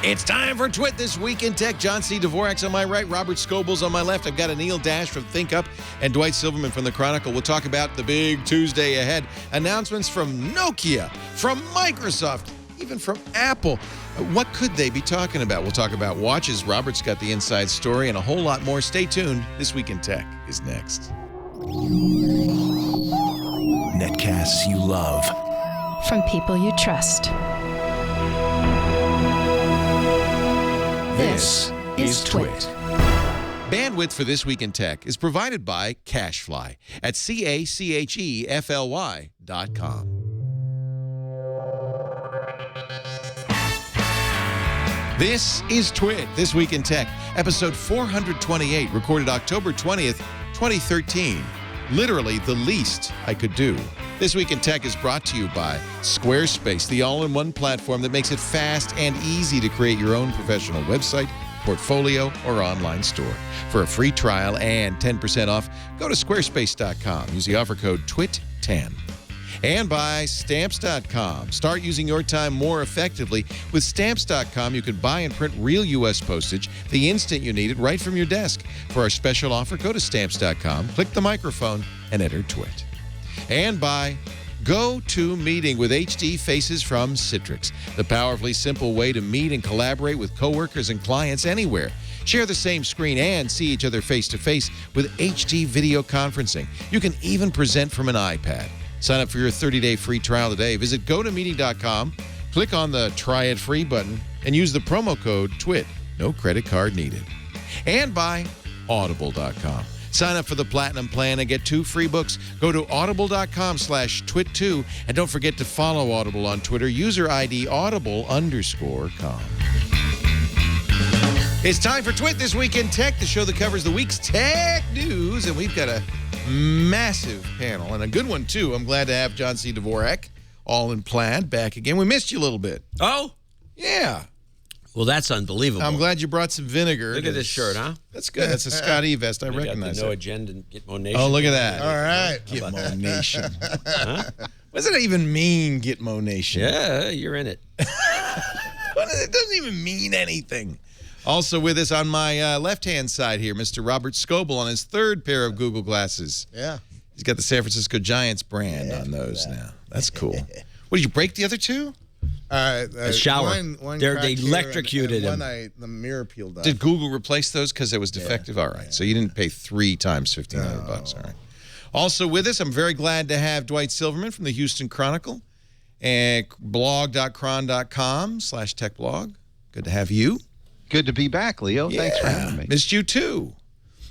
It's time for Twit This Week in Tech. John C. Dvorak's on my right, Robert Scoble's on my left. I've got Anil Dash from ThinkUp and Dwight Silverman from the Chronicle. We'll talk about the big Tuesday ahead. Announcements from Nokia, from Microsoft, even from Apple. What could they be talking about? We'll talk about watches. Robert's got the inside story and a whole lot more. Stay tuned. This Week in Tech is next. Netcasts you love. From people you trust. This is Twit. Bandwidth for This Week in Tech is provided by CacheFly at CacheFly.com. This is Twit, This Week in Tech, episode 428, recorded October 20th, 2013. Literally the least I could do. This Week in Tech is brought to you by Squarespace, the all-in-one platform that makes it fast and easy to create your own professional website, portfolio, or online store. For a free trial and 10% off, go to squarespace.com. Use the offer code TWIT10. And by Stamps.com. Start using your time more effectively. With Stamps.com, you can buy and print real U.S. postage the instant you need it right from your desk. For our special offer, go to Stamps.com, click the microphone, and enter TWIT. And by GoToMeeting with HD Faces from Citrix, the powerfully simple way to meet and collaborate with coworkers and clients anywhere. Share the same screen and see each other face-to-face with HD video conferencing. You can even present from an iPad. Sign up for your 30-day free trial today. Visit GoToMeeting.com, click on the Try It Free button, and use the promo code TWIT. No credit card needed. And by Audible.com. Sign up for the Platinum Plan and get 2 free books. Go to audible.com/twit2, and don't forget to follow Audible on Twitter. User ID audible_com. It's time for Twit This Week in Tech, the show that covers the week's tech news, and we've got a massive panel, and a good one, too. I'm glad to have John C. Dvorak, all in plaid, back again. We missed you a little bit. Oh? Yeah. Well, that's unbelievable. I'm glad you brought some vinegar. Look at this shirt, huh? That's good. That's a Scott E. vest. I recognize No it. Agenda and Gitmo Nation. Oh, look at that. All right. Gitmo Nation. Huh? What does that even mean, Gitmo Nation? Yeah, you're in it. It doesn't even mean anything. Also with us on my left-hand side here, Mr. Robert Scoble on his 3rd pair of Google glasses. Yeah. He's got the San Francisco Giants brand on those now. That's cool. What, did you break the other 2? A shower. One They electrocuted him. The mirror peeled off. Did Google replace those because it was defective? All right. So you didn't pay 3 times $1,500. All right. Also with us, I'm very glad to have Dwight Silverman from the Houston Chronicle and blog.cron.com/techblog. Good to have you. Good to be back, Leo. Yeah. Thanks for having me. Missed you too.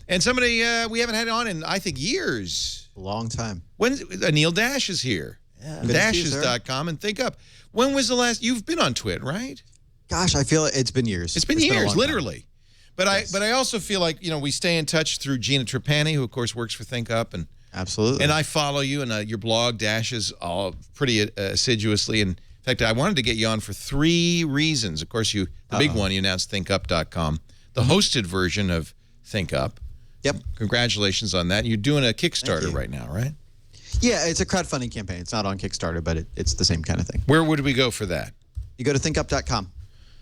And somebody we haven't had on in, I think, years. A long time. When Anil Dash is here. Yeah. Dashes.com and ThinkUp. When was the last? You've been on Twit, right? Gosh, I feel it's been years. It's been a years, long literally. time. But Yes. I also feel like, you know, we stay in touch through Gina Trapani, who of course works for ThinkUp, and Absolutely. and I follow you and your blog Dashes all pretty assiduously. And in fact, I wanted to get you on for 3 reasons. Of course, the big one, you announced ThinkUp.com, the hosted version of ThinkUp. Yep. Congratulations on that. You're doing a Kickstarter right now, right? Yeah, it's a crowdfunding campaign. It's not on Kickstarter, but it's the same kind of thing. Where would we go for that? You go to thinkup.com.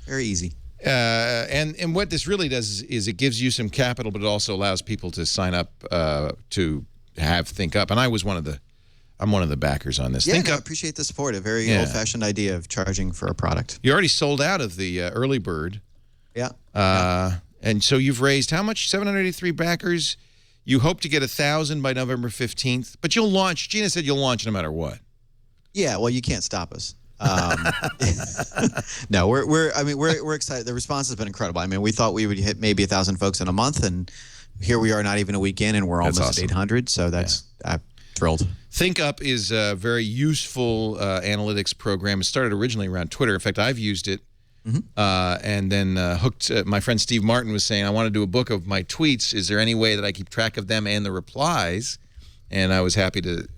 Very easy. And what this really does is it gives you some capital, but it also allows people to sign up to have ThinkUp. And I'm one of the backers on this. Yeah, ThinkUp, I appreciate the support. A very old-fashioned idea of charging for a product. You already sold out of the early bird. Yeah. And so you've raised how much? 783 backers. You hope to get 1,000 by November 15th, but you'll launch. Gina said you'll launch no matter what. Yeah, well, you can't stop us. No, we're excited. The response has been incredible. I mean, we thought we would hit maybe 1,000 folks in a month, and here we are, not even a week in, and we're almost awesome. at 800. So I'm thrilled. ThinkUp is a very useful analytics program. It started originally around Twitter. In fact, I've used it. And then hooked. My friend Steve Martin was saying, I want to do a book of my tweets. Is there any way that I keep track of them and the replies? And I was happy to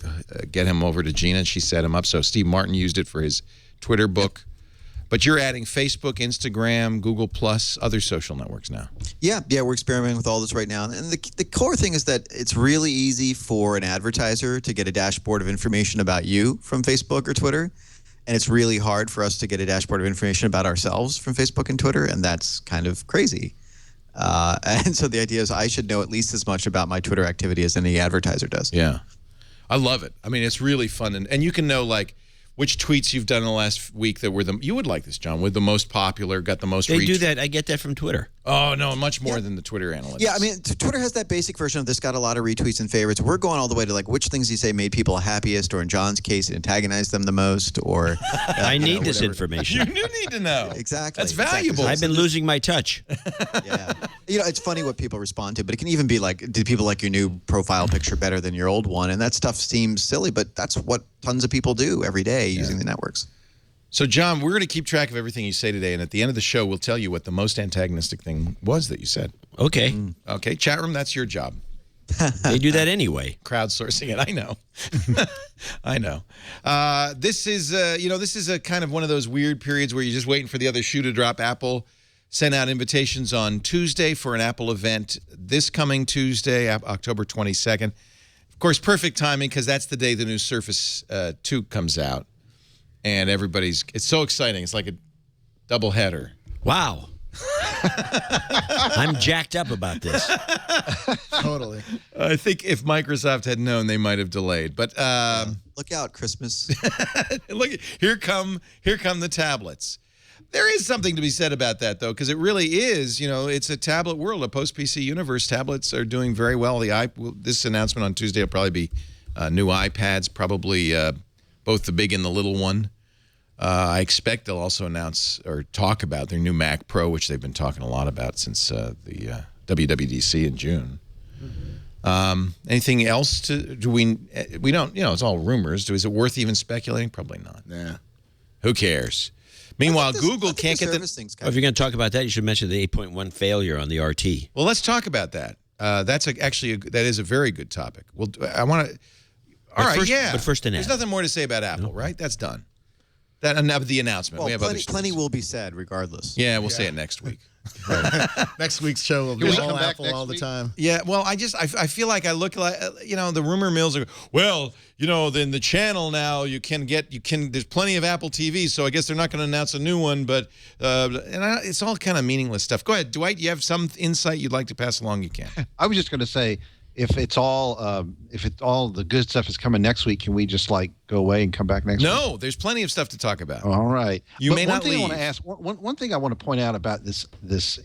get him over to Gina, and she set him up. So Steve Martin used it for his Twitter book. But you're adding Facebook, Instagram, Google+, other social networks now. Yeah, we're experimenting with all this right now. And the core thing is that it's really easy for an advertiser to get a dashboard of information about you from Facebook or Twitter. And it's really hard for us to get a dashboard of information about ourselves from Facebook and Twitter, and that's kind of crazy. And so the idea is I should know at least as much about my Twitter activity as any advertiser does. Yeah. I love it. I mean, it's really fun. And you can know, like, which tweets you've done in the last week that were you would like this, John, were the most popular, got the most reach. They do that. I get that from Twitter. Oh, no, much more than the Twitter analytics. Yeah, I mean, Twitter has that basic version of this, got a lot of retweets and favorites. We're going all the way to, like, which things you say made people happiest, or in John's case, it antagonized them the most, or... I need this information. You do need to know. Exactly. That's valuable. I've been losing my touch. Yeah. You know, it's funny what people respond to, but it can even be like, did people like your new profile picture better than your old one? And that stuff seems silly, but that's what tons of people do every day using the networks. So, John, we're going to keep track of everything you say today, and at the end of the show, we'll tell you what the most antagonistic thing was that you said. Okay. Okay, chat room, that's your job. They do that anyway. Crowdsourcing it, I know. I know. This is, this is a kind of one of those weird periods where you're just waiting for the other shoe to drop. Apple sent out invitations on Tuesday for an Apple event this coming Tuesday, October 22nd. Of course, perfect timing because that's the day the new Surface 2 comes out. And it's so exciting. It's like a double header. Wow. I'm jacked up about this. Totally. I think if Microsoft had known, they might have delayed. But Look out, Christmas. look, here come the tablets. There is something to be said about that, though, because it really is, it's a tablet world, a post-PC universe. Tablets are doing very well. This announcement on Tuesday will probably be new iPads, probably both the big and the little one. I expect they'll also announce or talk about their new Mac Pro, which they've been talking a lot about since the WWDC in June. Anything else we don't, it's all rumors. Is it worth even speculating? Probably not. Nah. Who cares? Meanwhile, Google can't get the... Well, if you're going to talk about that, you should mention the 8.1 failure on the RT. Well, let's talk about that. That is a very good topic. Well, I want to... All right, But first there's nothing more to say about Apple, right? That's done. That enough the announcement. Well, we have plenty will be said regardless. Yeah, we'll say it next week. Next week's show will be all Apple all the time. Yeah, well, I feel like I look like, the rumor mills are, then the channel now there's plenty of Apple TVs, so I guess they're not going to announce a new one, but, it's all kind of meaningless stuff. Go ahead, Dwight, you have some insight you'd like to pass along, you can. I was just going to say, if it's all the good stuff is coming next week, can we just go away and come back next week? No, there's plenty of stuff to talk about. All right. You may not leave. One thing I want to ask, one thing I want to point out about this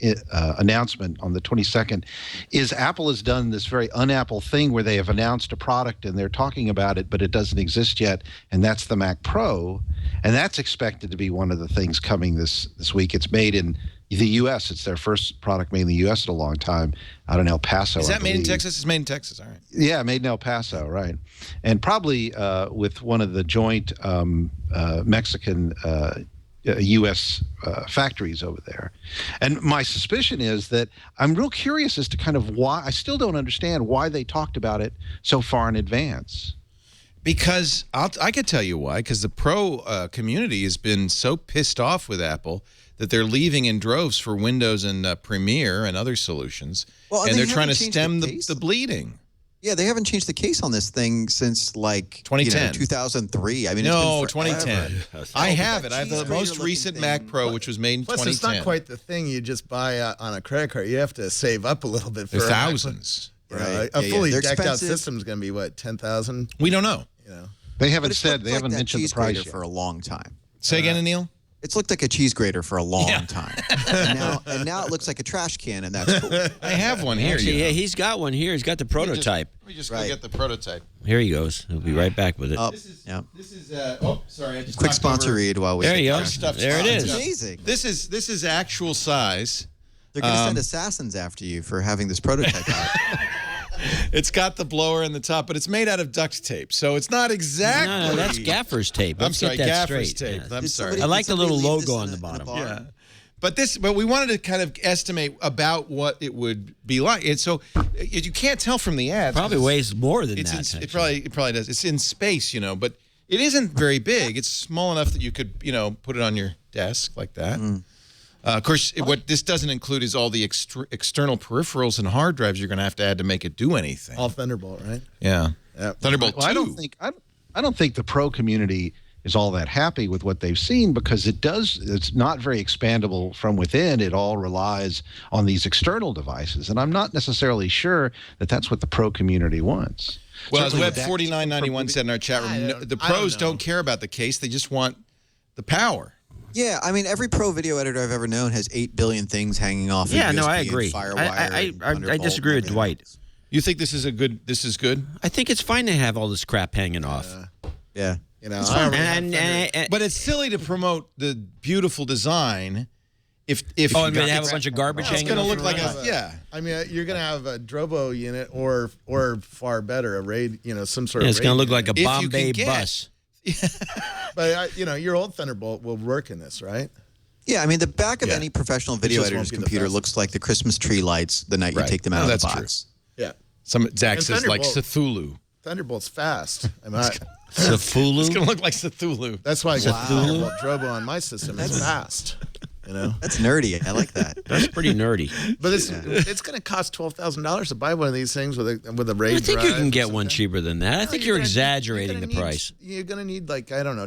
announcement on the 22nd is Apple has done this very un-Apple thing where they have announced a product and they're talking about it, but it doesn't exist yet, and that's the Mac Pro, and that's expected to be one of the things coming this week. It's made in the U.S. It's their first product made in the U.S. in a long time, out in El Paso. Is that made in Texas? It's made in Texas, all right. Yeah, made in El Paso, right. And probably with one of the joint Mexican U.S. factories over there. And my suspicion is that I'm real curious as to kind of why, I still don't understand why they talked about it so far in advance. Because I could tell you why, because the pro community has been so pissed off with Apple that they're leaving in droves for Windows and Premiere and other solutions, and they're trying to stem the bleeding. Yeah, they haven't changed the case on this thing since 2010, 2003. I mean, no, it's been 2010. I have it. I have the most recent Mac Pro, which was made in 2010. It's not quite the thing you just buy on a credit card. You have to save up a little bit for thousands. Right. A fully decked out system is going to be what, 10,000? We don't know. They haven't said. They haven't mentioned the price yet. For a long time. Say again, Anil? It's looked like a cheese grater for a long time. and now it looks like a trash can, and that's cool. I have one here. Actually, yeah, he's got one here. He's got the prototype. Let me just go get the prototype. Here he goes. He'll be right back with it. Oh, this is sorry. I just quick sponsor read while we. There you go. There it is. It's amazing. This is actual size. They're going to send assassins after you for having this prototype out. It's got the blower in the top, but it's made out of duct tape, so it's not exactly. No, that's gaffer's tape. I'm sorry, gaffer's straight. tape. I'm sorry. I like the little logo on the bottom. Yeah, but we wanted to kind of estimate about what it would be like. And so you can't tell from the ads. Probably weighs more than that. It probably does. It's in space, but it isn't very big. It's small enough that you could put it on your desk like that. Of course, what this doesn't include is all the external peripherals and hard drives you're going to have to add to make it do anything. All Thunderbolt, right? Yeah. Yep. Thunderbolt 2. I don't think the pro community is all that happy with what they've seen, because it's not very expandable from within. It all relies on these external devices. And I'm not necessarily sure that that's what the pro community wants. Well, as Certainly Web4991 said in our chat room, the pros don't care about the case. They just want the power. Yeah, I mean, every pro video editor I've ever known has 8 billion things hanging off. Yeah, of no, USB I and agree. FireWire I disagree with Dwight. You think this is good? I think it's fine to have all this crap hanging off. Yeah. You know, But it's silly to promote the beautiful design if and then have a bunch of garbage hanging it's going to off look like around. I mean, you're going to have a Drobo unit or far better, some sort of. It's going to look like a you Bombay can get- bus. But your old Thunderbolt will work in this, right? Yeah, I mean, the back of any professional video just won't editor's be the computer best. looks like the Christmas tree lights the night you take them out of the box. Yeah. Zach And says like Thunderbolt. Cthulhu. Thunderbolt's fast. I mean, Cthulhu? It's going to look like Cthulhu. that's why I got Thunderbolt Drobo on my system. It's fast. That's nerdy. I like that. That's pretty nerdy. But it's going to cost $12,000 to buy one of these things with a RAID I think you drive can or get one something. cheaper than that. I think you're exaggerating the price. You're going to need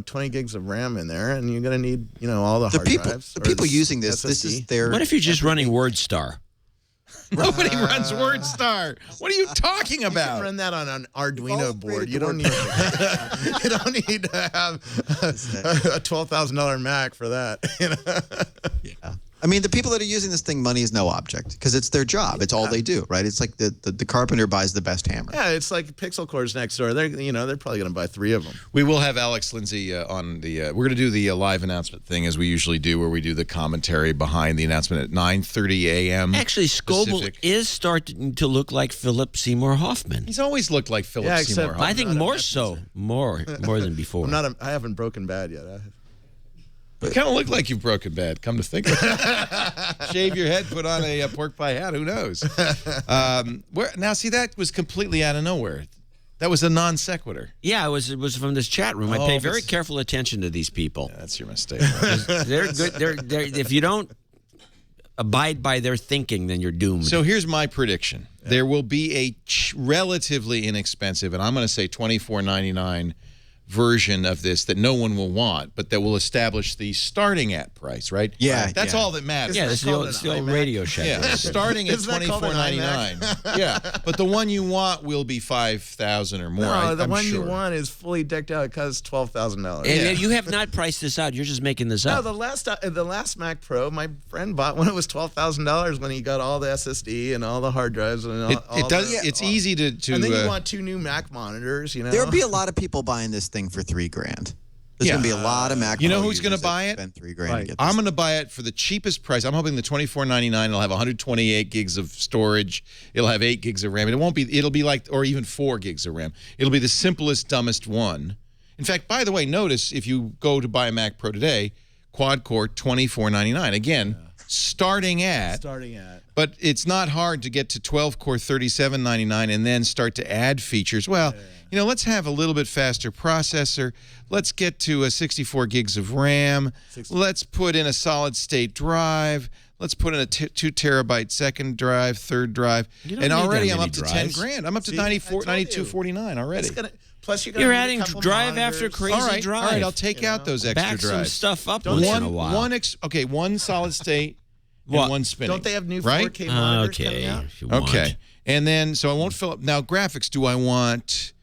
20 gigs of RAM in there, and you're going to need all the hard drives. The or people the using this is SSD. their. What if you're just running WordStar? Nobody runs WordStar. What are you talking You can about? run that on an Arduino board. You don't need you don't need to have a $12,000 Mac for that. Yeah. I mean, the people that are using this thing, money is no object because it's their job. It's all they do, right? It's like the carpenter buys the best hammer. Yeah, it's like Pixel Cores next door. They're probably going to buy 3 of them. We will have Alex Lindsay on the. We're going to do the live announcement thing as we usually do, where we do the commentary behind the announcement at 9:30 a.m. Actually, Scoble Pacific. is starting to look like Philip Seymour Hoffman. He's always looked like Philip Yeah, Seymour. except- Hoffman. I think not a more mess, so, more than before. I haven't broken bad yet. You kind of look like you've broken bad. Come to think of it, shave your head, put on a pork pie hat. Who knows? Now, see, that was completely out of nowhere. That was a non sequitur. Yeah, it was from this chat room. I Oh, pay but- very careful attention to these people. Yeah, that's your mistake. They're good. They're if you don't abide by their thinking, then you're doomed. So here's my prediction: there will be a relatively inexpensive, and I'm going to say $24.99 version of this that no one will want, but that will establish the starting at price, right? Yeah, That's yeah. all that matters. yeah, it's the old Radio Shack. Yeah, starting at Isn't that called an $24.99. Yeah, but the one you want will be $5,000 or more. No, the I'm one sure. you want is fully decked out. It costs $12,000. And you have not priced this out. You're just making this No, up. the last Mac Pro, my friend bought when it was $12,000 when he got all the SSD and all the hard drives and all. It does. It's easy to. And then you want 2 new Mac monitors. There'll be a lot of people buying this thing for $3,000. There's Yeah. going to be a lot of Mac. You know Pro who's gonna users that buy it? Spend $3,000 to get this. I'm going to buy it for the cheapest price. I'm hoping the $24.99 will have 128 gigs of storage. It'll have 8 gigs of RAM. And it won't be. It'll be like, or even 4 gigs of RAM. It'll be the simplest, dumbest one. In fact, by the way, notice if you go to buy a Mac Pro today, quad core $24.99. Again, starting at. But it's not hard to get to 12 core $37.99 and then start to add features. Well, let's have a little bit faster processor. Let's get to 64 gigs of RAM. Let's put in a solid state drive. Let's put in a 2 terabyte second drive, third drive. You don't And need that already I'm many up to drives. 10 grand. I'm up to See, 94, I told you. 92.49 already. Plus You're adding drive after crazy All right, drive. all right, I'll take out those extra Back some drives. stuff up once in a while. One solid state and What? one spinning. Don't they have new right? 4K monitors coming Okay, out? if you want. Okay. And then, so I won't fill up. Now, graphics, do I want...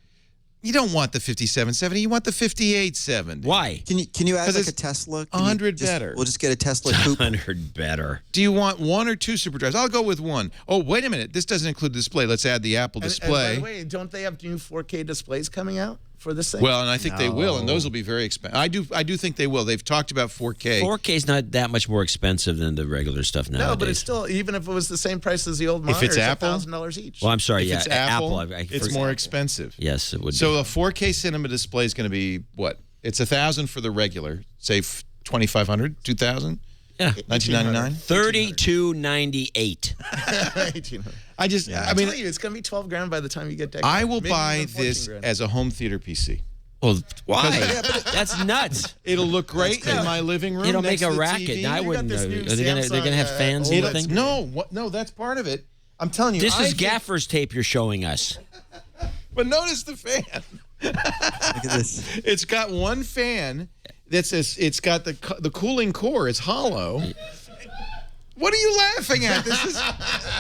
You don't want the 5770. You want the 5870. Why? Can you add 'Cause like a it's Tesla? 100 better. We'll just get a Tesla coupe. 100 better. Do you want 1 or 2 super drives? I'll go with 1. Oh, wait a minute. This doesn't include the display. Let's add the Apple And display. by the way, don't they have new 4K displays coming out for this thing? Well, and I think they will, and those will be very expensive. I do think they will. They've talked about 4K. 4K is not that much more expensive than the regular stuff nowadays. no, but it's still, even if it was the same price as the old If monitors, it's Apple? $1,000 each. Well, I'm sorry. If Yeah, it's Apple, I it's more expensive. Yes, it would. So be. a 4K cinema display is going to be what? It's $1,000 for the regular. Say $2,500, $2,000, yeah, $1,999. 3298. I just, I I mean, tell you, it's going to be 12 grand by the time you get that. I will Maybe buy even 14 this grand. as a home theater PC. Well, why? That's nuts. It'll look great in my living room. It'll next make a to the racket. TV. I got wouldn't know. this Are new they going to have Samsung, fans and OLED things? No, no, that's part of it. I'm telling you. This I is think- gaffer's tape you're showing us. But notice the fan. Look at this. It's got one fan. It's got the cooling core is hollow. What are you laughing at? This is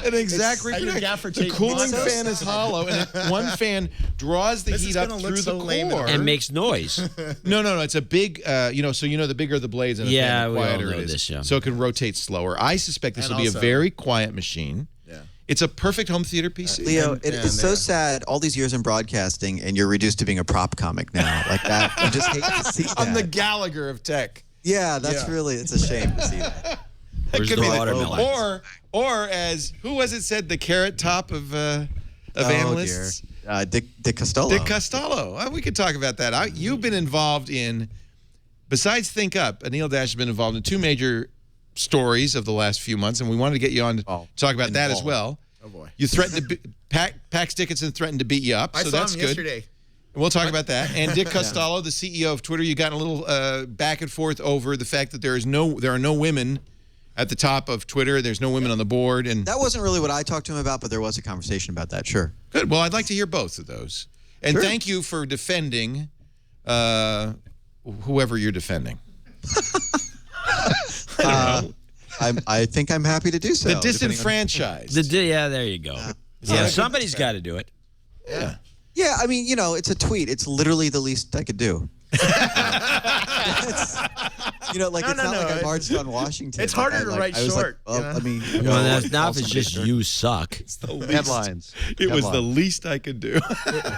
an exact reproduction. The cooling fan is hollow, and one fan draws the heat up through the core and makes noise. No. It's a big, so the bigger the blades and the fan, the quieter it is. So it can rotate slower. I suspect this will be a very quiet machine. Yeah. It's a perfect home theater PC. Leo, it's so sad. All these years in broadcasting, and you're reduced to being a prop comic now, like that. I just hate to see that. I'm the Gallagher of tech. Yeah, that's really. It's a shame to see that. Where's the watermelon? Or as who was it said, the carrot top of analysts? Dick Costello. Dick Costello. We could talk about that. You've been involved in, besides Think Up, Anil Dash has been involved in two major stories of the last few months, and we wanted to get you on to talk about that as well. Oh boy! You threatened to Pax Dickinson threatened to beat you up, so that's good. Yesterday. We'll talk about that. And Dick Costello, the CEO of Twitter, you got a little back and forth over the fact that there are no women at the top of Twitter. There's no women on the board. And that wasn't really what I talked to him about, but there was a conversation about that, sure. Good. Well, I'd like to hear both of those. And thank you for defending whoever you're defending. I think I'm happy to do so. The disenfranchised. There you go. Somebody's got to do it. Yeah. Yeah, I mean, it's a tweet. It's literally the least I could do. It's not like I marched on Washington. It's harder to write short. Let me. Now if it's just you suck. It's the least, Headlines. It was the least I could do.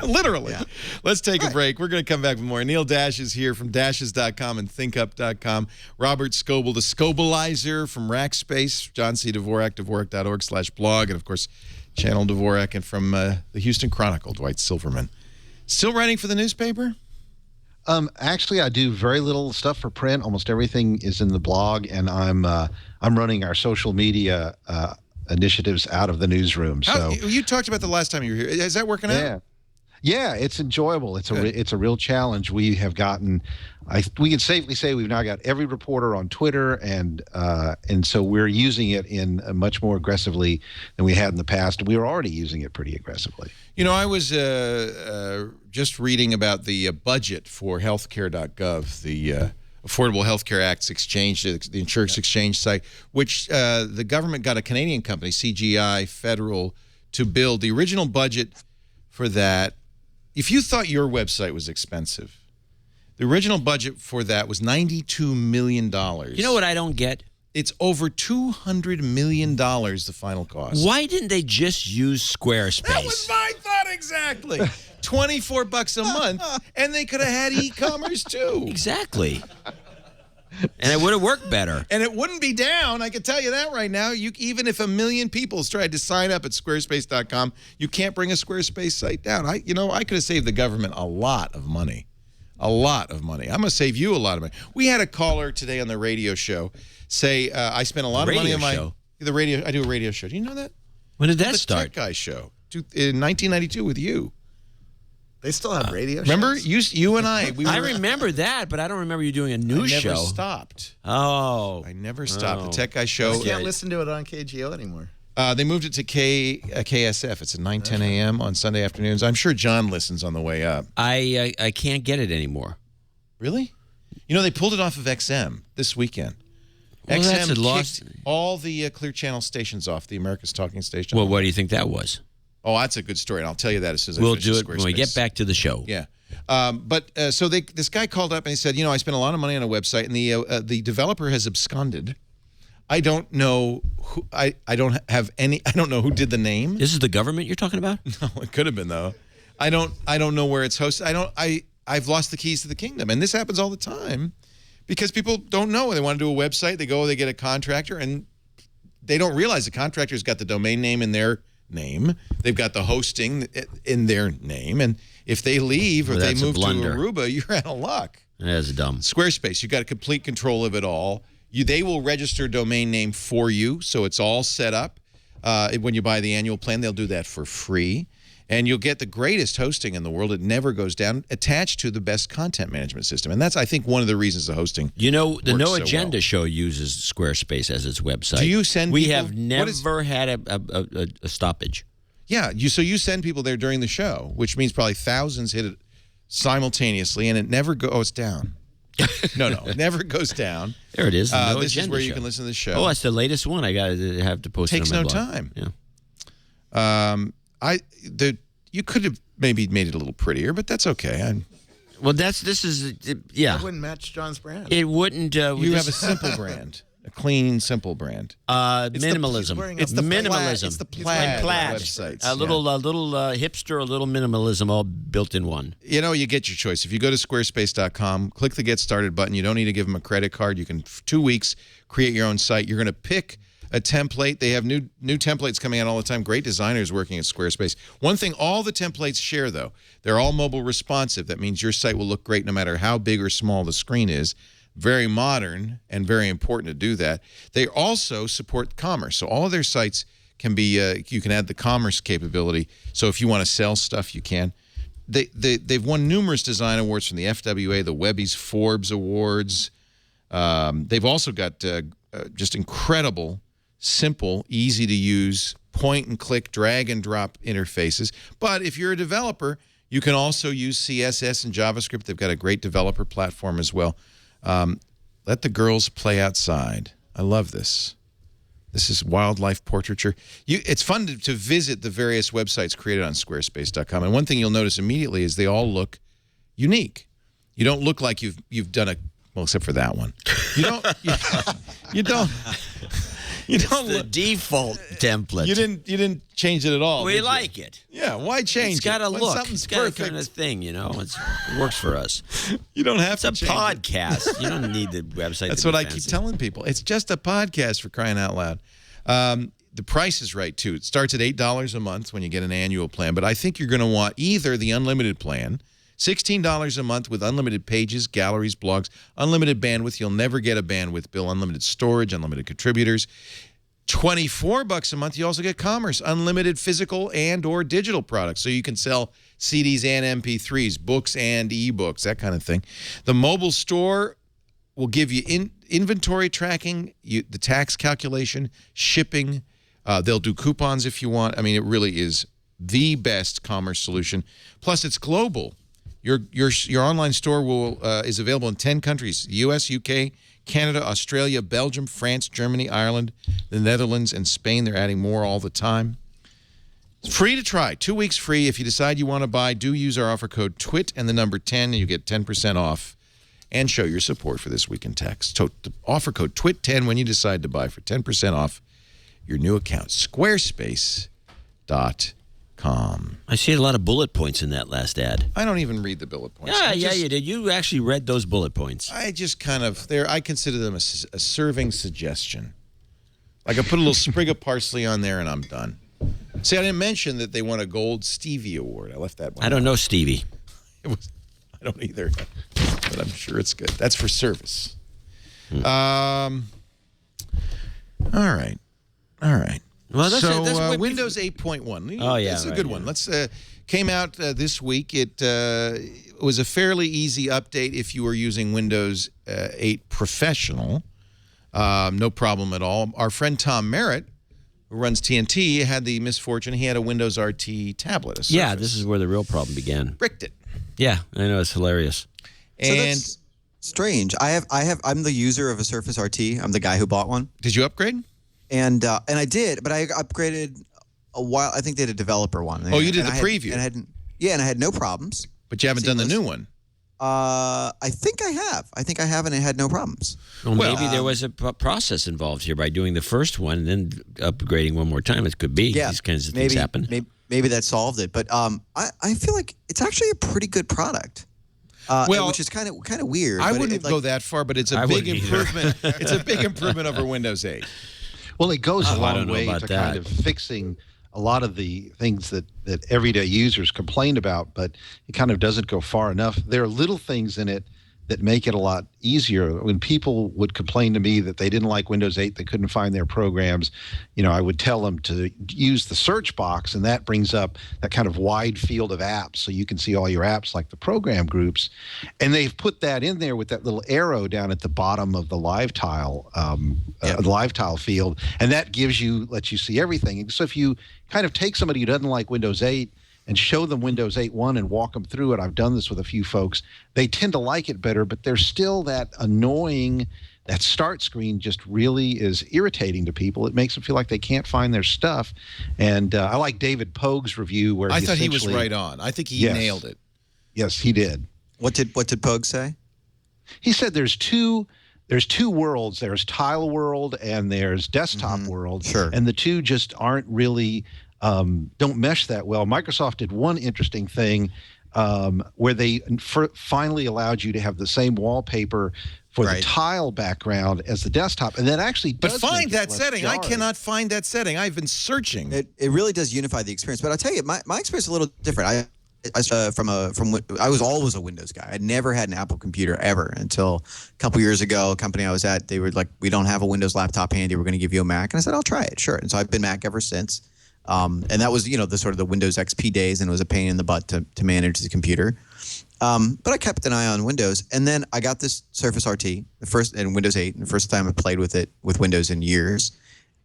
Literally. Yeah. Let's take a break. We're going to come back with more. Neil Dash is here from dashes.com and thinkup.com. Robert Scoble, the Scobleizer from Rackspace. John C. Dvorak, Dvorak.org/blog. And, of course, Channel Dvorak. And from the Houston Chronicle, Dwight Silverman. Still writing for the newspaper? Actually, I do very little stuff for print. Almost everything is in the blog, and I'm running our social media initiatives out of the newsroom. So you talked about the last time you were here. Is that working out? Yeah, it's enjoyable. It's a real challenge. We have gotten, we can safely say we've now got every reporter on Twitter, and so we're using it in much more aggressively than we had in the past. We were already using it pretty aggressively. I was just reading about the budget for healthcare.gov, the Affordable Healthcare Act's exchange, the insurance exchange site, which the government got a Canadian company, CGI Federal, to build. The original budget for that, if you thought your website was expensive, the original budget for that was $92 million. You know what I don't get? It's over $200 million, the final cost. Why didn't they just use Squarespace? That was my thought exactly. $24 a month, and they could have had e-commerce too. Exactly. And it would have worked better. And it wouldn't be down. I can tell you that right now. Even if 1 million people tried to sign up at squarespace.com, you can't bring a Squarespace site down. I could have saved the government a lot of money. A lot of money. I'm going to save you a lot of money. We had a caller today on the radio show say, I spent a lot of money on the radio. I do a radio show. Do you know that? When did that start? The Tech Guy show. In 1992 with you. They still have radio shows? Remember? You and I. I remember that, but I don't remember you doing a news show. I never stopped. Oh. I never stopped. The Tech Guy show. You can't listen to it on KGO anymore. They moved it to KSF. It's at 9:10 a.m. on Sunday afternoons. I'm sure John listens on the way up. I can't get it anymore. Really? They pulled it off of XM this weekend. Well, XM kicked all the Clear Channel stations off, the America's Talking Station. Well, what do you think that was? Oh, that's a good story, and I'll tell you that as soon as we'll I finish do it when we get back to the show. Yeah. So this guy called up and he said, I spent a lot of money on a website, and the developer has absconded. I don't know who. I don't know who did the name. This is the government you're talking about? No, it could have been though. I don't know where it's hosted. I've lost the keys to the kingdom, and this happens all the time because people don't know. They want to do a website. They get a contractor, and they don't realize the contractor's got the domain name in their name. They've got the hosting in their name, and if they leave or they move to Aruba, you're out of luck. That's dumb. Squarespace, you've got complete control of it all. They will register a domain name for you, so it's all set up. When you buy the annual plan, they'll do that for free. And you'll get the greatest hosting in the world. It never goes down, attached to the best content management system. And that's, I think, one of the reasons the hosting the No Agenda show uses Squarespace as its website. Do you send people? We have never had a stoppage. Yeah, so you send people there during the show, which means probably thousands hit simultaneously, and it never goes. Oh, it's down. No, it never goes down. There it is. No this is Agenda where show. you can listen to the show. Oh, that's the latest one. I got to have to post. Takes it on no my blog. time. Yeah. You could have maybe made it a little prettier, but that's okay. Well, this is yeah. It wouldn't match John's brand. It wouldn't. You have a simple brand, a clean, simple brand. Minimalism. It's the minimalism. It's the plaid websites. A little hipster, a little minimalism, all built in one. You know, you get your choice. If you go to squarespace.com, click the Get Started button. You don't need to give them a credit card. You can, for 2 weeks, create your own site. You're going to pick a template. They have new templates coming out all the time. Great designers working at Squarespace. One thing all the templates share, though, they're all mobile responsive. That means your site will look great no matter how big or small the screen is. Very modern and very important to do that. They also support commerce. So all of their sites can be, you can add the commerce capability. So if you want to sell stuff, you can. They've won numerous design awards from the FWA, the Webby's Forbes Awards. They've also got just incredible, simple, easy to use, point and click, drag and drop interfaces. But if you're a developer, you can also use CSS and JavaScript. They've got a great developer platform as well. Let the girls play outside. I love this. This is wildlife portraiture. It's fun to visit the various websites created on squarespace.com. And one thing you'll notice immediately is they all look unique. You don't look like you've done well, except for that one. You don't. You don't. You don't the default template. You didn't change it at all. We like it. Yeah, why change it? It's got a look. Something's It's got a perfect. kind of thing, you know. It works for us. You don't have It's to a change it. podcast. You don't need the website. That's to be what I keep fancy. telling people. It's just a podcast, for crying out loud. The price is right, too. It starts at $8 a month when you get an annual plan, but I think you're going to want either the unlimited plan, $16 a month with unlimited pages, galleries, blogs, unlimited bandwidth. You'll never get a bandwidth bill, unlimited storage, unlimited contributors. $24 a month, you also get commerce, unlimited physical and or digital products. So you can sell CDs and MP3s, books and ebooks, that kind of thing. The mobile store will give you inventory tracking, the tax calculation, shipping. They'll do coupons if you want. I mean, it really is the best commerce solution. Plus, it's global. Your online store is available in 10 countries, US, UK, Canada, Australia, Belgium, France, Germany, Ireland, the Netherlands, and Spain. They're adding more all the time. It's free to try. 2 weeks free. If you decide you want to buy, do use our offer code TWIT and the number 10, and you get 10% off and show your support for This Week in Tech. So offer code TWIT10 when you decide to buy for 10% off your new account. Squarespace.com. I see a lot of bullet points in that last ad. I don't even read the bullet points. Yeah, you did. You actually read those bullet points. I just kind of, I consider them a serving suggestion. Like I put a little sprig of parsley on there and I'm done. See, I didn't mention that they won a gold Stevie Award. I left that one. I don't know Stevie. I don't either, but I'm sure it's good. That's for service. All right. Well, that's so what Windows 8.1. Oh, yeah, that's a right, good yeah. one. Let's came out this week. It was a fairly easy update if you were using Windows 8 Professional. No problem at all. Our friend Tom Merritt, who runs TNT, had the misfortune. He had a Windows RT tablet. A Yeah, Surface. this is where the real problem began. Bricked it. Yeah, I know, it's hilarious. So And that's strange. I'm the user of a Surface RT. I'm the guy who bought one. did you upgrade? And I did, but I upgraded a while. I think they had a developer one. Oh, you did And the I preview. and I had no problems. But you haven't done the new one. I think I have. And it had no problems. Well, maybe there was a process involved here by doing the first one and then upgrading one more time. It could be. Yeah, These kinds of things happen. Maybe that solved it. But I feel like it's actually a pretty good product. Which is kind of weird. I but wouldn't go that far, but it's a I big wouldn't either. improvement. It's a big improvement over Windows 8. Well, it goes a I long don't know way about to that. kind of fixing a lot of the things that everyday users complain about, but it kind of doesn't go far enough. There are little things in it that make it a lot easier. When people would complain to me that they didn't like Windows 8, they couldn't find their programs, I would tell them to use the search box, and that brings up that kind of wide field of apps so you can see all your apps like the program groups. And they've put that in there with that little arrow down at the bottom of the live tile, the live tile field, and that lets you see everything. So if you kind of take somebody who doesn't like Windows 8 and show them Windows 8.1 and walk them through it. I've done this with a few folks. They tend to like it better, but there's still that annoying, that start screen just really is irritating to people. It makes them feel like they can't find their stuff. And I like David Pogue's review where I thought he was right on. I think he nailed it. Yes, he did. What did Pogue say? He said there's two worlds. There's tile world and there's desktop world. Sure. And the two just aren't really don't mesh that well. Microsoft did one interesting thing where they finally allowed you to have the same wallpaper for the tile background as the desktop, and that actually does. But find make it that less setting. I jarring. cannot find that setting. I've been searching. It really does unify the experience. But I'll tell you, my experience is a little different. I was always a Windows guy. I never had an Apple computer ever until a couple years ago. A company I was at, they were like, "We don't have a Windows laptop handy. We're going to give you a Mac." And I said, "I'll try it, sure." And so I've been Mac ever since. And that was, the sort of the Windows XP days, and it was a pain in the butt to manage the computer. But I kept an eye on Windows, and then I got this Surface RT, and Windows 8, and the first time I played with it with Windows in years.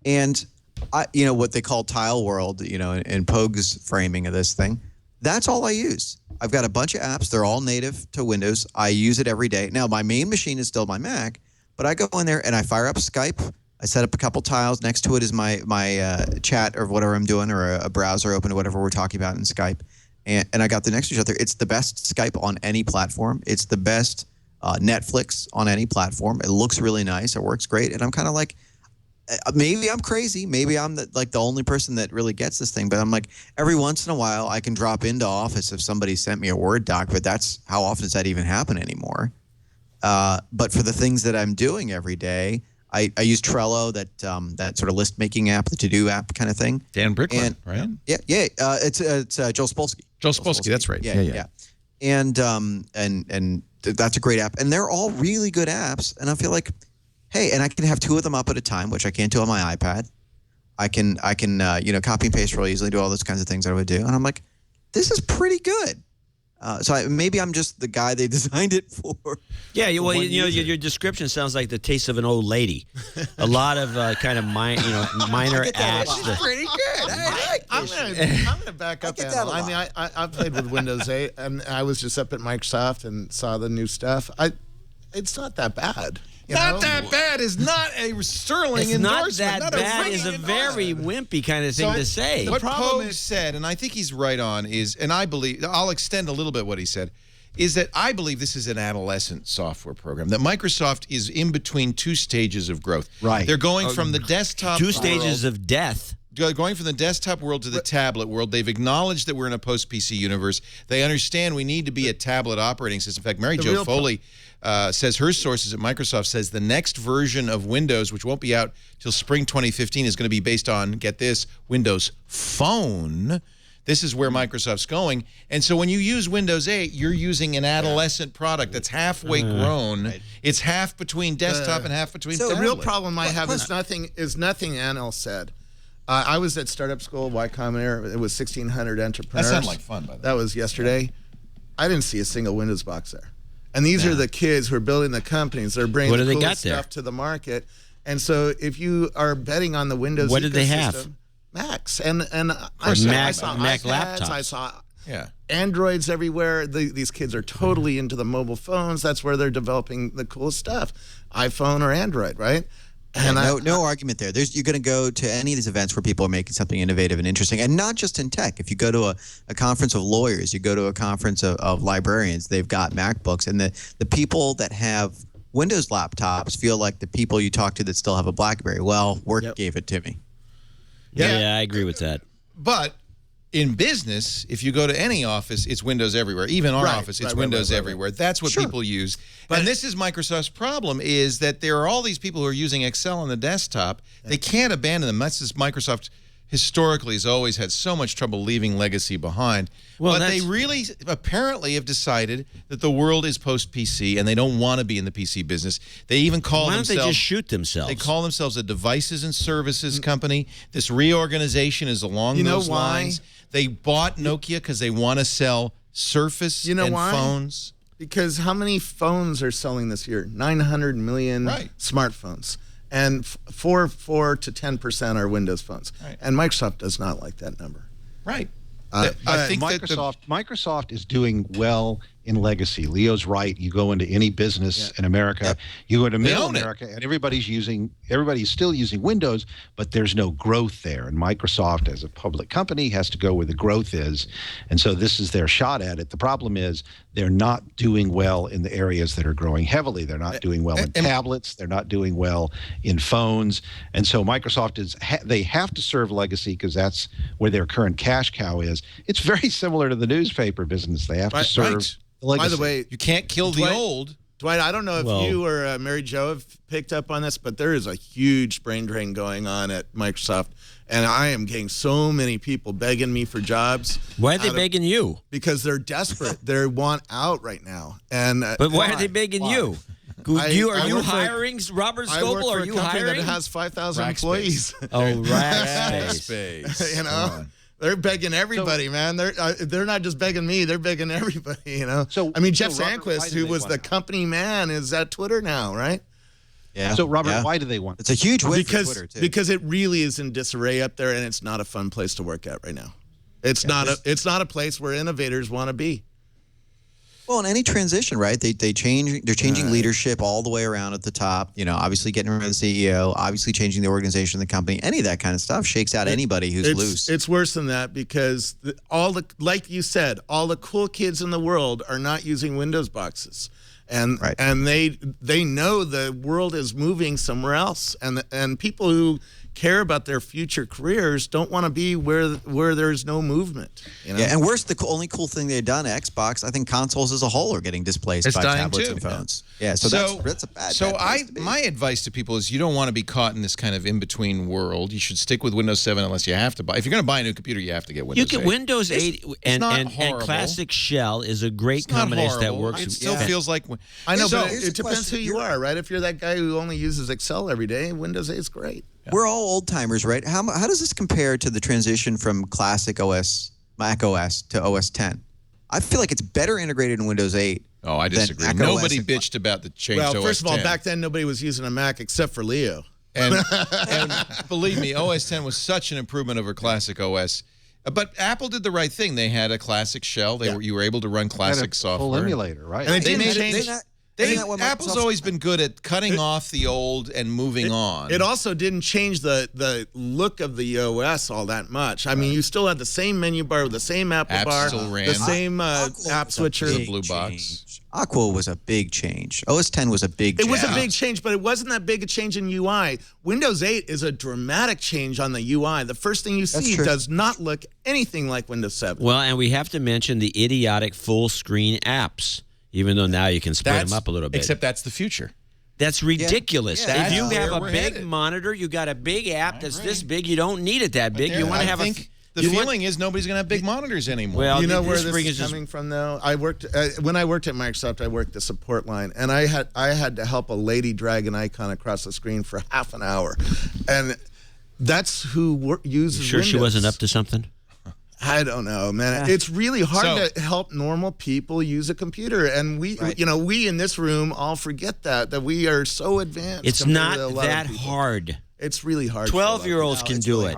And what they call Tile World, and Pogue's framing of this thing. That's all I use. I've got a bunch of apps. They're all native to Windows. I use it every day. Now, my main machine is still my Mac, but I go in there and I fire up Skype. I set up a couple tiles. Next to it is my chat or whatever I'm doing, or a browser open to whatever we're talking about in Skype. And I got the next to each other. It's the best Skype on any platform. It's the best Netflix on any platform. It looks really nice. It works great. And I'm kind of like, maybe I'm crazy. Maybe I'm the only person that really gets this thing. But I'm like, every once in a while, I can drop into Office if somebody sent me a Word doc. But that's how often does that even happen anymore? But for the things that I'm doing every day, I use Trello, that sort of list making app, the to do app kind of thing. Dan Brickman, right? Yeah. It's Joel Spolsky. Joel Spolsky, that's right. Yeah. And that's a great app, and they're all really good apps. And I feel like, hey, and I can have two of them up at a time, which I can't do on my iPad. I can copy and paste real easily, do all those kinds of things I would do, and I'm like, this is pretty good. Maybe I'm just the guy they designed it for. Yeah, your description sounds like the taste of an old lady. A lot of kind of minor apps. That's pretty good. I'm going to back up. I mean, I played with Windows 8, and I was just up at Microsoft and saw the new stuff. It's not that bad. Not that bad is not a sterling endorsement. Not that bad is a very wimpy kind of thing to say. What Pogue said, and I think he's right on, is, and I believe, I'll extend a little bit what he said, is that I believe this is an adolescent software program, that Microsoft is in between two stages of growth. Right. They're going from the desktop Two stages of death. Going from the desktop world to the tablet world. They've acknowledged that we're in a post-PC universe. They understand we need to be a tablet operating system. In fact, Mary Jo Foley says her sources at Microsoft says the next version of Windows, which won't be out till spring 2015, is going to be based on, get this, Windows Phone. This is where Microsoft's going. And so when you use Windows 8, you're using an adolescent product that's halfway grown. Right. It's half between desktop and half between tablet. The real problem I have is nothing Anil said. I was at startup school, Y Combinator. It was 1,600 entrepreneurs. That sounded like fun, by the way. That was yesterday. I didn't see a single Windows box there. And these are the kids who are building the companies. They're bringing the coolest stuff to the market. And so if you are betting on the Windows what did they have? Macs. And I saw Mac iPads, laptops. I saw Androids everywhere. These kids are totally into the mobile phones. That's where they're developing the coolest stuff. iPhone or Android, right? And no argument there. You're going to go to any of these events where people are making something innovative and interesting, and not just in tech. If you go to a conference of lawyers, you go to a conference of librarians, they've got MacBooks, and the people that have Windows laptops feel like the people you talk to that still have a BlackBerry. Well, work gave it to me. Yeah, I agree with that. But in business, if you go to any office, it's Windows everywhere. Even our office, it's Windows everywhere. That's what people use. But, and this is Microsoft's problem, is that there are all these people who are using Excel on the desktop. They can't abandon them. That's just Microsoft historically has always had so much trouble leaving legacy behind. Well, but they really apparently have decided that the world is post-PC and they don't want to be in the PC business. They even call themselves... Why don't they just shoot themselves? They call themselves a devices and services company. This reorganization is along those lines. They bought Nokia because they want to sell Surface and phones. Because how many phones are selling this year? 900 million smartphones. And 4 to 10% are Windows phones. Right. And Microsoft does not like that number. Right. I think Microsoft is doing well in legacy. Leo's right. You go into any business in America, you go into middle America, and everybody's still using Windows, but there's no growth there. And Microsoft, as a public company, has to go where the growth is. And so this is their shot at it. The problem is they're not doing well in the areas that are growing heavily. They're not doing well in tablets. They're not doing well in phones. And so Microsoft they have to serve legacy because that's where their current cash cow is. It's very similar to the newspaper business. They have to serve legacy. By the way, you can't kill the old. Dwight, I don't know if you or Mary Jo have picked up on this, but there is a huge brain drain going on at Microsoft, and I am getting so many people begging me for jobs. Why are they begging you? Because they're desperate. They want out right now. But why are they begging you? Are you hiring, Robert Scoble? Are you hiring? That has 5,000 employees. Oh, Rackspace. You know. They're begging everybody, man. They're not just begging me; they're begging everybody. You know. So I mean, Jeff Sandquist, who was the company man, is at Twitter now, right? Yeah. So Robert, why do they want? It's a huge win for Twitter too. Because it really is in disarray up there, and it's not a fun place to work at right now. It's not a place where innovators want to be. Well, in any transition, right? They're changing leadership all the way around at the top. You know, obviously getting rid of the CEO, obviously changing the organization of the company. Any of that kind of stuff shakes out anybody who's loose. It's worse than that because like you said, all the cool kids in the world are not using Windows boxes. And they know the world is moving somewhere else, and people who care about their future careers don't want to be where there's no movement. You know? Yeah, and worse, the only cool thing they've done, Xbox, I think consoles as a whole are getting displaced by tablets and phones. Yeah, so that's a bad. So bad place my advice to people is you don't want to be caught in this kind of in-between world. You should stick with Windows 7 unless you have to buy. If you're going to buy a new computer, you have to get Windows 8. You get Windows 8 and Classic Shell is a great combination that works. It still feels like I know, but it depends who you are, right? If you're that guy who only uses Excel every day, Windows 8 is great. Yeah. We're all old timers, right? How does this compare to the transition from classic OS, Mac OS, to OS 10? I feel like it's better integrated in Windows 8. Oh, I disagree. Nobody bitched about the change to OS 10. Well, first of all, back then nobody was using a Mac except for Leo. And believe me, OS 10 was such an improvement over classic OS. But Apple did the right thing. They had a classic shell. You were able to run classic software. Full emulator, right? And they made change. Apple's always been good at cutting off the old and moving on. It also didn't change the look of the OS all that much. I mean, you still had the same menu bar with the same Apple bar, the same app switcher. The blue box. Aqua was a big change. OS 10 was a big change. It was a big change, but it wasn't that big a change in UI. Windows 8 is a dramatic change on the UI. The first thing you see does not look anything like Windows 7. Well, and we have to mention the idiotic full-screen apps. Even though now you can split them up a little bit. Except that's the future. That's ridiculous. Yeah, if you have a big monitor, you got a big app that's this big, you don't need it that big. You want to have the feeling is nobody's going to have big monitors anymore. Well, you know where this is coming from, though? When I worked at Microsoft, I worked the support line, and I had to help a lady drag an icon across the screen for half an hour. And that's who uses Windows. She wasn't up to something? I don't know, man. It's really hard to help normal people use a computer, and we in this room all forget that we are so advanced. It's not that hard. It's really hard. 12-year-olds can do it.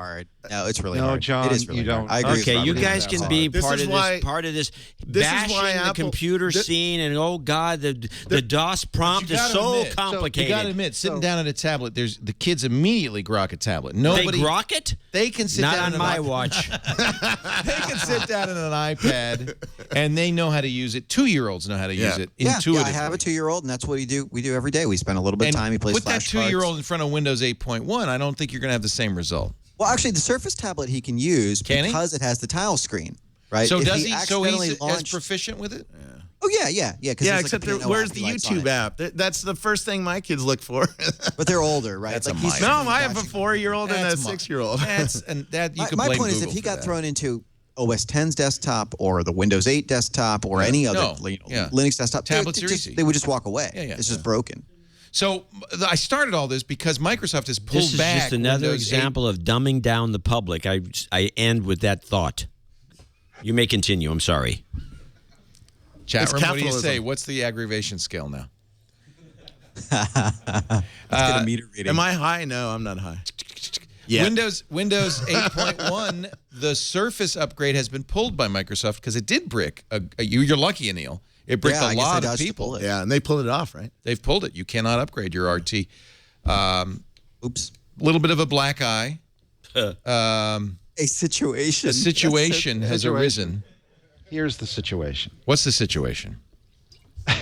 No, it's really hard. No, John, it is really you don't. Hard. I agree. Okay, you guys can be part of this bashing the computer scene, and oh God, the DOS prompt is so complicated. You got to admit, sitting down at a tablet, the kids immediately grok a tablet. Nobody they grok it. They can sit not down on my watch. They can sit down on an iPad, and they know how to use it. 2-year-olds know how to use it intuitively. Yeah, I have a 2-year-old, and that's what we do every day. We spend a little bit of time. He plays flashcards. Put that 2-year-old in front of Windows 8.1. I don't think you're going to have the same result. Well, actually, the Surface tablet he can use because it has the tile screen, right? So does he? So he's as proficient with it? Yeah. Oh yeah. Except where's the YouTube app? That's the first thing my kids look for. But they're older, right? That's I have a 4-year-old and a 6-year-old. My point is, if he got thrown into OS 10's desktop or the Windows 8 desktop or any other Linux desktop, tablets are easy. They would just walk away. It's just broken. So I started all this because Microsoft has pulled back. This is just another example of dumbing down the public. I end with that thought. You may continue. I'm sorry. Chat room, what do you say? What's the aggravation scale now? Let's get a meter reading. Am I high? No, I'm not high. Yeah. Windows 8.1, the Surface upgrade has been pulled by Microsoft because it did brick. You're lucky, Anil. It bricked a lot of people. Yeah, and they pulled it off, right? They've pulled it. You cannot upgrade your RT. Oops. A little bit of a black eye. A situation. A situation has arisen. Here's the situation. What's the situation?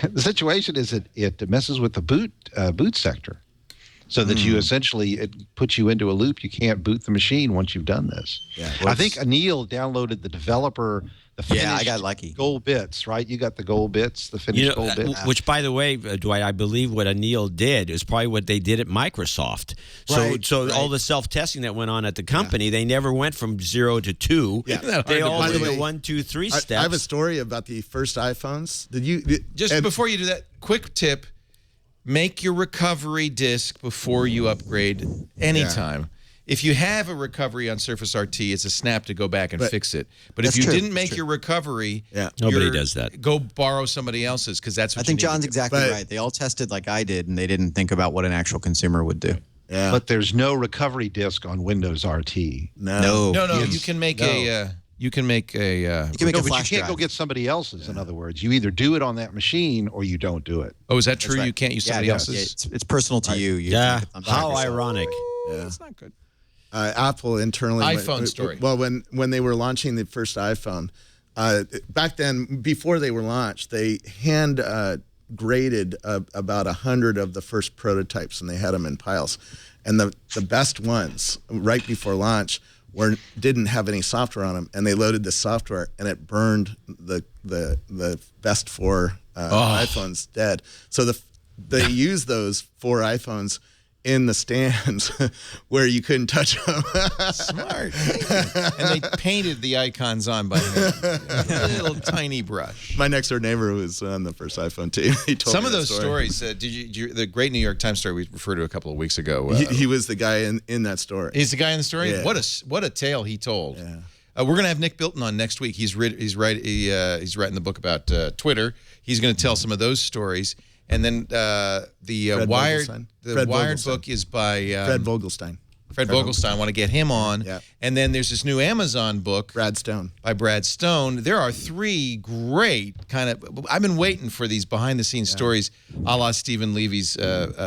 The situation is it messes with the boot sector, so that you essentially, it puts you into a loop. You can't boot the machine once you've done this. Yeah, I think Anil downloaded the developer. The finished I got lucky. Gold bits, right? You got the gold bits, the finished gold bits. Which, by the way, Dwight, I believe what Anil did is probably what they did at Microsoft. So all the self-testing that went on at the company, they never went from 0 to 2. Yeah. They all did the 1, 2, 3 steps. I have a story about the first iPhones. Before you do that, quick tip: make your recovery disk before you upgrade anytime. Yeah. If you have a recovery on Surface RT, it's a snap to go back and fix it. But if you didn't make your recovery, nobody does that. Go borrow somebody else's because that's what I think John's exactly right. They all tested like I did, and they didn't think about what an actual consumer would do. Yeah. But there's no recovery disk on Windows RT. No. You can make a. You can make a. You can make a but flash you can't drive. go get somebody else's. In other words, you either do it on that machine or you don't do it. Oh, is that true? You can't use somebody else's. It's personal to you. How ironic. Yeah. That's not good. Apple internally iPhone story. Well, when they were launching the first iPhone, back then, before they were launched, they hand graded about 100 of the first prototypes, and they had them in piles. And the best ones, right before launch, didn't have any software on them, and they loaded the software, and it burned the best 4 iPhones dead. So they used those 4 iPhones in the stands where you couldn't touch them. Smart. And they painted the icons on by hand. A little tiny brush. My next door neighbor was on the first iPhone too. He told some me of those story. stories. The great New York Times story we referred to a couple of weeks ago. He was the guy in that story. He's the guy in the story. Yeah. What a tale he told. Yeah. We're going to have Nick Bilton on next week. He's writing the book about Twitter. He's going to tell some of those stories. And then the Wired book is by Fred Vogelstein. Fred Vogelstein. I want to get him on. Yeah. And then there's this new Amazon book. Brad Stone. By Brad Stone. There are 3 great kind of... I've been waiting for these behind-the-scenes stories, a la Stephen Levy's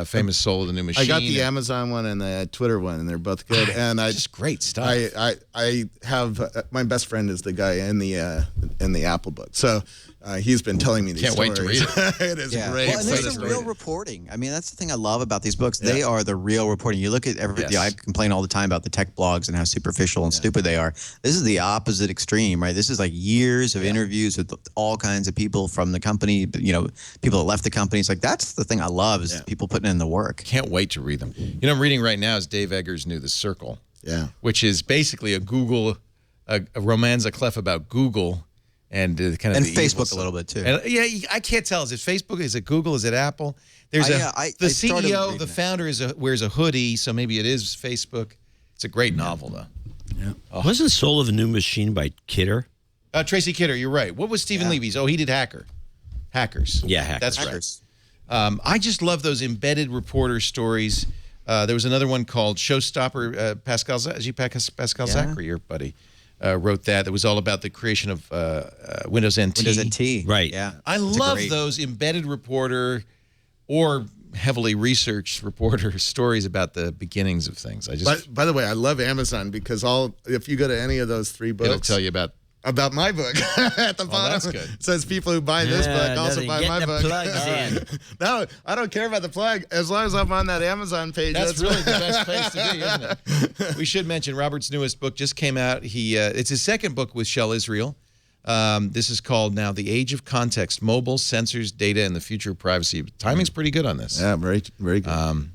famous Soul of the New Machine. I got the Amazon one and the Twitter one, and they're both good. And just great stuff. I have... my best friend is the guy in the Apple book. So... he's been telling me these stories. Can't wait to read it. It is great. Well, and there's some real reporting. I mean, that's the thing I love about these books. They are the real reporting. You look at I complain all the time about the tech blogs and how superficial and stupid they are. This is the opposite extreme, right? This is like years of interviews with all kinds of people from the company, people that left the company. It's like, that's the thing I love is people putting in the work. Can't wait to read them. I'm reading right now is Dave Eggers' new The Circle. Yeah. Which is basically a romanza clef about Google. And kind of and Facebook a little bit too. And, I can't tell. Is it Facebook? Is it Google? Is it Apple? There's the CEO, the founder wears a hoodie, so maybe it is Facebook. It's a great novel, though. Yeah. Wasn't Soul of the New Machine by Kidder? Tracy Kidder, you're right. What was Stephen Levy's? Oh, he did Hackers. Yeah, Hackers. That's right. I just love those embedded reporter stories. There was another one called Showstopper. Pascal Zachary, your buddy. Wrote that. It was all about the creation of Windows NT. Windows NT. Right. Yeah. I love those embedded reporter or heavily researched reporter stories about the beginnings of things. By the way, I love Amazon because if you go to any of those 3 books, it'll tell you about my book at the bottom. That's good. It says people who buy this book also buy my book. Plugs in. No, I don't care about the plug as long as I'm on that Amazon page. That's really the best place to be, isn't it? We should mention Robert's newest book just came out. It's his second book with Shell Israel. This is called now The Age of Context: Mobile, Sensors, Data, and the Future of Privacy. Timing's pretty good on this. Yeah, very, very good.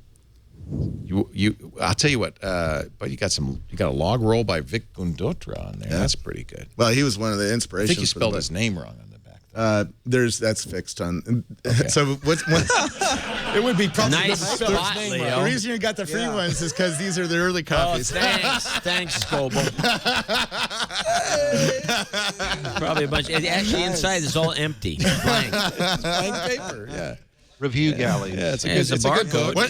I'll tell you what, but you got a log roll by Vic Gundotra on there. Yeah. That's pretty good. Well, he was one of the inspirations. I think you spelled his name wrong on the back. That's fixed on. Okay. So what's it would be probably nice spot, Leo. The reason you got the free ones is because these are the early copies. Thanks, Scoble. Probably a bunch. Actually, inside is all empty. Blank. It's blank paper. Yeah. Review galley. Yeah, it's a good book.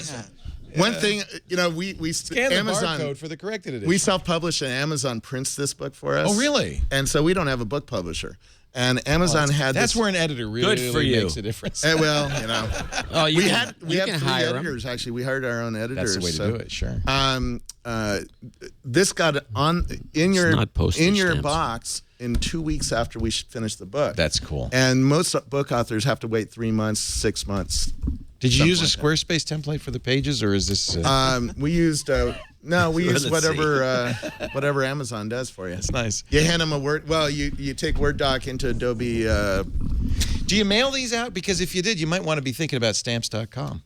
One thing, we Scan Amazon the barcode for the corrected edition. We self-publish, and Amazon prints this book for us. Oh, really? And so we don't have a book publisher. And Amazon had that's this, where an editor really makes a difference. Well, Oh, we had you can 3 hire editors actually. We hired our own editors. That's the way to do it. Sure. This got in your not postage stamps. box in 2 weeks after we finished the book. That's cool. And most book authors have to wait 3 months, 6 months. Did you use a Squarespace template for the pages, or is this? We used we used whatever Amazon does for you. That's nice. You hand them a Word. Well, you take Word doc into Adobe. Do you mail these out? Because if you did, you might want to be thinking about stamps.com.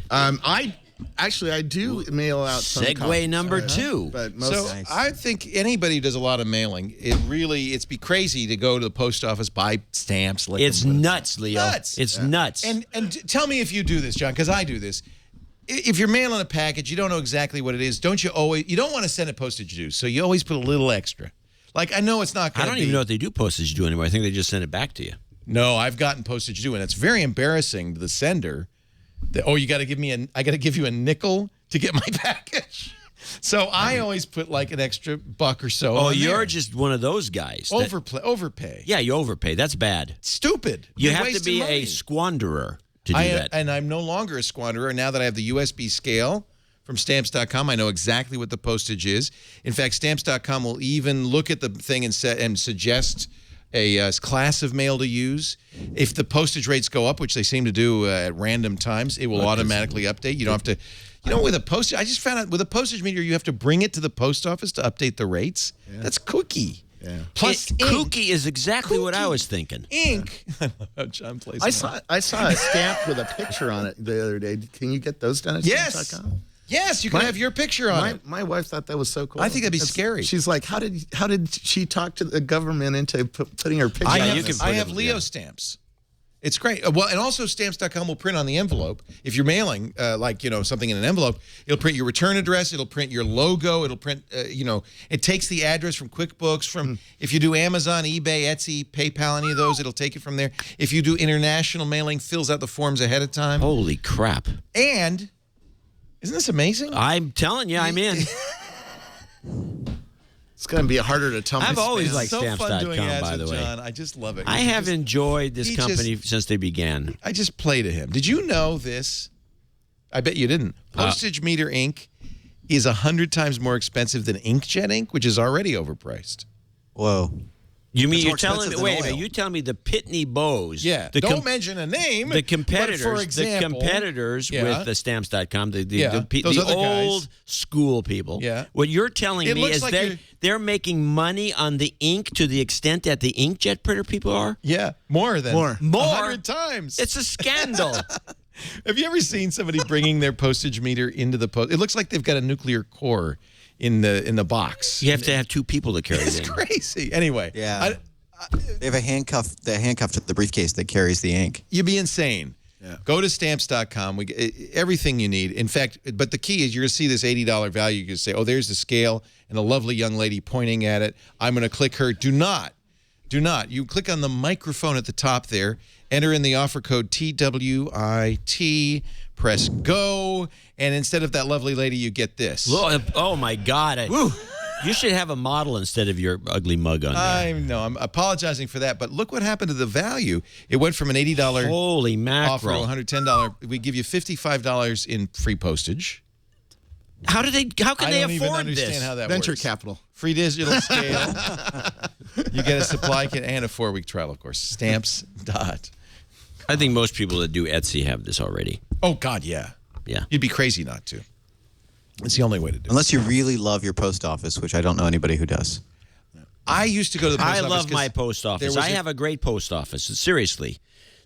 I do mail out some Segue copies, number 2. But most I think anybody who does a lot of mailing, it's be crazy to go to the post office, buy stamps. It's nuts, Leo. Nuts. It's nuts. And tell me if you do this, John, because I do this. If you're mailing a package, you don't know exactly what it is. You don't want to send it postage due, so you always put a little extra. Like, I know it's not going I to don't even know if they do postage due anymore. I think they just send it back to you. No, I've gotten postage due, and it's very embarrassing to the sender. You got to give me I got to give you a nickel to get my package. So I always put like an extra buck or so. Oh, you're just one of those guys. Overpay. Yeah, you overpay. That's bad. Stupid. You You're have to wasting be money. a squanderer to do that. And I'm no longer a squanderer now that I have the USB scale from Stamps.com. I know exactly what the postage is. In fact, Stamps.com will even look at the thing and suggest a class of mail to use. If the postage rates go up, which they seem to do at random times, it will automatically update. You don't have to, with a postage, I just found out with a postage meter, you have to bring it to the post office to update the rates. Yeah. That's kooky. Yeah. Plus, kooky is exactly what I was thinking. Ink. I love how John plays. I saw a stamp with a picture on it the other day. Can you get those done at Stamps.com? Yes, you can have your picture on it. My wife thought that was so cool. I think that'd be scary. She's like, how did she talk to the government into putting her picture on this? I have Leo stamps. It's great. Well, and also Stamps.com will print on the envelope. If you're mailing, something in an envelope, it'll print your return address. It'll print your logo. It'll print, it takes the address from QuickBooks, if you do Amazon, eBay, Etsy, PayPal, any of those, it'll take it from there. If you do international mailing, fills out the forms ahead of time. Holy crap. And, isn't this amazing? I'm telling you, I'm in. It's going to be harder to tell. I've always liked so Stamps.com, fun doing ads by the with way. John. I just love it. I have enjoyed this company since they began. I just play to him. Did you know this? I bet you didn't. Postage meter ink is 100 times more expensive than inkjet ink, which is already overpriced. Whoa. You mean It's you're more telling me? expensive Wait a than minute. oil. You telling me the Pitney Bows? Yeah. Don't mention a name. The competitors. But for example, the competitors with the Stamps.com. The those other old guys. school people. Yeah. What you're telling It me looks is like they're making money on the ink to the extent that the inkjet printer people are. Yeah, more than 100 times. It's a scandal. Have you ever seen somebody bringing their postage meter into the post? It looks like they've got a nuclear core in the box. You have to have 2 people to carry it It's in. crazy. Anyway, Yeah. They have a handcuff to the briefcase that carries the ink. You'd be insane. Yeah. Go to Stamps.com. We get everything you need. In fact, but the key is you're going to see this $80 value. You can say, oh, there's the scale and a lovely young lady pointing at it. I'm going to click her. Do not. You click on the microphone at the top there. Enter in the offer code TWIT. Press go. And instead of that lovely lady, you get this. Oh, my God. You should have a model instead of your ugly mug on there. I know. I'm apologizing for that. But look what happened to the value. It went from an $80 Holy offer to mackerel. $110. We give you $55 in free postage. How can they even afford understand this? how that Venture works. capital. Free digital scale. You get a supply kit and a 4-week trial, of course. Stamps. I think most people that do Etsy have this already. Oh, God, yeah. Yeah. You'd be crazy not to. It's the only way to do it. Unless you really love your post office, which I don't know anybody who does. I used to go to the post office. I love my post office. I have a great post office. Seriously.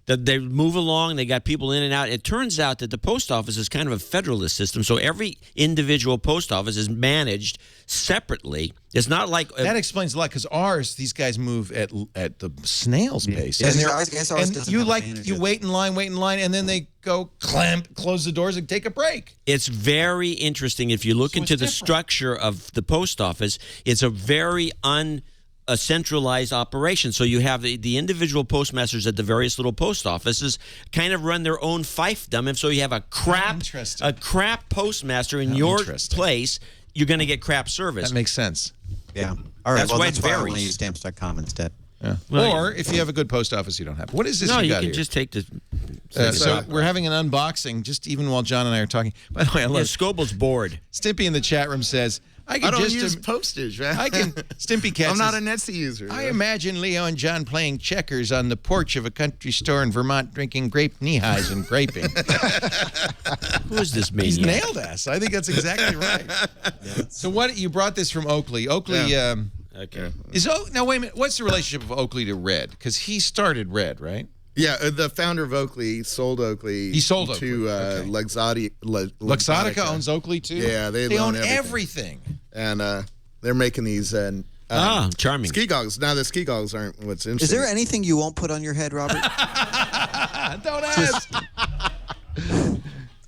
They move along. They got people in and out. It turns out that the post office is kind of a federalist system, so every individual post office is managed separately. It's not like that explains a lot because ours, these guys move at the snail's pace, Yeah, and I guess ours doesn't you have a manager. you wait in line, and then they go close the doors, and take a break. It's very interesting if you look into the structure of the post office. It's a very a centralized operation. So you have the individual postmasters at the various little post offices kind of run their own fiefdom. And so you have a crap postmaster in your place, you're going to get crap service. That makes sense. Yeah. All right. That's well, why that's it why I varies. only use stamps.com instead. Yeah. Or if you have a good post office, you don't have it. What is this No, you you got can here? just take the... So we're having an unboxing, just even while John and I are talking. By the way, I love Scoble's bored. Stimpy in the chat room says, I don't just use postage, man. Stimpy Cat I'm not a says, Netsy user. I imagine Leo and John playing checkers on the porch of a country store in Vermont, drinking grape knee-highs and graping. Who is this maniac? He's nailed us. I think that's exactly right. So what, you brought this from Oakley. Oakley, Okay. now wait a minute, what's the relationship of Oakley to Red? Because he started Red, right? Yeah, the founder of Oakley sold Oakley. He sold to Oakley, Luxottica owns Oakley too? Yeah, they own own everything. And they're making these charming. ski goggles. Now the ski goggles aren't what's interesting. Is there anything you won't put on your head, Robert? Don't ask.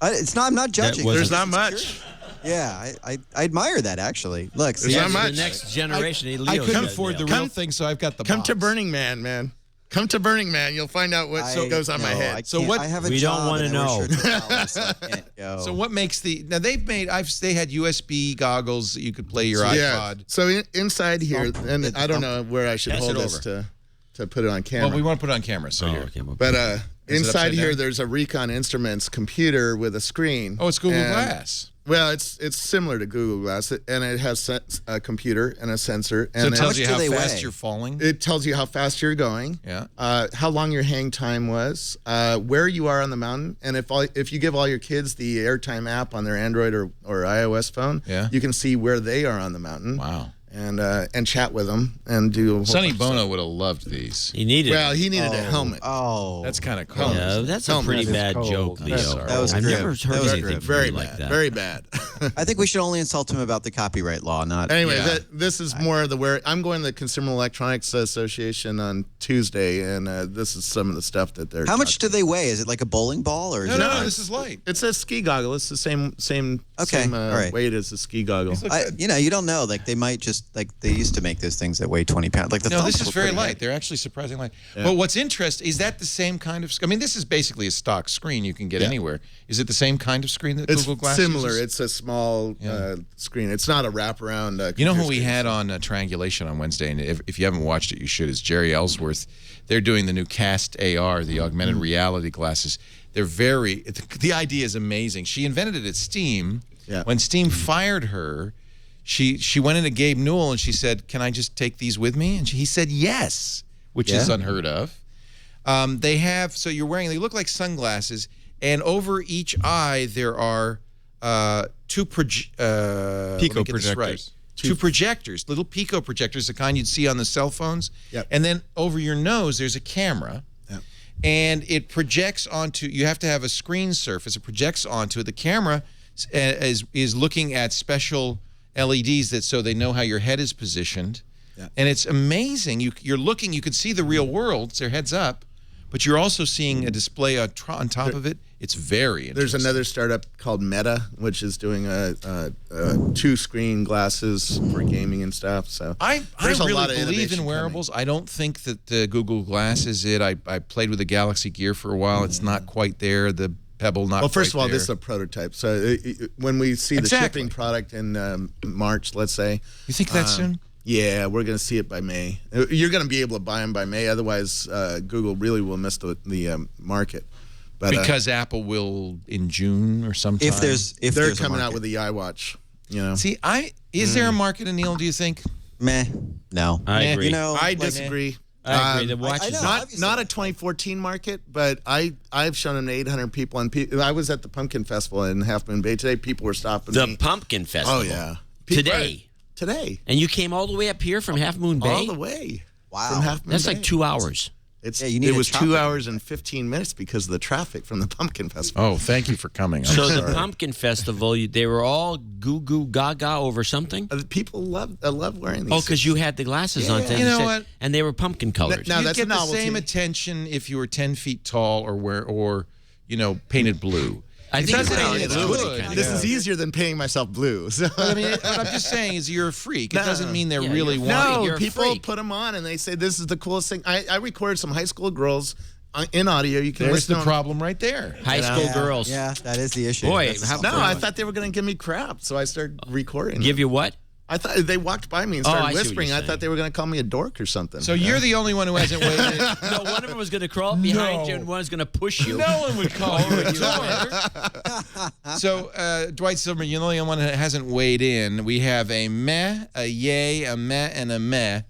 It's not. I'm not judging. There's not much. Yeah, I admire that actually. Look, There's not much. The next generation. I couldn't afford the real thing, so I've got the Come box. to Burning Man, man. Come to Burning Man. You'll find out what goes on my head. So what- I have a We don't job wanna and I wear know. shirts and towels, so I can't go. So what makes now they had USB goggles that you could play your iPod. So inside here, and It's I don't know where I should Pass hold it this to put it on camera. Well, we want to put it on camera, so here. Okay, well, But Is it inside upside here, down? there's a Recon Instruments computer with a screen. Oh, it's Google And- Glass. Well, it's similar to Google Glass, and it has a computer and a sensor. So And it tells you much how do they fast weigh? you're falling. it tells you how fast you're going, Yeah. how long your hang time was, where you are on the mountain, and if you give all your kids the Airtime app on their Android or iOS phone, Yeah. you can see where they are on the mountain. Wow. And chat with them and do a whole Sonny bunch of Bono would have loved these. he needed. stuff. Well, he needed a helmet. Oh, That's kind of cool. yeah, that's a pretty bad cold. joke, That's Leo. sorry. That was I've grim. never That heard was anything grim. very like bad. that. Very bad. I think we should only insult him about the copyright law, not. Anyway, Yeah. this is more of the where I'm going to the Consumer Electronics Association on Tuesday, and this is some of the stuff that they're. How much do they weigh? Is it like a bowling ball or is it? No, this is light. It's a ski goggle. It's the same Okay, all right. weight as a ski goggle. You don't know. Like they might just like they used to make those things that weigh 20 pounds. Like the No, thumps this is were very pretty light. heavy. They're actually surprisingly light. But what's interesting, is that the same kind of... I mean, this is basically a stock screen you can get anywhere. Is it the same kind of screen that It's Google Glass similar. uses? It's a small screen. It's not a wraparound. You know who computer we screen. had on Triangulation on Wednesday, and if you haven't watched it, you should, is Jerry Ellsworth. They're doing the new Cast AR, the augmented reality glasses. They're the idea is amazing. She invented it at Steam. Yeah. When Steam fired her, she went into Gabe Newell and she said, "Can I just take these with me?" And he said yes, which is unheard of. They have, so you're wearing, they look like sunglasses, and over each eye there are two Pico projectors. Two projectors, little Pico projectors, the kind you'd see on the cell phones. Yep. And then over your nose, there's a camera. Yep. And it projects onto, you have to have a screen surface. It projects onto it. The camera is looking at special LEDs so they know how your head is positioned. Yep. And it's amazing. You're looking, you can see the real world, it's their heads up, but you're also seeing a display on top of it. It's very interesting. There's another startup called Meta, which is doing two-screen glasses for gaming and stuff. So I there's a lot really of believe innovation in wearables. I don't think that Google Glass is it. I played with the Galaxy Gear for a while. It's not quite there. The Pebble not Well, first of quite all, there. this is a prototype. So when we see the Exactly. shipping product in March, let's say. You think that soon? Yeah, we're going to see it by May. You're going to be able to buy them by May. Otherwise, Google really will miss the market. But, Because Apple will in June or sometime. If they're there's a coming out market. with the iWatch. You know, See, is there a market, Anil, do you think? Meh, no. I agree. You know, I like, disagree. I agree. The watch I is know. Not obviously. not a 2014 market, but I've shown them to 800 people, and I was at the Pumpkin Festival in Half Moon Bay today. People were stopping the me. Pumpkin Festival. Oh yeah, People Today. today, And you came all the way up here from Half Moon Bay? all the way. Wow. from Half Moon That's Bay. like 2 hours. you need it a was chopper. 2 hours and 15 minutes because of the traffic from the Pumpkin Festival. Oh, thank you for coming. So the Pumpkin Festival, they were all goo goo gaga over something? People love wearing these. Oh, because you had the glasses on. Yeah. You know what? And they were pumpkin colored. Now You'd that's get a the novelty. same attention if you were 10 feet tall or painted blue. I think doesn't it's mean it's blue. good. This is easier than paying myself blue. So. I mean, what I'm just saying is you're a freak. It No. doesn't mean they're Yeah, really you're- wanting. No, You're a people freak. put them on and they say this is the coolest thing. I recorded some high school girls in audio. You can There's listen the on. problem right there. High school girls. Yeah, that is the issue. Boy, That's how- the No, I thought they were going to give me crap, so I started recording. Give you what? I thought they walked by me and Oh, started I see what whispering. you're I thought saying. they were going to call me a dork or something. So you're the only one who hasn't waited. No, one of them was going to crawl up behind you, and one was going to push you. No one would call you a dork. So, Dwight Silverman, you're the only one that hasn't weighed in. We have a meh, a yay, a meh, and a meh.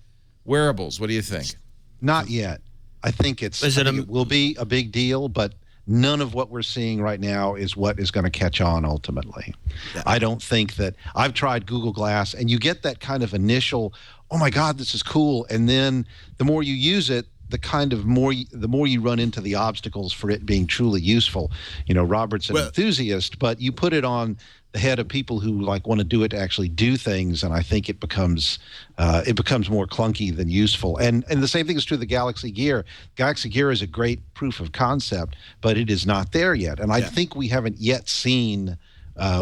Wearables, what do you think? Not yet. I think Is it it will be a big deal, but none of what we're seeing right now is what is going to catch on ultimately. Yeah. I don't think that I've tried Google Glass, and you get that kind of initial, oh my God, this is cool, and then the more you use it, the more you run into the obstacles for it being truly useful. You know, Robert's an enthusiast, but you put it on the head of people who like want to do it to actually do things, and I think it becomes more clunky than useful. And the same thing is true of the Galaxy Gear. Galaxy Gear is a great proof of concept, but it is not there yet. And I think we haven't yet seen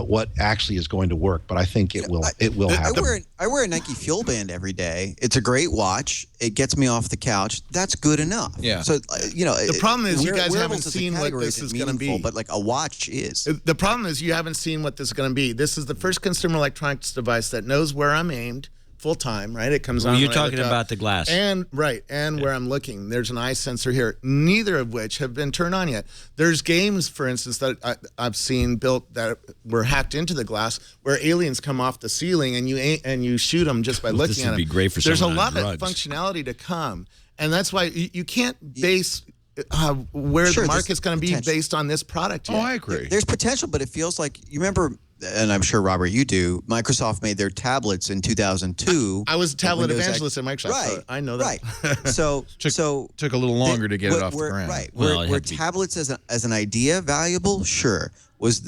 what actually is going to work, but I think it will happen. I wear a Nike Fuel Band every day. It's a great watch. It gets me off the couch. That's good enough. Yeah. So the problem is you guys haven't wearables as a seen what category this is isn't going to be. meaningful, but like a watch is. The problem is you haven't seen what this is going to be. This is the first consumer electronics device that knows where I'm aimed full time, right? It comes on. You're when I talking look up. about the glass. And where I'm looking. There's an eye sensor here, neither of which have been turned on yet. There's games, for instance, that I've seen built that were hacked into the glass where aliens come off the ceiling and you shoot them just by looking This at would them. be great for There's a someone on lot drugs. of functionality to come. And that's why you can't base where the market's going to be potential. based on this product yet. Oh, I agree. There's potential, but it feels like you remember, and I'm sure Robert, you do. Microsoft made their tablets in 2002. I was a tablet Windows evangelist at Microsoft. Right, So I know that. Right. So Took a little longer to get it off the ground. Right. Well, it were had to be. tablets as an idea valuable? Sure. Was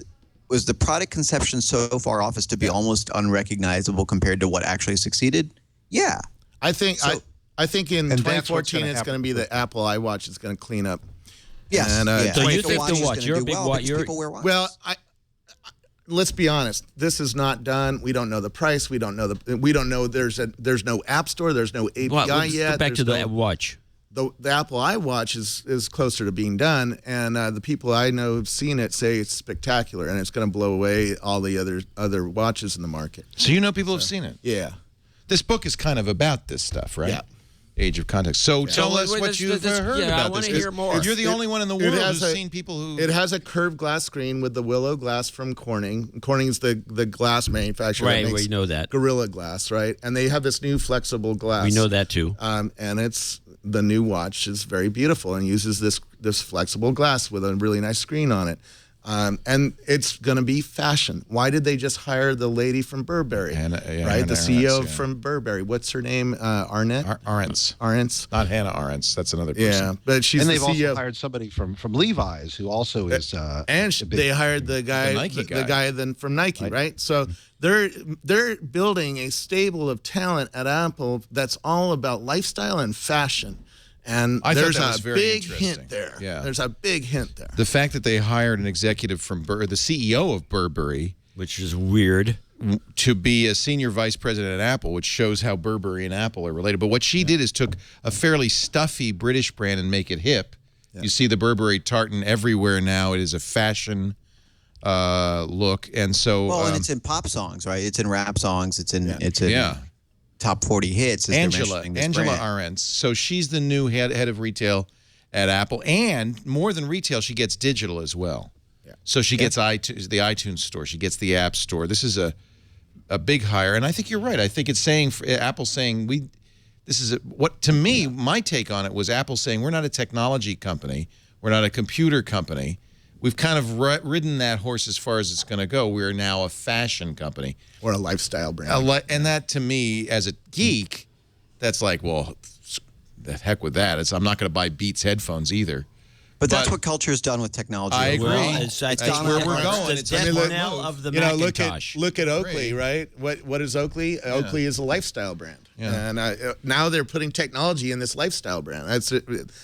the product conception so far off as to be almost unrecognizable compared to what actually succeeded? Yeah. I think in And that's what's 2014 gonna it's going to be the Apple iWatch is going to clean up. Yes. And, yeah. So you The think watch the is watch? gonna You're a do big well watch. because people wear watches. Well, let's be honest. This is not done. We don't know the price. We don't know there's no app store. There's no API Let's yet. go back to There's the no- watch. The Apple iWatch is closer to being done, and the people I know who've seen it say it's spectacular, and it's going to blow away all the other watches in the market. So you know people have seen it. Yeah. This book is kind of about this stuff, right? Yeah. Age of Context. So tell So us wait, what this- you've this- heard yeah, I about wanna this. hear more. You're the only one in the world who's seen people who... It has a curved glass screen with the Willow glass from Corning. Corning's the glass manufacturer. Right, that makes we know that. Gorilla Glass, right? And they have this new flexible glass. We know that too. And it's the new watch is very beautiful and uses this flexible glass with a really nice screen on it. And it's going to be fashion. Why did they just hire the lady from Burberry? Hannah the CEO Arendt, yeah. from Burberry. What's her name? Arnett? Arendts. Not Hannah Arendts. That's another person. Yeah, but she's And the they've CEO. also hired somebody from Levi's who also is And a big- they hired the guy, The Nike the guy. guy then from Nike, right? So they're building a stable of talent at Apple that's all about lifestyle and fashion. And I thought there's that was a very big interesting. hint there. Yeah. There's a big hint there. The fact that they hired an executive from the CEO of Burberry Which is weird. to be a senior vice president at Apple, which shows how Burberry and Apple are related. But what she did is took a fairly stuffy British brand and make it hip. Yeah. You see the Burberry tartan everywhere now. It is a fashion look, and so and it's in pop songs, right? It's in rap songs. It's in top 40 hits. As Angela they're mentioning this brand. Arendts. So she's the new head of retail at Apple, and more than retail, she gets digital as well. Yeah. So she gets iTunes, the iTunes store. She gets the App Store. This is a big hire, and I think you're right. I think it's saying Apple's saying this is what to me. My take on it was Apple saying we're not a technology company. We're not a computer company. We've kind of ridden that horse as far as it's going to go. We're now a fashion company. Or a lifestyle brand. And that, to me, as a geek, that's like, well, the heck with that. I'm not going to buy Beats headphones either. But that's what culture's done with technology. I agree. Well, it's gone where on. we're going. It's the death knell of the Macintosh. Look at Oakley, right? What is Oakley? Yeah. Oakley is a lifestyle brand, and now they're putting technology in this lifestyle brand.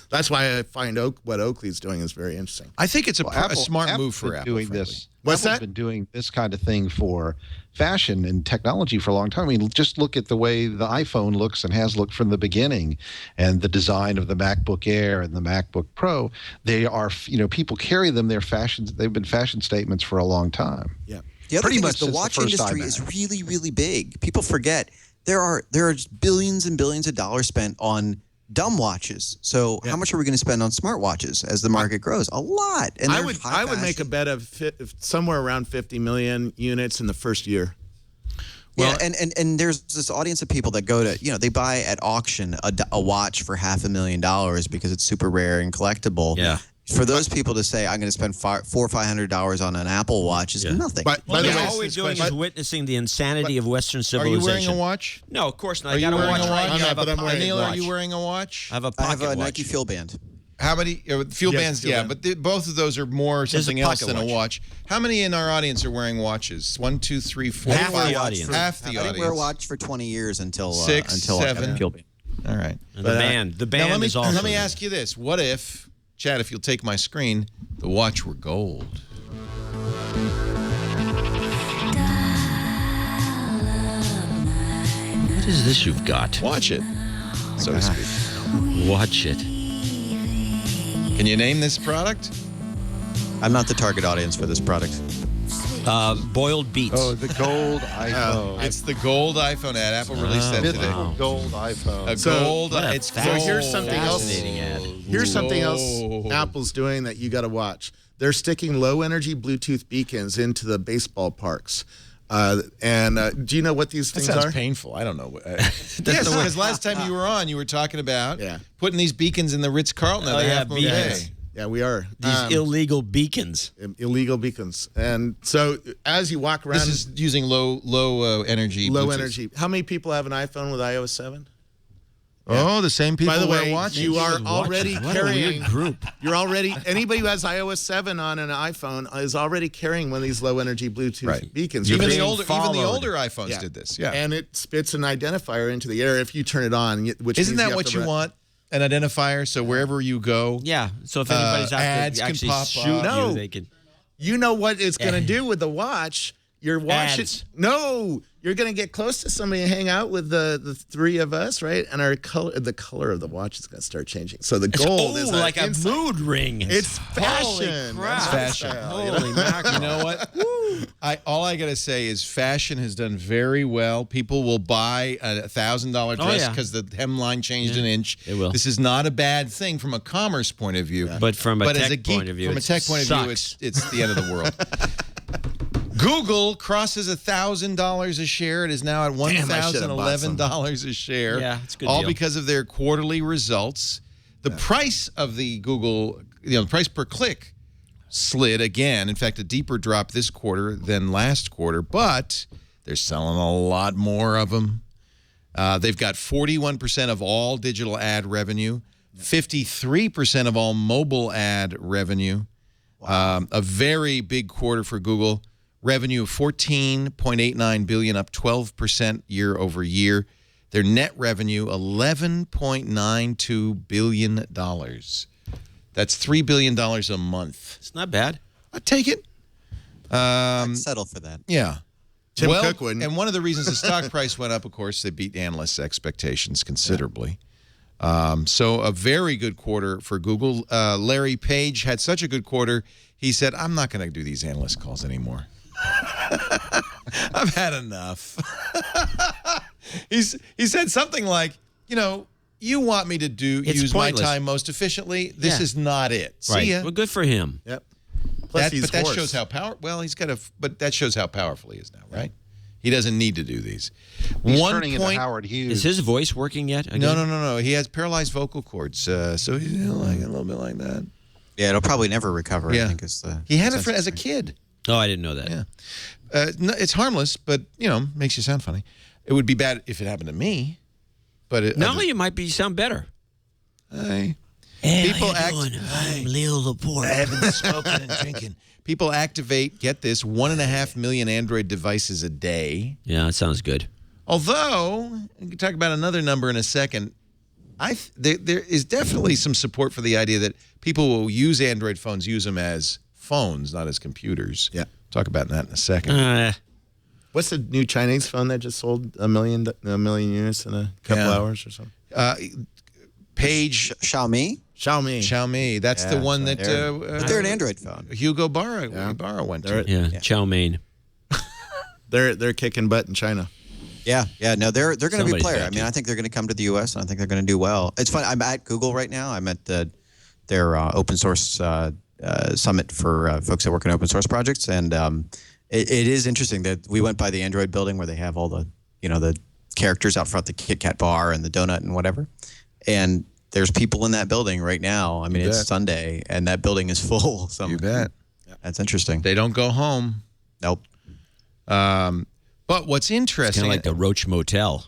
That's why I find what Oakley's doing is very interesting. I think it's a smart Apple's move for been Apple. doing frankly. this. What's Apple's that? been doing this kind of thing for fashion and technology for a long time. I mean, just look at the way the iPhone looks and has looked from the beginning, and the design of the MacBook Air and the MacBook Pro. They are, people carry them. They're fashions. They've been fashion statements for a long time. Yeah. The other Pretty thing much is the since the watch first industry iMac. is really, really big. People forget there are just billions and billions of dollars spent on dumb watches. So how much are we going to spend on smartwatches as the market grows? A lot. And I would make a bet of somewhere around 50 million units in the first year. Well, and there's this audience of people that go to, they buy at auction a watch for $500,000 because it's super rare and collectible. Yeah. For those people to say, I'm going to spend $400 or $500 on an Apple Watch is nothing. By the way, all we're doing is witnessing the insanity of Western Are civilization. you wearing a watch? No, of course not. Are I got you a wearing watch a right watch? here. I have a I'm wearing a Neil, watch. are you wearing a watch? I have a I pocket have a watch. Nike Fuel Band. How many fuel Yes, bands? fuel Yeah, band. but both of those are more There's a something else pocket than a watch. How many in our audience are wearing watches? 1, 2, 3, 4, Half 5. the audience. Half the I audience. didn't wear a watch for 20 years until 6, until I got 7. a Fuel Band. All right. And the band Now is also. let me ask you this: what if, Chad, if you'll take my screen, the watch were gold? What is this you've got? Watch it, so to speak. Watch it. Can you name this product? I'm not the target audience for this product. Boiled beets. Oh, the gold iPhone. It's the gold iPhone ad. Apple released that today. Mythical gold iPhone. A So- gold. What a It's fast- gold. here's something else. Fascinating ad. Here's something else Whoa. Apple's doing that you got to watch. They're sticking low-energy Bluetooth beacons into the baseball parks. Do you know what these That things sounds are? painful. I don't know. Yes, because last time you were on, you were talking about putting these beacons in the Ritz-Carlton at Oh, the yeah, Half Moon beacons. Bay. Yeah, we are. These illegal beacons. Illegal beacons. And so as you walk around, This is using low energy. low Bluetooth. energy. How many people have an iPhone with iOS 7? Oh, the same people By the wear way, watches. you are already What a carrying. weird group. You're already anybody who has iOS 7 on an iPhone is already carrying one of these low energy Bluetooth beacons. You're Even the being older followed. iPhones Yeah. did this. Yeah. And it spits an identifier into the air if you turn it on. Which Isn't means that have what to you re- want? An identifier, so wherever you go. Yeah. So if anybody's out ads there can actually pop shoot up. No. you, they can. You know what it's going to do with the watch? Your watch Ads. No, you're going to get close to somebody and hang out with the three of us, right? And the color of the watch is going to start changing. So the gold is like a inside- mood ring. It's Holy fashion. crap. It's Fashion. Holy mackerel. You know what? All I gotta say is fashion has done very well. People will buy a $1,000 dress yeah. because the hemline changed an inch. It will. This is not a bad thing from a commerce point of view. But from a but tech as a geek, point of view, from a it tech point of view, sucks. it's the end of the world. Google crosses $1,000 a share. It is now at Damn, I should have bought some. $1,011 a share. Yeah, it's a good all deal. because of their quarterly results. The price of the Google, the price per click slid again. In fact, a deeper drop this quarter than last quarter, but they're selling a lot more of them. They've got 41% of all digital ad revenue, 53% of all mobile ad revenue. A very big quarter for Google. Revenue of $14.89 billion, up 12% year over year. Their net revenue, $11.92 billion. That's $3 billion a month. It's not bad. I'd take it. I'd settle for that. Yeah. Tim Cook wouldn't. And one of the reasons the stock price went up, of course, they beat analysts' expectations considerably. So a very good quarter for Google. Larry Page had such a good quarter, he said, I'm not going to do these analyst calls anymore. I've had enough. He said something like, you want me to use pointless. my time most efficiently. This is not it. Right. See ya. Well, good for him. Yep. Plus he's But that hoarse. shows how but that shows how powerful he is now, right? He doesn't need to do these. He's One turning into point. Howard Hughes. Is his voice working yet? Again? No. He has paralyzed vocal cords, so he's like a little bit like that. Yeah, it'll probably never recover. Yeah. I think is the. He had it as a kid. Oh, I didn't know that. Yeah. No, it's harmless, but makes you sound funny. It would be bad if it happened to me, but Now you might sound better. Hey, People how you doing? I'm Leo Laporte. I haven't been smoking and drinking. People activate, get this, 1.5 million Android devices a day. Yeah, that sounds good. Although, we can talk about another number in a second. There is definitely some support for the idea that people will use Android phones, use them as phones, not as computers. Yeah. Talk about that in a second. What's the new Chinese phone that just sold a million units in a couple hours or something? Xiaomi. Xiaomi. That's the one that But they're an Android phone. Hugo Barra went to. Yeah, chow mein. They're kicking butt in China. Yeah. No, they're going to be a Somebody's player. got I mean, to. I think they're going to come to the U.S. and I think they're going to do well. It's fun. I'm at Google right now. I'm at their open source summit for folks that work on open source projects, and it is interesting that we went by the Android building where they have all the the characters out front, the Kit Kat bar and the donut and whatever, and there's people in that building right now. I mean, it's Sunday and that building is full. So You bet. That's interesting. They don't go home. Nope. But what's interesting, Kind of like the Roach Motel.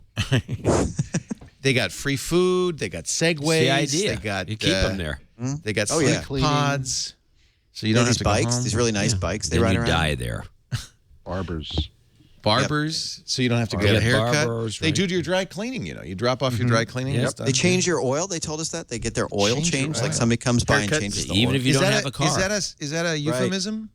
they got free food, they got Segways, The idea. they got You keep them there. They got Oh, sleep yeah. pods, so you don't have these to bikes, go home. these really nice bikes they Then ride you around. die there. Barbers. Barbers, so you don't have to get a Yep, haircut. barbers, They right. do your dry cleaning. You drop off your dry cleaning. Yep. and stuff. They change your oil. They told us that they get their oil Change your changed. Like oil. somebody comes by and Haircuts. changes the Even oil. if you Is don't that have a car. Is that a euphemism?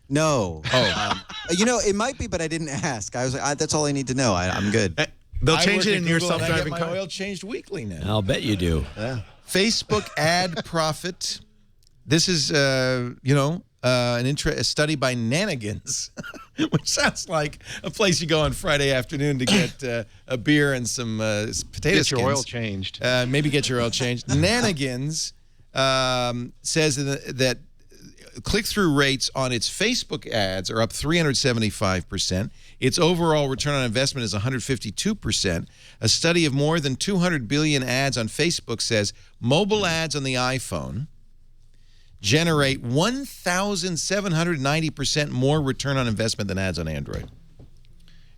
No. Oh. It might be, but I didn't ask. I was like, that's all I need to know. I'm good. They'll I change work it at in your Google and self-driving I get car. my oil changed weekly now. I'll bet you do. Facebook ad profit. This is, a study by Nanigans, which sounds like a place you go on Friday afternoon to get a beer and some potato Get your oil skins. changed. Maybe get your oil changed. Nanigans says that click-through rates on its Facebook ads are up 375%. Its overall return on investment is 152%. A study of more than 200 billion ads on Facebook says mobile ads on the iPhone generate 1,790% more return on investment than ads on Android.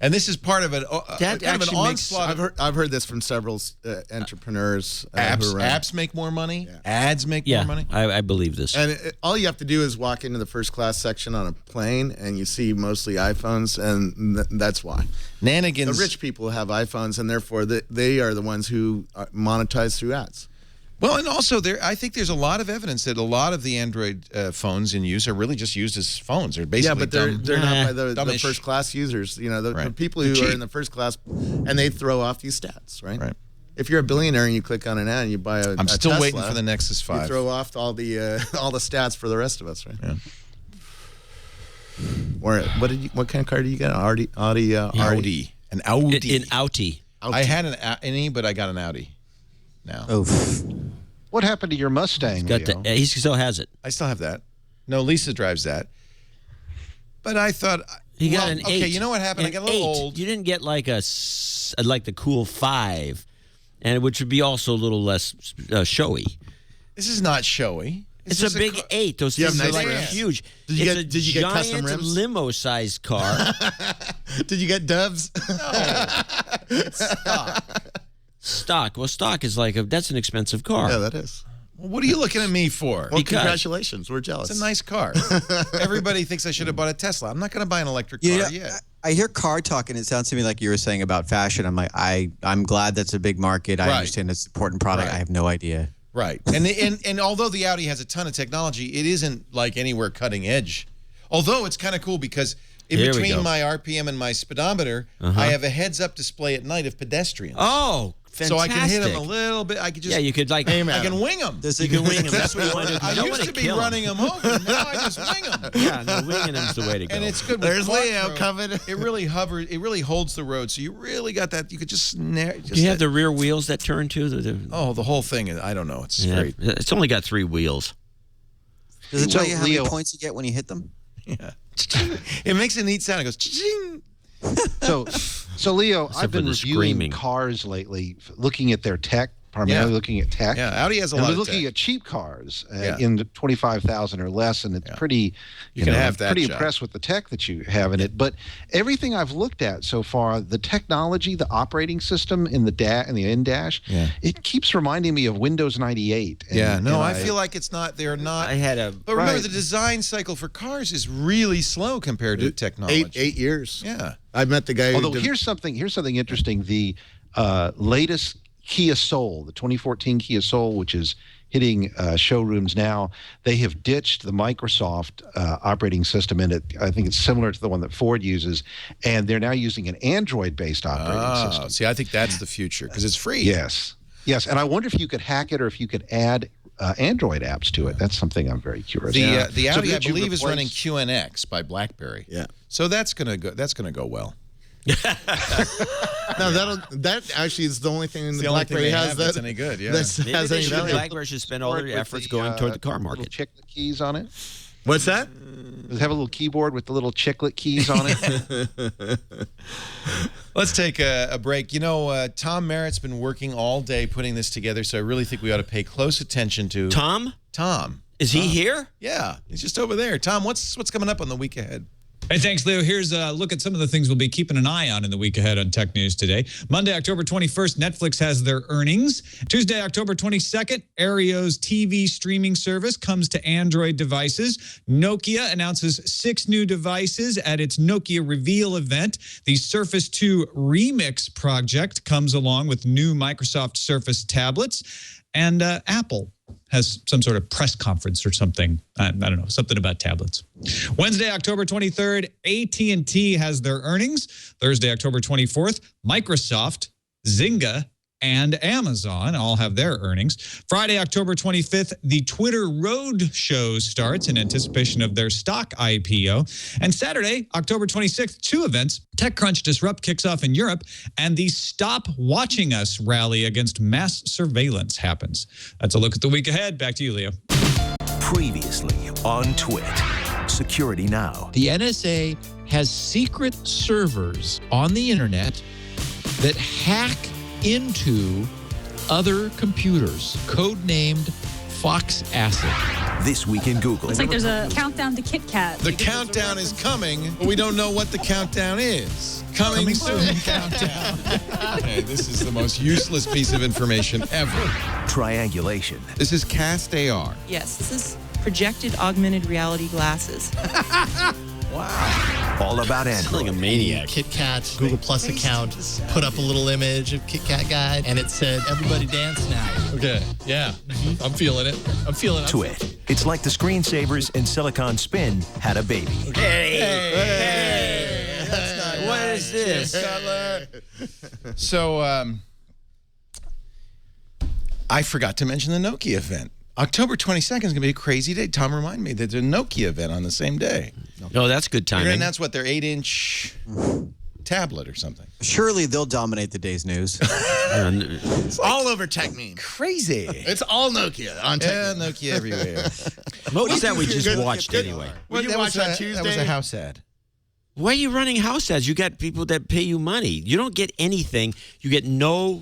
And this is part of That kind of an actually makes- onslaught. I've heard this from several entrepreneurs. Who run. Apps make more money. Ads make Yeah, more money. I believe this. And all you have to do is walk into the first class section on a plane, and you see mostly iPhones, and that's why. Nanigans. The rich people have iPhones, and therefore they are the ones who monetize through ads. Well, and also I think there's a lot of evidence that a lot of the Android phones in use are really just used as phones. They're basically they're not by the dumbish. first class users. The Right. people They're who are cheap. in the first class, and they throw off these stats, right? Right. If you're a billionaire and you click on an ad and you buy a I'm still Tesla, waiting for the Nexus 5. You throw off all the stats for the rest of us, right? Yeah. Or what kind of car did you get? Audi. An Audi. In Audi. I had an Audi, but I got an Audi now. Oh, What happened to your Mustang, Got Leo? he still has it. I still have that. No, Lisa drives that. But I thought He got an 8. Okay, you know what happened? I An got a little 8. old. You didn't get like the cool 5, and which would be also a little less showy. This is not showy. It's a big 8. Those you have things are nice like rims? huge. Did you It's get custom giant rims? limo-sized car. Did you get Doves? Stock. Well, stock is that's an expensive car. Yeah, that is. Well, what are you looking at me for? Well, Because- congratulations. We're jealous. It's a nice car. Everybody thinks I should have bought a Tesla. I'm not going to buy an electric car yet. I hear car talk, and it sounds to me like you were saying about fashion. I'm like, I'm glad that's a big market. I Right. understand it's an important product. Right. I have no idea. Right. And although the Audi has a ton of technology, it isn't like anywhere cutting edge. Although it's kind of cool because in Here we between go. my RPM and my speedometer, I have a heads-up display at night of pedestrians. Oh, fantastic. So I can hit them a little bit. I could just you could I can wing them. Does You it- can wing them. That's what you want to do. I You don't used want to be kill 'em. running them over. Now I just wing them. Yeah, no, winging them's the way to go. And it's good. There's with Leo quattro. coming. It really hovers. It really holds the road. So you really got that. You could just snare. Just Do you have the rear wheels that turn too? the whole thing. I don't know. It's Yeah. great. It's only got 3 wheels. Does it tell you how Leo- many points you get when you hit them? Yeah. It makes a neat sound. It goes ching. So Leo, I've been for the reviewing screaming. cars lately, looking at their tech primarily looking at tech. Yeah, Audi has a and lot they're of looking tech. at cheap cars in the 25,000 or less, and it's pretty. You can have that pretty job. impressed with the tech that you have in it. But everything I've looked at so far, the technology, the operating system in the in-dash, it keeps reminding me of Windows 98. I feel like it's not. They're not. But remember, the design cycle for cars is really slow compared to technology. 8 years. Yeah, I met the guy. Although here's something interesting. The latest Kia Soul, the 2014 Kia Soul, which is hitting showrooms now, they have ditched the Microsoft operating system in it. I think it's similar to the one that Ford uses, and they're now using an Android-based operating system. See, I think that's the future because it's free. Yes, and I wonder if you could hack it or if you could add Android apps to it. That's something I'm very curious about. The Audi, I believe, is running QNX by BlackBerry. Yeah. So that's gonna go well. No, that actually is the only thing in the BlackBerry has that's any good. Yeah. Maybe BlackBerry should spend all their efforts going toward the car market. Chiclet keys on it. What's that? Does it have a little keyboard with the little chiclet keys on it? Let's take a break. You know, Tom Merritt's been working all day putting this together, so I really think we ought to pay close attention to Tom. Is he here? Yeah, he's just over there. Tom, what's coming up on the week ahead? Hey, thanks, Leo. Here's a look at some of the things we'll be keeping an eye on in the week ahead on Tech News Today. Monday, October 21st, Netflix has their earnings. Tuesday, October 22nd, Aereo's TV streaming service comes to Android devices. Nokia announces 6 new devices at its Nokia Reveal event. The Surface 2 Remix project comes along with new Microsoft Surface tablets. And Apple has some sort of press conference or something. I don't know, something about tablets. Wednesday, October 23rd, AT&T has their earnings. Thursday, October 24th, Microsoft, Zynga, and Amazon all have their earnings. Friday, October 25th, the Twitter Roadshow starts in anticipation of their stock IPO. And Saturday, October 26th, 2 events. TechCrunch Disrupt kicks off in Europe, and the Stop Watching Us rally against mass surveillance happens. That's a look at the week ahead. Back to you, Leo. Previously on Twit. Security Now. The NSA has secret servers on the internet that hack into other computers, codenamed Fox Acid. This week in Google. It's like there's a countdown to Kit Kat. The countdown is coming, but we don't know what the countdown is. Coming soon countdown. Okay, this is the most useless piece of information ever. Triangulation. This is Cast AR. Yes, this is projected augmented reality glasses. Wow. All about Android. Like a maniac. Kit Kat Google Plus account put up a little image of Kit Kat guy, and it said, "Everybody dance now." Okay, yeah, I'm feeling it. I'm feeling it. Twit. It's like the screensavers in Silicon Spin had a baby. Hey, that's not what is this? So, I forgot to mention the Nokia event. October 22nd is going to be a crazy day. Tom reminded me that there's a Nokia event on the same day. Oh, that's good timing. And that's what, their 8-inch tablet or something. Surely they'll dominate the day's news. It's all over Tech Meme. Crazy. It's all Nokia on Tech Meme. Nokia everywhere. What was that we just watched anyway? Well, you watched that Tuesday? That was a house ad. Why are you running house ads? You got people that pay you money. You don't get anything. You get no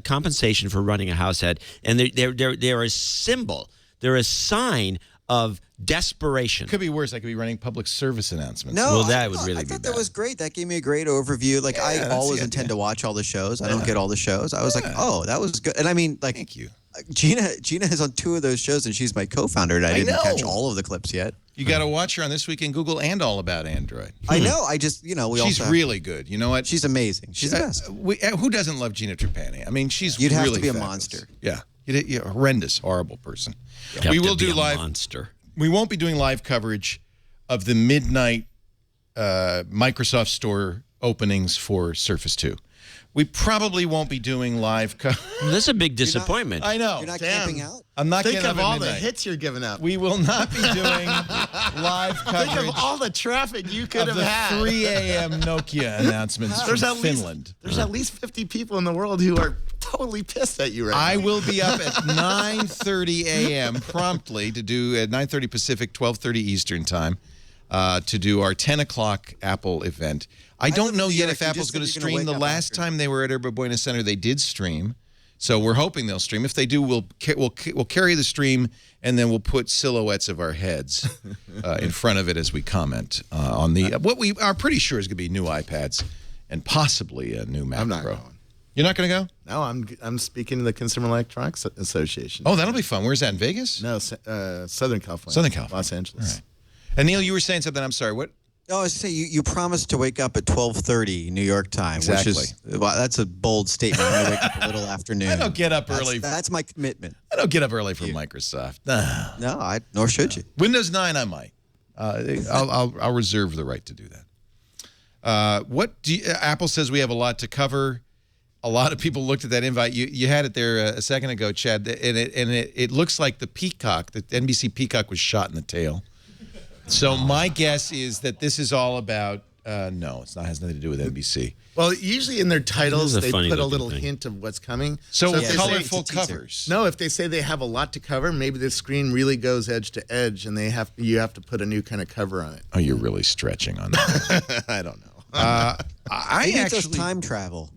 compensation for running a house ad, and they're a symbol. They're a sign of desperation. Could be worse. I could be running public service announcements. No, well, that would really I be thought bad. that was great. That gave me a great overview. Like, I always intend to watch all the shows. I don't get all the shows. I was like, oh, that was good. And I mean, like, thank you. Gina is on 2 of those shows, and she's my co-founder, and I didn't catch all of the clips yet. You got to watch her on This Week in Google and All About Android. I know. I just, we she's really good. You know what? She's amazing. She's the best. Who doesn't love Gina Trapani? I mean, she's You'd really have to be fabulous. a monster. Yeah. You're a horrendous, horrible person. We will do live. Monster. We won't be doing live coverage of the midnight Microsoft Store openings for Surface 2. We probably won't be doing live coverage. This is a big disappointment. I know. You're not camping out? I'm not Think getting of up at all the midnight. hits you're giving up. We will not be doing live coverage Think of all the traffic you could of have the had. 3 a.m. Nokia announcements from Finland. There's at least 50 people in the world who are totally pissed at you right now. I will be up at 9:30 a.m. promptly to do at 9:30 Pacific, 12:30 Eastern time to do our 10 o'clock Apple event. I don't know yet if Apple's going to stream. The last time they were at Herba Buena Center, they did stream. So we're hoping they'll stream. If they do, we'll carry the stream, and then we'll put silhouettes of our heads in front of it as we comment on the what we are pretty sure is going to be new iPads and possibly a new Mac I'm not Pro. going. You're not going to go? No, I'm speaking to the Consumer Electronics Association. Oh, that'll be fun. Where's that, in Vegas? No, Southern California. Southern California. Los Angeles. All right. And Neil, you were saying something. I'm sorry. What? No, I was saying you promised to wake up at 12:30 New York time, Exactly. which is that's a bold statement. I'm going to wake up a little after noon. I don't get up early. That's my commitment. I don't get up early for Microsoft. No, nor should you. Windows 9, I might. I'll reserve the right to do that. Apple says we have a lot to cover. A lot of people looked at that invite. You had it there a second ago, Chad, and it looks like the Peacock, the NBC Peacock, was shot in the tail. So my guess is that this is all about. No, it's not. Has nothing to do with NBC. Well, usually in their titles they put a little thing. hint of what's coming. So if they colorful say, covers. No, if they say they have a lot to cover, maybe the screen really goes edge to edge, and you have to put a new kind of cover on it. Oh, you're really stretching on that. I don't know. Maybe it's just time travel.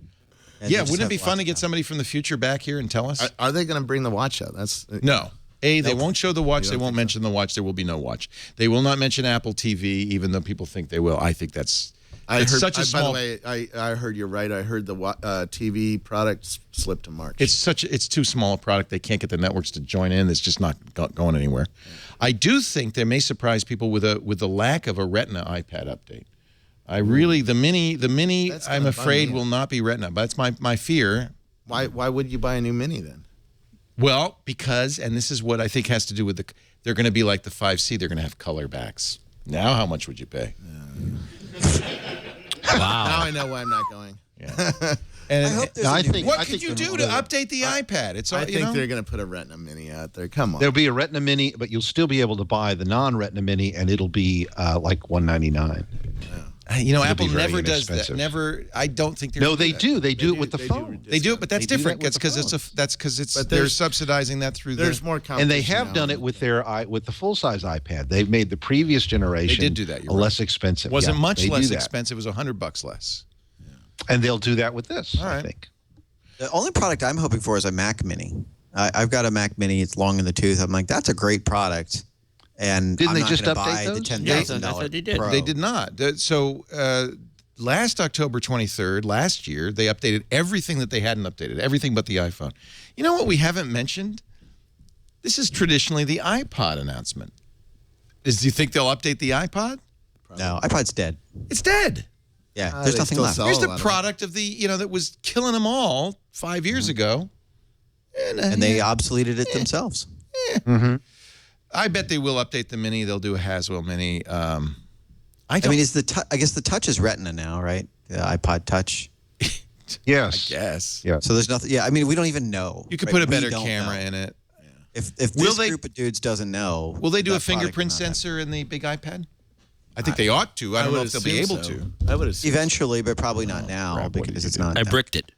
Yeah, wouldn't it be fun to get somebody from the future back here and tell us? Are they going to bring the watch out? No. They won't show the watch. They won't mention the watch. There will be no watch. They will not mention Apple TV, even though people think they will. I think that's such a small. By the way, I heard you're right. I heard the TV product slipped to March. It's too small a product. They can't get the networks to join in. It's just not going anywhere. I do think they may surprise people with the lack of a Retina iPad update. The mini I'm afraid will not be Retina. But that's my fear. Why would you buy a new Mini then? Well, because, and this is what I think has to do with they're going to be like the 5C. They're going to have color backs. Now, how much would you pay? Wow. Now I know why I'm not going. Yeah. And what could you do to update the iPad? I think they're going to put a Retina Mini out there. Come on. There'll be a Retina Mini, but you'll still be able to buy the non-Retina Mini, and it'll be like $199. Apple never does that. Never. I don't think they're. No, they do. They do it with the phone. They do it, but that's different. That's because they're subsidizing that through. There's more competition. And they have done it with the full-size iPad. They've made the previous generation. They did do that. Less expensive. Wasn't much less expensive. It was $100 less. Yeah. And they'll do that with this. I think. The only product I'm hoping for is a Mac Mini. I've got a Mac Mini. It's long in the tooth. I'm like, that's a great product. And didn't I'm they just update those? the $10,000 they did. Pro. They did not. So last October 23rd, last year, they updated everything that they hadn't updated, everything but the iPhone. You know what we haven't mentioned? This is traditionally the iPod announcement. Do you think they'll update the iPod? No, iPod's dead. It's dead. Yeah, there's nothing left. Here's the product of the, that was killing them all 5 years ago. And they obsoleted it themselves. I bet they will update the Mini. They'll do a Haswell Mini. I mean, I guess the Touch is Retina now, right? The iPod Touch. Yes. I guess. Yeah. So there's nothing. Yeah, I mean, we don't even know. You could put a better camera in it. If this group of dudes doesn't know, will they do a fingerprint sensor in the big iPad? I think they ought to. I don't know if they'll be able to. I would assume eventually, but probably not now because it's not. I bricked it.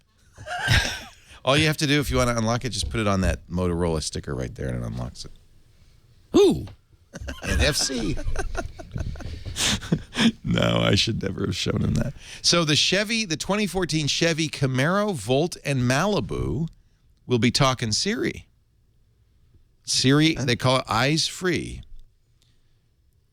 All you have to do if you want to unlock it, just put it on that Motorola sticker right there, and it unlocks it. Ooh. NFC. No, I should never have shown him that. So the 2014 Chevy Camaro, Volt, and Malibu will be talking Siri. Siri, they call it Eyes Free.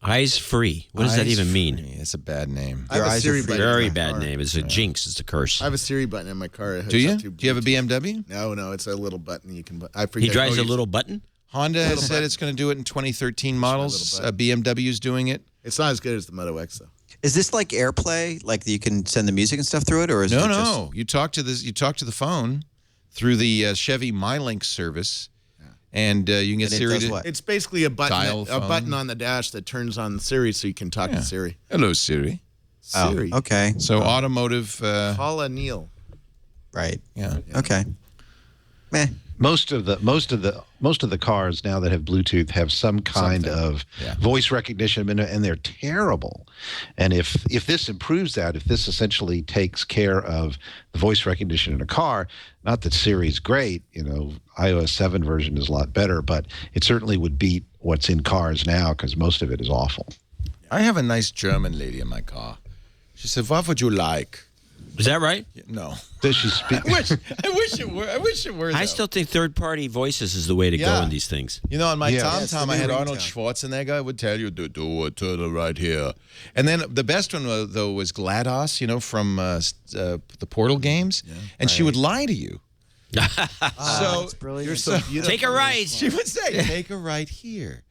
Eyes Free. What does that even mean? It's a bad name. I have a Siri button. Very bad name. It's a jinx. It's a curse. I have a Siri button in my car. Do you? Do you have a BMW? No, it's a little button you can. I forget. He drives a little button? Honda has said it's going to do it in 2013 models. BMW's doing it. It's not as good as the Moto X though. Is this like AirPlay? Like you can send the music and stuff through it, or is no, it no? You talk to this. You talk to the phone through the Chevy MyLink service, and you can get Siri to. It's basically a button on the dash that turns on Siri, so you can talk to Siri. Hello, Siri. Siri. Oh, okay. So automotive. Paula Neal. Right. Yeah. Okay. Meh. Most of the cars now that have Bluetooth have some kind of voice recognition, and they're terrible. And if this improves that, if this essentially takes care of the voice recognition in a car, not that Siri's great, iOS 7 version is a lot better, but it certainly would beat what's in cars now because most of it is awful. I have a nice German lady in my car. She said, "What would you like?" Is that right? No. Does she speak? I wish it were. I wish it were. I though. still think third-party voices is the way to go in these things. You know, on my TomTom, I had Arnold ringtone. Schwarzenegger. I would tell you to do it to the right here. And then the best one, though, was GLaDOS, you know, from the Portal games. Yeah, and she would lie to you. That's brilliant. You're so beautiful. Take a right. She would say, take a right here.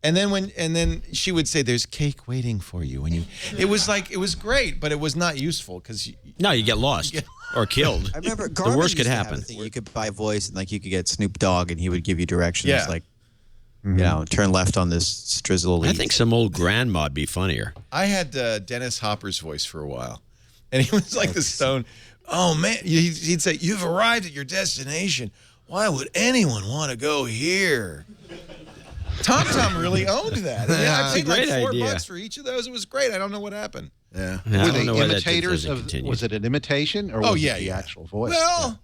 And then she would say, "There's cake waiting for you." And it was great, but it was not useful because No, you get lost or killed. I remember the worst could used to have happen. a thing. You could buy voice, and like you could get Snoop Dogg, and he would give you directions, Yeah. like you know, turn left on this strizzle. I think some old grandma would be funnier. I had Dennis Hopper's voice for a while, and he was like the Stone. Oh man, he'd say, "You've arrived at your destination. Why would anyone want to go here?" TomTom really owned that. I paid like $4 for each of those. It was great. I don't know what happened. Yeah. I Were don't they know why that imitators doesn't of? continue. Was it an imitation or was it the actual voice? Well,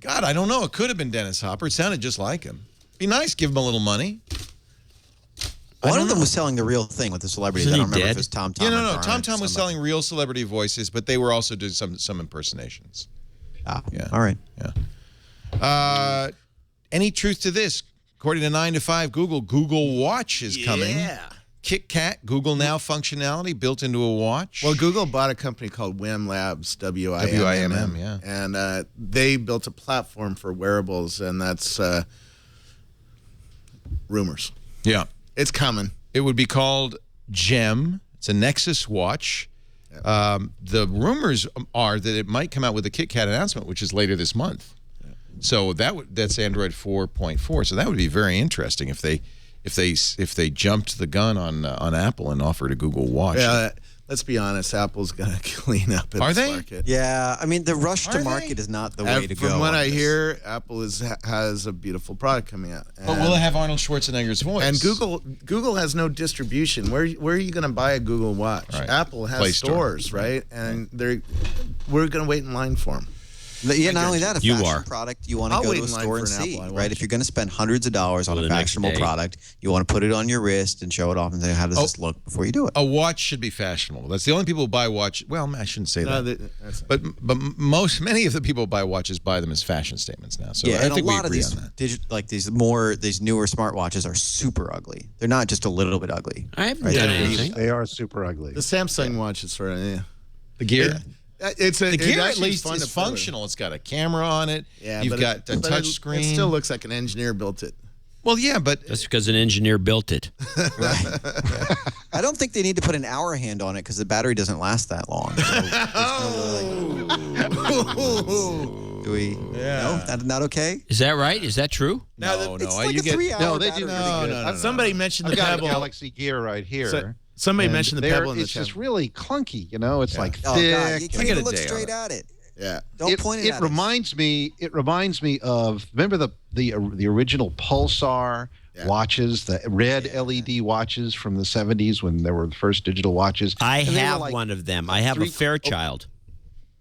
God, I don't know. It could have been Dennis Hopper. It sounded just like him. Be nice, give him a little money. One of them was selling the real thing with the celebrities. Isn't I he don't remember if dead? it was TomTom. Yeah, or no. Garnet, TomTom was somebody. selling real celebrity voices, but they were also doing some impersonations. Ah, Yeah. all right. Yeah. Any truth to this? According to 9 to 5 Google Watch is coming. Yeah. KitKat, Google Now functionality built into a watch. Well, Google bought a company called WIMM Labs, WIMM, WIMM, yeah. And they built a platform for wearables, and that's rumors. Yeah. It's coming. It would be called GEM. It's a Nexus watch. The rumors are that it might come out with a KitKat announcement, which is later this month. So that's Android 4.4. So that would be very interesting if they jumped the gun on Apple and offered a Google Watch. Yeah, let's be honest. Apple's going to clean up its Are they? market. Yeah, I mean the rush to Are market they? is not the way to go. From what on I this. hear, Apple has a beautiful product coming out. But will it have Arnold Schwarzenegger's voice? And Google has no distribution. Where are you going to buy a Google Watch? Right. Apple has Play Store. stores, right? And we're going to wait in line for them. Yeah, not only that, a You fashion are. product you want to I'll go wait to a in line store for and an see, Apple right? Watch. If you're going to spend hundreds of dollars on Or a the next fashionable day. product, you want to put it on your wrist and show it off and say, how does this look before you do it? a watch should be fashionable. That's the only people who buy watch. Well, I shouldn't say No, that. that's But many of the people who buy watches buy them as fashion statements now. So yeah, I and think a we lot of agree these on that. these newer smartwatches are super ugly. They're not just a little bit ugly. I haven't Right, done they're- anything. They are super ugly. the Samsung watch is sort of The gear. The gear at least is functional. It's got a camera on it. Yeah, You've but got a touch It screen. still looks like an engineer built it. Well, yeah, but That's because an engineer built it. Right. I don't think they need to put an hour hand on it because the battery doesn't last that long. Do we? No, not okay. Is that right? Is that true? no. It's like You a get 3 hour No, they battery. do. no. Somebody mentioned the I've got Pebble. a Galaxy Gear right here. Somebody and mentioned the there- Pebble in the It's just chat. really clunky, you know. It's like Oh thick. God, you I can't get even a look day on straight it. at it. Yeah. Don't point it at It reminds me. It reminds me of remember the original Pulsar watches, the red LED watches from the 70s when there were the first digital watches. I And they were have like one of them. I have a Fairchild.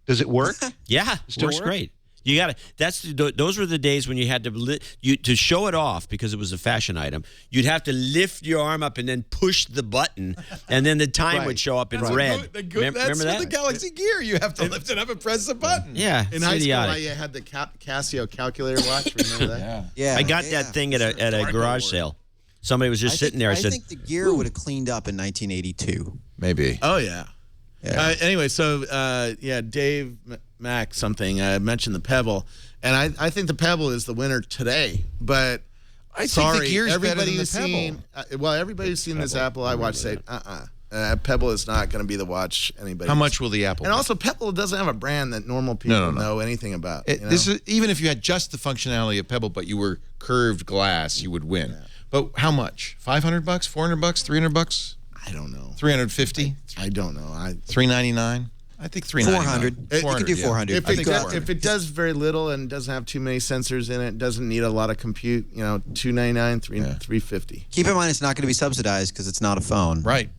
Does it work? Yeah, Still works work? great. You got to. Those were the days when you had to show it off because it was a fashion item. You'd have to lift your arm up and then push the button, and then the time Right. would show up in That's red. that's Remember that? with the Galaxy Gear. You have to lift it up and press the button. Yeah, In it's high idiotic. school, I had the Casio calculator watch. Remember that? Yeah, I got that thing at a garage sale. Somebody was just sitting there. I said, think the Gear would have cleaned up in 1982. Maybe. Oh yeah. Yeah. Anyway, so Dave Mack mentioned the Pebble, and I think the Pebble is the winner today. But I think the Gear's better everybody than the who's seen Pebble. everybody who's seen this Apple iWatch say Pebble is not going to be the watch anybody. How much will the Apple? And be? also, Pebble doesn't have a brand that normal people know anything about. This is even if you had just the functionality of Pebble, but you were curved glass, you would win. Yeah. But how much? $500, $400, $300? I don't know. 350? I don't know. $399? I think $399. 400. You could do 400. If it does very little and doesn't have too many sensors in it, doesn't need a lot of compute, $299, $350. Keep in mind, it's not going to be subsidized because it's not a phone. Right.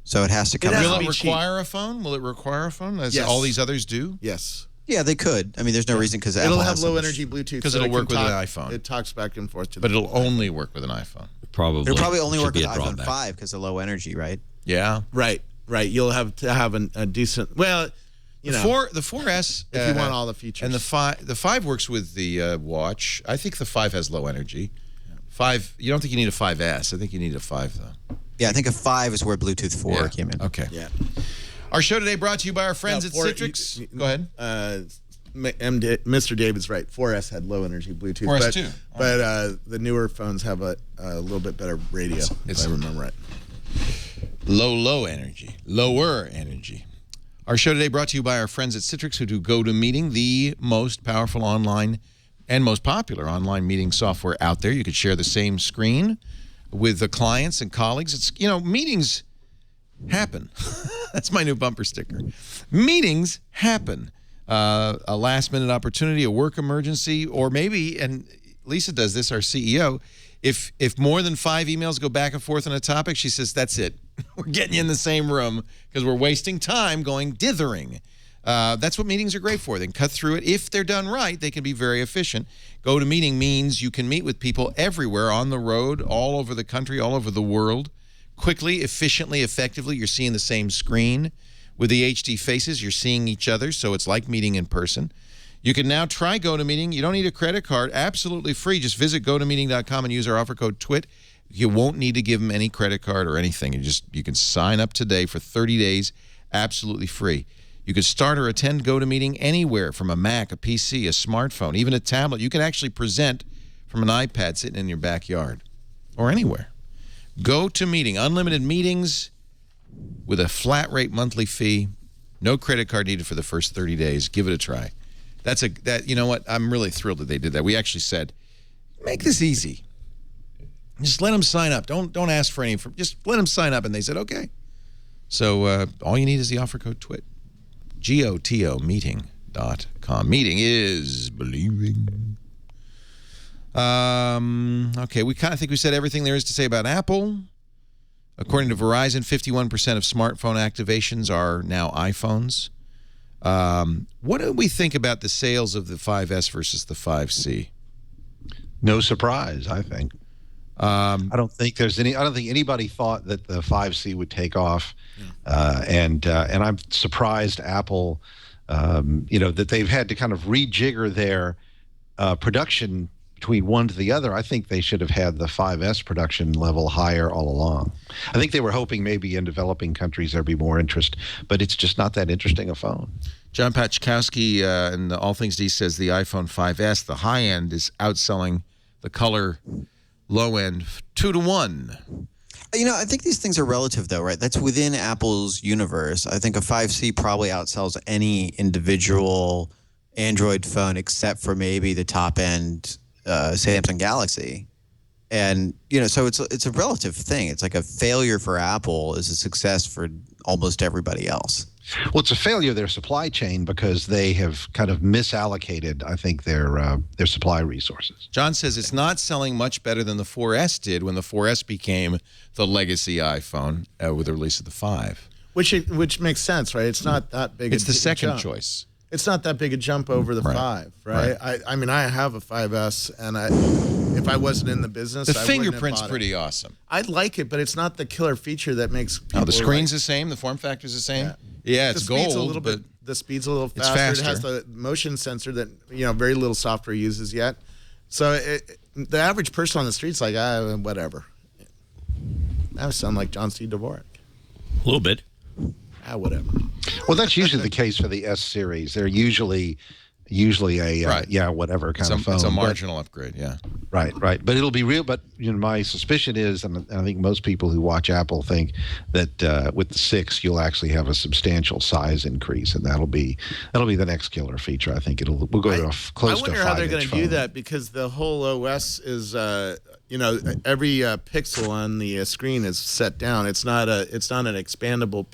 So it has to come Will out. it require a phone? Will it require a phone, as Yes. all these others do? Yes. Yeah, they could. I mean, there's no reason because It'll have low energy Bluetooth. Because so it'll it work can with an talk- iPhone. It talks back and forth to But the it'll only work with an iPhone. probably. It'll probably only Should work be with a iPhone drawback. 5 because of low energy, right? Yeah. Right. You'll have to have a decent. Well, you know, the 4S, if you want all the features, and the 5 works with the watch. I think the 5 has low energy. 5, you don't think you need a 5S? I think you need a 5 though. Yeah, I think a 5 is where Bluetooth 4 came in. Okay. Yeah. Our show today brought to you by our friends at Citrix. Go ahead. Mr. David's right. 4S had low energy Bluetooth. 4S too. But the newer phones have a little bit better radio, if I remember right. Low energy. Lower energy. Our show today brought to you by our friends at Citrix who do GoToMeeting, the most powerful online and most popular online meeting software out there. You could share the same screen with the clients and colleagues. It's, you know, meetings happen. That's my new bumper sticker. Meetings happen. A last-minute opportunity, a work emergency, or maybe, and Lisa does this, our CEO, if more than 5 emails go back and forth on a topic, she says, that's it. We're getting you in the same room because we're wasting time going dithering. That's what meetings are great for. They can cut through it. If they're done right, they can be very efficient. GoToMeeting means you can meet with people everywhere, on the road, all over the country, all over the world, quickly, efficiently, effectively. You're seeing the same screen. With the HD faces, you're seeing each other, so it's like meeting in person. You can now try GoToMeeting. You don't need a credit card. Absolutely free. Just visit GoToMeeting.com and use our offer code TWIT. You won't need to give them any credit card or anything. You can sign up today for 30 days, absolutely free. You can start or attend GoToMeeting anywhere, from a Mac, a PC, a smartphone, even a tablet. You can actually present from an iPad sitting in your backyard or anywhere. GoToMeeting, unlimited meetings with a flat rate monthly fee, no credit card needed for the first 30 days. Give it a try. You know what? I'm really thrilled that they did that. We actually said, make this easy. Just let them sign up. Don't ask for any. Just let them sign up, and they said okay. So all you need is the offer code TWIT. GOTO meeting is believing. Okay, we kind of think we said everything there is to say about Apple. According to Verizon, 51% of smartphone activations are now iPhones. What do we think about the sales of the 5S versus the 5C? No surprise, I think. I don't think anybody thought that the 5C would take off, and I'm surprised Apple, that they've had to kind of rejigger their production between one to the other. I think they should have had the 5S production level higher all along. I think they were hoping maybe in developing countries there'd be more interest, but it's just not that interesting a phone. John Pachkowski in All Things D says the iPhone 5S, the high end, is outselling the color low end 2 to 1. I think these things are relative, though, right? That's within Apple's universe. I think a 5C probably outsells any individual Android phone except for maybe the top end Samsung Galaxy. And, so it's a relative thing. It's like a failure for Apple is a success for almost everybody else. Well, it's a failure of their supply chain because they have kind of misallocated, I think, their supply resources. John says it's not selling much better than the 4S did when the 4S became the legacy iPhone with the release of the 5. Which makes sense, right? It's not that big. It's the second choice. It's not that big a jump over the 5, right? I mean, I have a 5S, and if I wasn't in the business, the fingerprint's pretty awesome. I'd like it, but it's not the killer feature that makes people the screen's the same, the form factor's the same. Yeah, it's gold, but the speed's a little faster. It has the motion sensor that very little software uses yet. So the average person on the street's like, whatever. I sound like John C. Dvorak. A little bit. Whatever. Well, that's usually the case for the S series. They're usually a whatever kind of phone. It's a marginal upgrade, yeah. Right. But it'll be real. But my suspicion is, and I think most people who watch Apple think that with the 6 you'll actually have a substantial size increase, and that'll be the next killer feature. I think we'll go to close to a 5-inch phone. I wonder how they're going to do that, because the whole OS is every pixel on the screen is set down. It's not an expandable.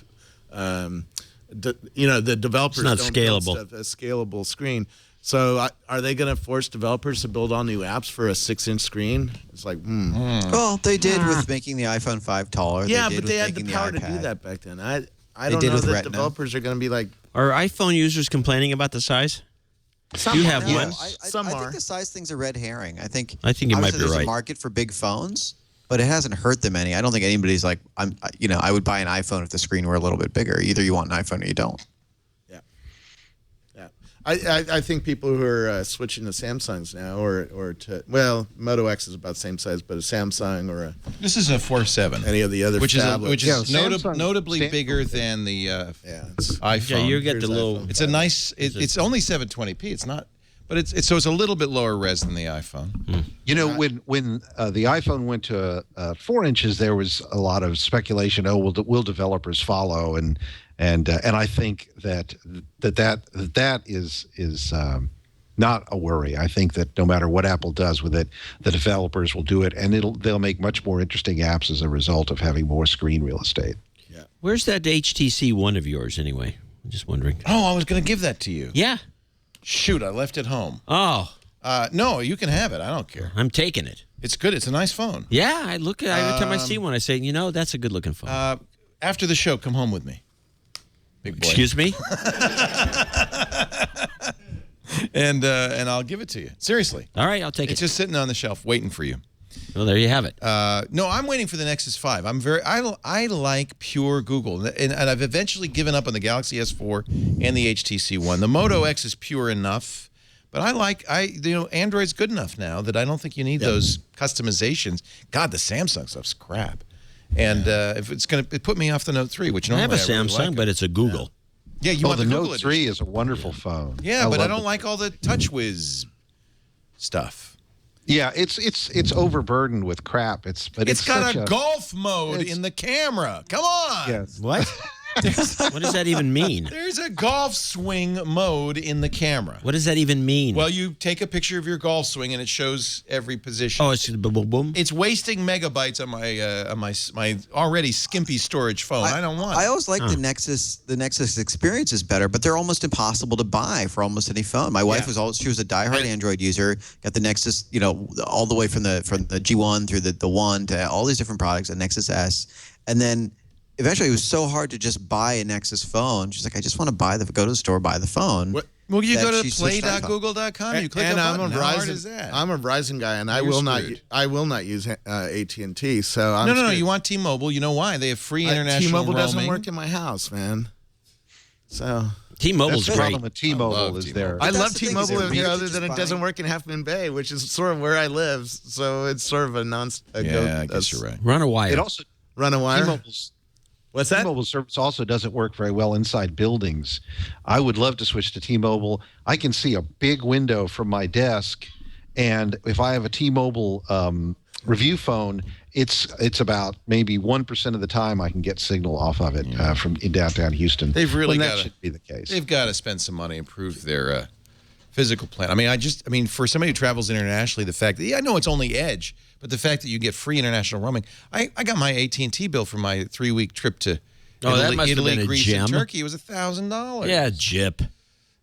The developers don't scalable. Build a scalable screen. So are they going to force developers to build all new apps for a 6-inch screen? It's like, Well, they did with making the iPhone 5 taller. Yeah, but they had the power to do that back then. I don't know that developers are going to be like. Are iPhone users complaining about the size? Some you have one. I think the size thing's a red herring. I think you might be right. There's a market for big phones, but it hasn't hurt them any. I don't think anybody's like, I would buy an iPhone if the screen were a little bit bigger. Either you want an iPhone or you don't. Yeah. I think people who are switching to Samsungs now, or to Moto X is about the same size, but a Samsung or this is a 4.7, any of the other which tablets. is notably bigger than the iPhone. Yeah, you get the little. It's a nice. It's only 720p. It's not, but it's a little bit lower res than the iPhone. You know, when the iPhone went to 4 inches, there was a lot of speculation. Oh, will developers follow? And I think that is not a worry. I think that no matter what Apple does with it, the developers will do it, and they'll make much more interesting apps as a result of having more screen real estate. Yeah. Where's that HTC One of yours anyway? I'm just wondering. Oh, I was going to give that to you. Yeah. Shoot, I left it home. Oh. No, you can have it. I don't care. I'm taking it. It's good. It's a nice phone. Yeah, I look at every time I see one, I say, that's a good looking phone. After the show, come home with me. Big boy. Excuse me? and I'll give it to you. Seriously. All right, I'll take it. It's just sitting on the shelf waiting for you. Well, there you have it. No, I'm waiting for the Nexus 5. I like pure Google, and I've eventually given up on the Galaxy S4 and the HTC One. The Moto X is pure enough, but Android's good enough now that I don't think you need those customizations. God, the Samsung stuff's crap. And if it's going to put me off the Note 3, which normally I have a Samsung, really like but it's a Google. Yeah, you want the Google Note 3 is a wonderful phone. Yeah, but I don't like all the TouchWiz stuff. Yeah, it's overburdened with crap. It's got a golf mode in the camera. Come on. Yes. What? What does that even mean? There's a golf swing mode in the camera. What does that even mean? Well, you take a picture of your golf swing and it shows every position. Oh, it's boom, boom, boom. It's wasting megabytes on my already skimpy storage phone. I don't want it. I always like the Nexus. The Nexus experience is better, but they're almost impossible to buy for almost any phone. My wife was a diehard Android user. Got the Nexus, all the way from the G1 through the One to all these different products, the Nexus S, and then eventually it was so hard to just buy a Nexus phone. She's like, I just want to go to the store, buy the phone. Well, you go to play.google.com. You click a button. How hard is that? I'm a Verizon guy, and I will not use AT&T. So no. You want T-Mobile? You know why? They have free international T-Mobile roaming. doesn't work in my house, man. So T-Mobile's great. great. The problem with T-Mobile is there. I love T-Mobile other than it doesn't work in Half Moon Bay, which is sort of where I live. So it's sort of I guess you're right. Run a wire. It also Run a wire. What's that? T-Mobile service also doesn't work very well inside buildings. I would love to switch to T-Mobile. I can see a big window from my desk, and if I have a T-Mobile review phone, it's about maybe 1% of the time I can get signal off of it from in downtown Houston. They've really that should be the case. They've got to spend some money, improve their physical plan. I mean, for somebody who travels internationally, the fact that I know it's only Edge, but the fact that you get free international roaming. I got my AT&T bill for my 3-week trip to Italy, Greece, and Turkey. It was $1,000. Yeah, jip.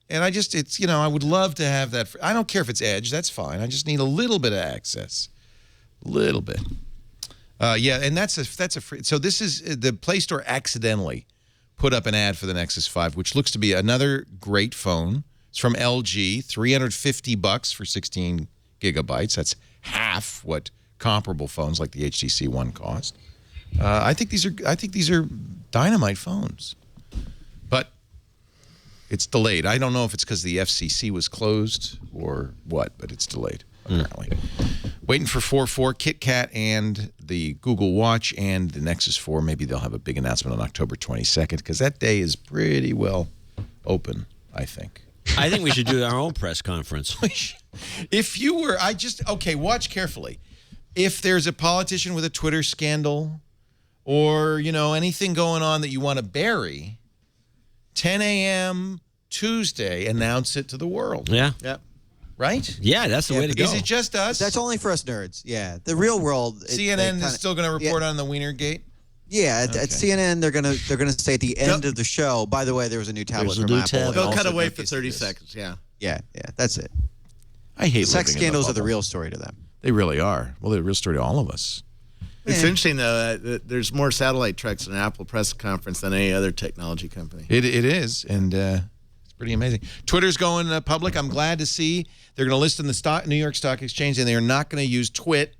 And I would love to have that. I don't care if it's Edge. That's fine. I just need a little bit of access. A little bit. And that's a free. So this is the Play Store accidentally put up an ad for the Nexus 5, which looks to be another great phone. It's from LG, $350 for 16 gigabytes. That's half what comparable phones like the HTC One cost. I think these are dynamite phones, but it's delayed. I don't know if it's because the FCC was closed or what, but it's delayed apparently. Waiting for 4.4, KitKat and the Google Watch and the Nexus 4. Maybe they'll have a big announcement on October 22nd because that day is pretty well open, I think. I think we should do our own press conference. If you were, watch carefully. If there's a politician with a Twitter scandal or, anything going on that you want to bury, 10 a.m. Tuesday, announce it to the world. Yeah. Yep. Right? Yeah, that's the way to go. Is it just us? That's only for us nerds. Yeah. The real world. CNN is still going to report on the Wienergate? Yeah, at CNN they're gonna say at the end of the show. By the way, there was a new tablet from Apple. They'll cut away for 30 seconds. Yeah, that's it. I hate sex scandals are the real story to them. They really are. Well, they're the real story to all of us. It's interesting though that there's more satellite trucks in an Apple press conference than any other technology company. It is, and it's pretty amazing. Twitter's going public. I'm glad to see they're going to list in the New York Stock Exchange, and they are not going to use Twit.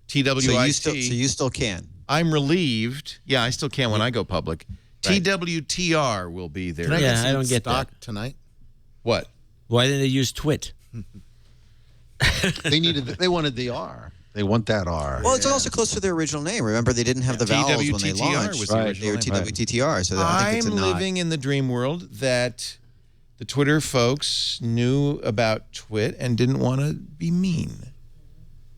TWIT. So you still can. I'm relieved. Yeah, I still can when I go public. Right. TWTR will be there. Can I get some stock tonight? What? Why didn't they use Twit? They wanted the R. They want that R. Well, it's also close to their original name. Remember, they didn't have the vowels when they TWTTR launched. was the Right. original They were name. TWTTR. So I think it's a I'm nod. living in the dream world that the Twitter folks knew about Twit and didn't want to be mean.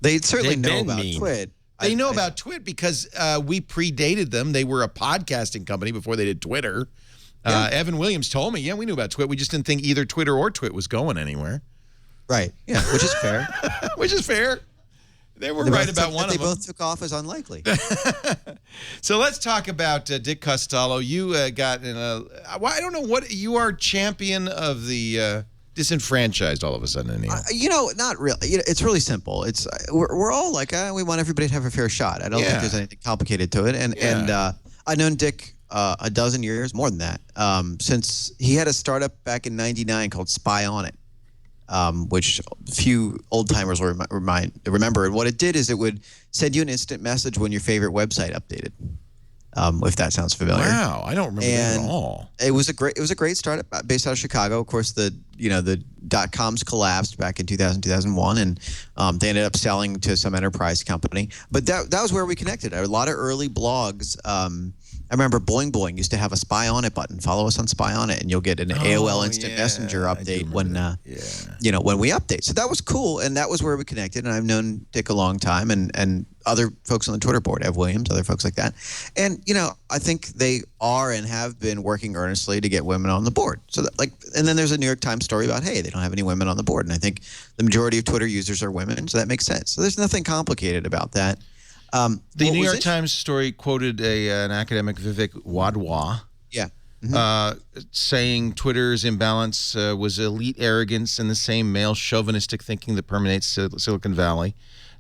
They certainly They've know been about mean. Twit. They know about Twit because we predated them. They were a podcasting company before they did Twitter. Evan Williams told me, we knew about Twit. We just didn't think either Twitter or Twit was going anywhere. Right. Yeah, which is fair. Which is fair. They were right about one of them. They both took off as unlikely. So let's talk about Dick Costolo. You got in a... I don't know what... You are champion of the disenfranchised all of a sudden, Neil. Not really. It's really simple. It's we're all like, we want everybody to have a fair shot. I don't think there's anything complicated to it. And I've known Dick a dozen years, more than that, since he had a startup back in '99 called Spy On It. Which few old timers will remember. And what it did is it would send you an instant message when your favorite website updated. If that sounds familiar. Wow, I don't remember that at all. It was a great startup based out of Chicago. Of course, the .coms collapsed back in 2000, 2001, and they ended up selling to some enterprise company. But that was where we connected. A lot of early blogs. I remember Boing Boing used to have a Spy On It button. Follow us on Spy On It, and you'll get an AOL Instant Messenger update when when we update. So that was cool, and that was where we connected. And I've known Dick a long time, and other folks on the Twitter board, Ev Williams, other folks like that. And I think they are and have been working earnestly to get women on the board. So and then there's a New York Times story about, hey, they don't have any women on the board, and I think the majority of Twitter users are women, so that makes sense. So there's nothing complicated about that. The New York Times story quoted an academic, Vivek Wadhwa, saying Twitter's imbalance was elite arrogance and the same male chauvinistic thinking that permeates Silicon Valley.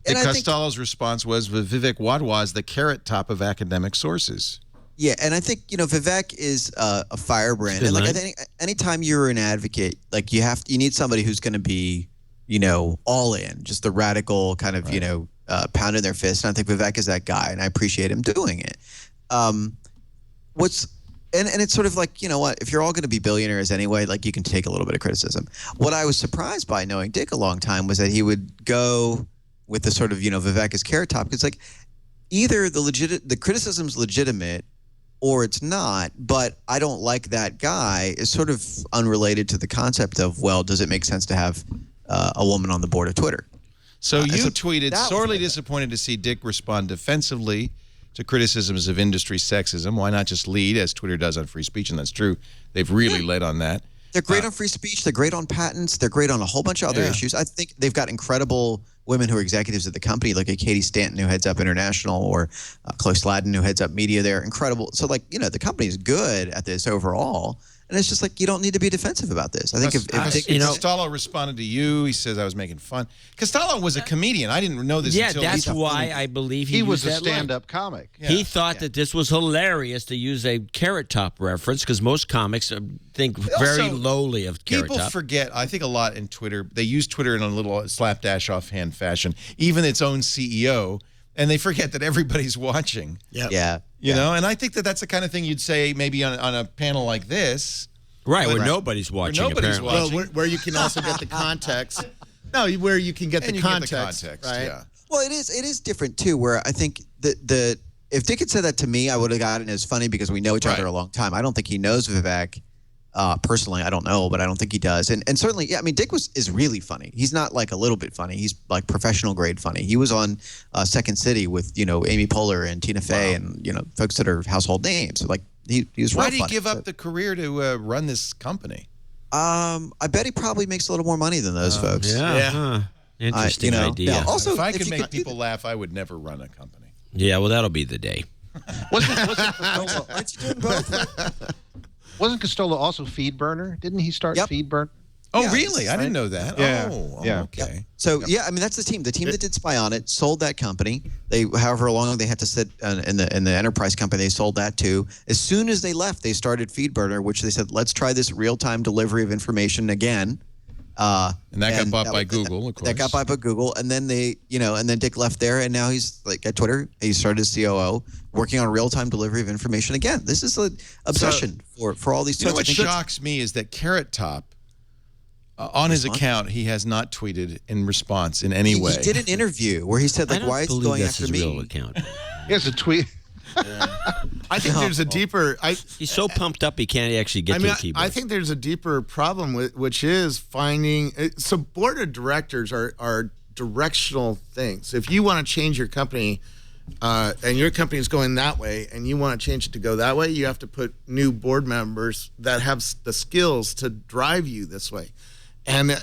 Dick Costolo's response was, Vivek Wadhwa is the carrot top of academic sources. Yeah, and I think Vivek is a firebrand, and I think anytime you're an advocate, you need somebody who's going to be all in, just the radical kind of pounding their fist. And I think Vivek is that guy, and I appreciate him doing it. And it's sort of like, if you're all going to be billionaires anyway, you can take a little bit of criticism. What I was surprised by, knowing Dick a long time, was that he would go with the sort of Vivek is carrot top. It's like either the criticism's legitimate or it's not, but I don't like that guy is sort of unrelated to the concept of, well, does it make sense to have a woman on the board of Twitter? So you tweeted, sorely disappointed to see Dick respond defensively to criticisms of industry sexism. Why not just lead, as Twitter does on free speech? And that's true. They've really led on that. They're great on free speech. They're great on patents. They're great on a whole bunch of other issues. I think they've got incredible women who are executives at the company, like a Katie Stanton, who heads up international, or Chloe Sladden, who heads up media there. Incredible. So, the company's good at this overall. And it's just you don't need to be defensive about this. I think if Costolo responded to you, he says I was making fun. Costolo was a comedian. I didn't know this until... Yeah, that's why I believe he was a stand-up comic. Yeah. He thought that this was hilarious to use a Carrot Top reference, because most comics think very lowly of Carrot Top. People forget, I think a lot in Twitter, they use Twitter in a little slapdash offhand fashion, even its own CEO, and they forget that everybody's watching. Yep. Yeah. You know, and I think that's the kind of thing you'd say maybe on a panel like this. Right, where nobody's watching. Well, where you can also get the context. No, where you can get the context. Right? Yeah. Well, it is different too. Where I think the if Dick had said that to me, I would have gotten it as funny because we know each other a long time. I don't think he knows Vivek personally. I don't know, but I don't think he does. And certainly, I mean, Dick is really funny. He's not a little bit funny. He's professional grade funny. He was on Second City with Amy Poehler and Tina Fey and folks that are household names. So, he was real Why did he funny. give up the career to run this company? I bet he probably makes a little more money than those folks. Yeah. Huh. Interesting idea. Now, also, if I could make people laugh, I would never run a company. Yeah, well, that'll be the day. Wasn't Costolo also Feed Burner? Didn't he start Feed Burner? Oh, really? I didn't know that. Yeah. Okay. Yep. So, I mean, that's the team. The team that did Spy On It sold that company. However long they had to sit in the enterprise company, they sold that too. As soon as they left, they started FeedBurner, which they said, let's try this real-time delivery of information again. And that got bought by Google, of course. That got bought by Google, and then and then Dick left there, and now he's at Twitter. He started as COO, working on real-time delivery of information again. This is an obsession for all these. What shocks me is that Carrot Top On his account, he has not tweeted in response in any way. He did an interview where he said, like, why is he going after me? Real account. He has a tweet. I think there's a deeper. He's so pumped up he can't actually get to a keyboard. I think there's a deeper problem which is finding. So board of directors are directional things. If you want to change your company, and your company is going that way, and you want to change it to go that way, you have to put new board members that have the skills to drive you this way. And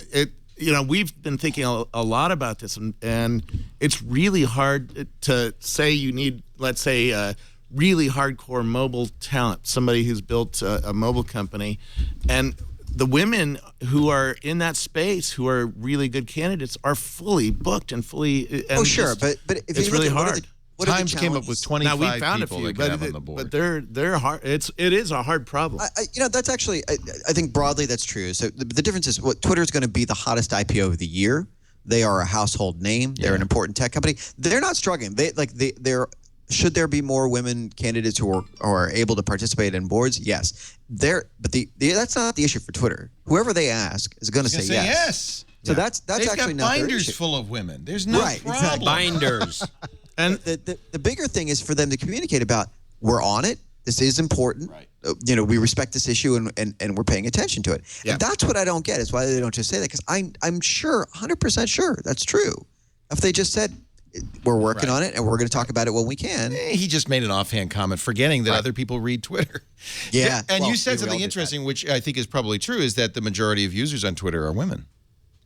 we've been thinking a lot about this, and it's really hard to say you need, let's say, really hardcore mobile talent, somebody who's built a mobile company. And the women who are in that space, who are really good candidates, are fully booked and fully. And sure, but if it's really hard. Times came up with 25 now, we found people a few, that could have on the board. But they're hard. It is a hard problem. That's actually, I think broadly that's true. So the difference is Twitter is going to be the hottest IPO of the year. They are a household name. They're an important tech company. They're not struggling. They're should there be more women candidates who are able to participate in boards? Yes. That's not the issue for Twitter. Whoever they ask is going to say yes. So that's They've actually got not their binders issue. full of women. There's no problem. Exactly. Binders. And the bigger thing is for them to communicate about, we're on it. This is important. Right. We respect this issue and we're paying attention to it. Yeah. And that's what I don't get, is why they don't just say that, because I'm sure, 100% sure that's true. If they just said, we're working on it and we're going to talk about it when we can. He just made an offhand comment, forgetting that other people read Twitter. Yeah. And you said something interesting, which I think is probably true, is that the majority of users on Twitter are women.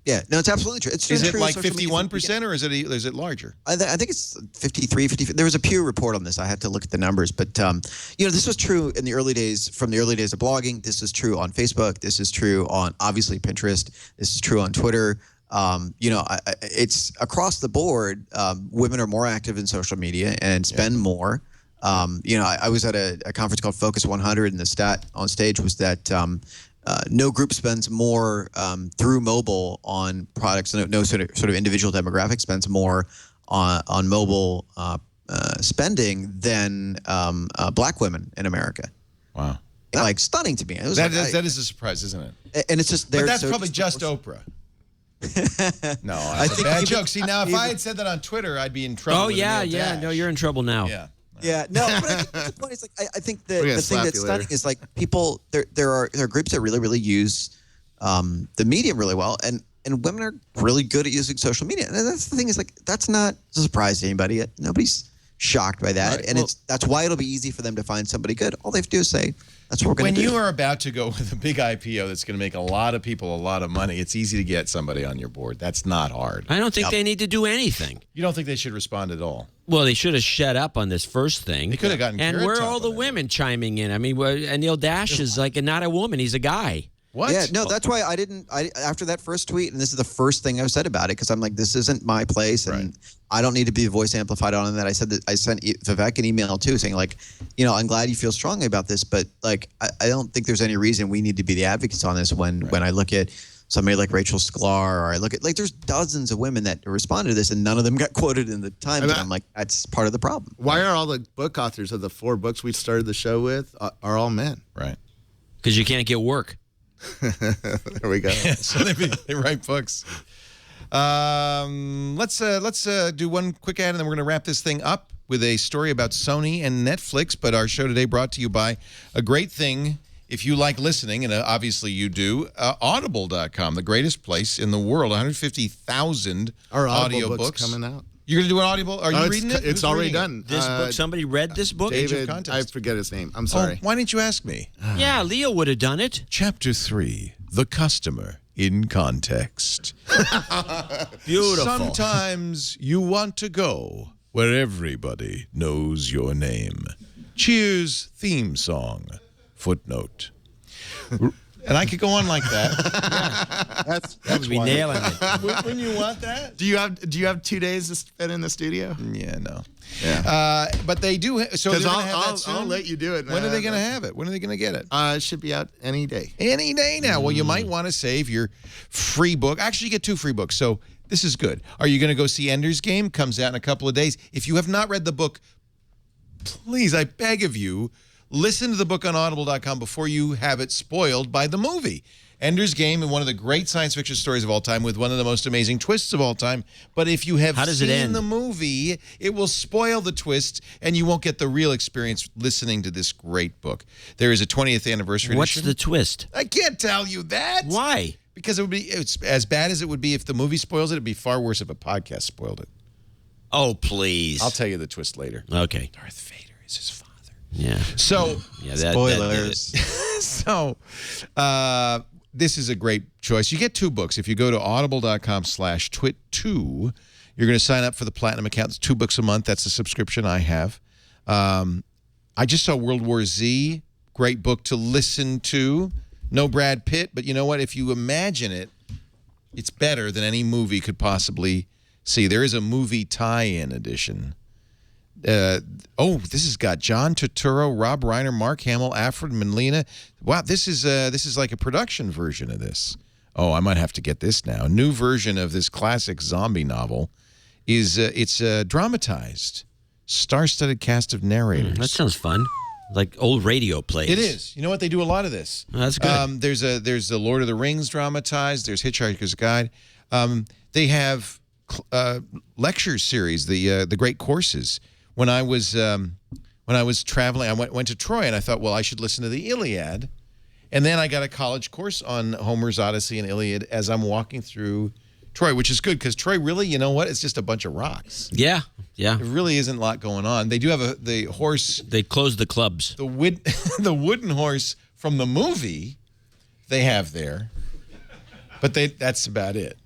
Yeah, no, it's absolutely true. Is it like 51% or is it larger? I think it's 53, 54. There was a Pew report on this. I had to look at the numbers, but this was true in the early days, from the early days of blogging. This is true on Facebook. This is true on obviously Pinterest. This is true on Twitter. It's across the board. Women are more active in social media and spend more. I was at a conference called Focus 100, and the stat on stage was that no group spends more through mobile on products. No sort of individual demographic spends more on mobile spending than black women in America. Wow. Like, stunning to me. That is a surprise, isn't it? And it's just, but that's probably just Oprah. No, that's a bad joke. See, now if I had said that on Twitter, I'd be in trouble. Oh, yeah. No, you're in trouble now. Yeah. Yeah, no, but I think the point is, like, I think the thing that's stunning is, like, people, there are groups that really, really use the medium really well, and women are really good at using social media. And that's the thing, is, like, that's not a surprise to anybody. Nobody's shocked by that. Right. And that's why it'll be easy for them to find somebody good. All they have to do is say, that's what we're going to do. When you are about to go with a big IPO that's going to make a lot of people a lot of money, it's easy to get somebody on your board. That's not hard. I don't think they need to do anything. You don't think they should respond at all? Well, they should have shut up on this first thing. They could have gotten And where are all the women chiming in? I mean, Anil Dash is like not a woman. He's a guy. What? Yeah, no, that's why after that first tweet, and this is the first thing I've said about it, because I'm like, this isn't my place, and I don't need to be voice amplified on that. I said that I sent Vivek an email too, saying, like, I'm glad you feel strongly about this, but, like, I don't think there's any reason we need to be the advocates on this when I look at somebody like Rachel Sklar, or I look at, like, there's dozens of women that responded to this, and none of them got quoted in the Times. And I'm like, that's part of the problem. Why are all the book authors of the 4 books we started the show with are all men? Right. Because you can't get work. There we go. So they write books. Let's do one quick ad, and then we're going to wrap this thing up with a story about Sony and Netflix. But our show today brought to you by a great thing, if you like listening, and obviously you do, Audible.com, the greatest place in the world. 150,000 audiobooks coming out. You're going to do an Audible? Are you reading it? It's already done. This book, somebody read this book? David, I forget his name. I'm sorry. Why didn't you ask me? Yeah, Leo would have done it. Chapter 3, The Customer in Context. Beautiful. Sometimes you want to go where everybody knows your name. Cheers theme song. Footnote. And I could go on like that. That's we nailing it. Wouldn't you want that? Do you have 2 days to spend in the studio? Yeah, no. Yeah. But they do. So they're gonna have that soon? I'll let you do it. When are they going to have it? When are they going to get it? It should be out any day. Any day now. Well, you might want to save your free book. Actually, you get 2 free books. So this is good. Are you going to go see Ender's Game? Comes out in a couple of days. If you have not read the book, please, I beg of you, listen to the book on Audible.com before you have it spoiled by the movie. Ender's Game and one of the great science fiction stories of all time with one of the most amazing twists of all time. But if you have seen the movie, it will spoil the twist and you won't get the real experience listening to this great book. There is a 20th anniversary edition. What's the twist? I can't tell you that. Why? Because it's as bad as it would be if the movie spoils it. It'd be far worse if a podcast spoiled it. Oh, please. I'll tell you the twist later. Okay. Darth Vader is his father. Yeah. So, spoilers. So, this is a great choice. You get 2 books. If you go to audible.com/twit2, you're going to sign up for the Platinum account. It's 2 books a month. That's the subscription I have. I just saw World War Z. Great book to listen to. No Brad Pitt, but you know what? If you imagine it, it's better than any movie could possibly see. There is a movie tie-in edition. This has got John Turturro, Rob Reiner, Mark Hamill, Alfred Molina. Wow, this is like a production version of this. Oh, I might have to get this now. A new version of this classic zombie novel is it's dramatized, star-studded cast of narrators. That sounds fun. Like old radio plays. It is. You know what? They do a lot of this. Oh, that's good. There's the Lord of the Rings dramatized. There's Hitchhiker's Guide. They have lecture series, the Great Courses. When I was traveling, I went to Troy, and I thought, well, I should listen to the Iliad, and then I got a college course on Homer's Odyssey and Iliad as I'm walking through Troy, which is good because Troy really, you know what? It's just a bunch of rocks. Yeah, yeah. There really isn't a lot going on. They do have the horse. They closed the clubs. The wooden horse from the movie they have there, but that's about it.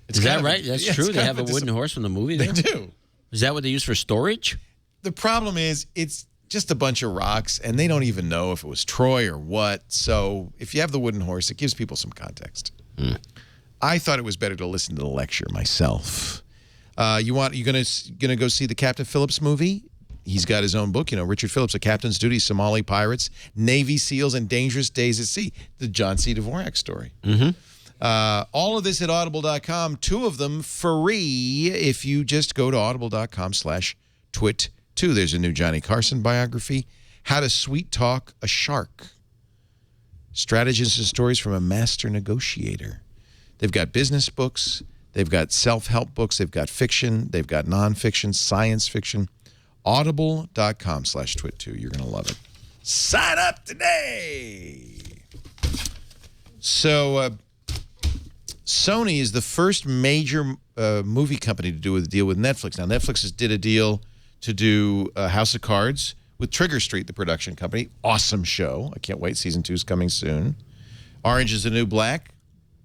Is that right? That's true. They have a wooden horse from the movie there? They do. Is that what they use for storage? The problem is it's just a bunch of rocks, and they don't even know if it was Troy or what. So if you have the wooden horse, it gives people some context. I thought it was better to listen to the lecture myself. You're gonna go see the Captain Phillips movie? He's got his own book, Richard Phillips, A Captain's Duty, Somali Pirates, Navy SEALs, and Dangerous Days at Sea, the John C. Dvorak story. All of this at audible.com, 2 of them free if you just go to audible.com/twit2. There's a new Johnny Carson biography, How to Sweet Talk a Shark, Strategies and Stories from a Master Negotiator. They've got business books, they've got self-help books, they've got fiction, they've got nonfiction, science fiction. Audible.com/twit2. You're going to love it. Sign up today! So, Sony is the first major movie company to do a deal with Netflix. Now, Netflix did a deal to do House of Cards with Trigger Street, the production company. Awesome show. I can't wait. Season 2 is coming soon. Orange is the New Black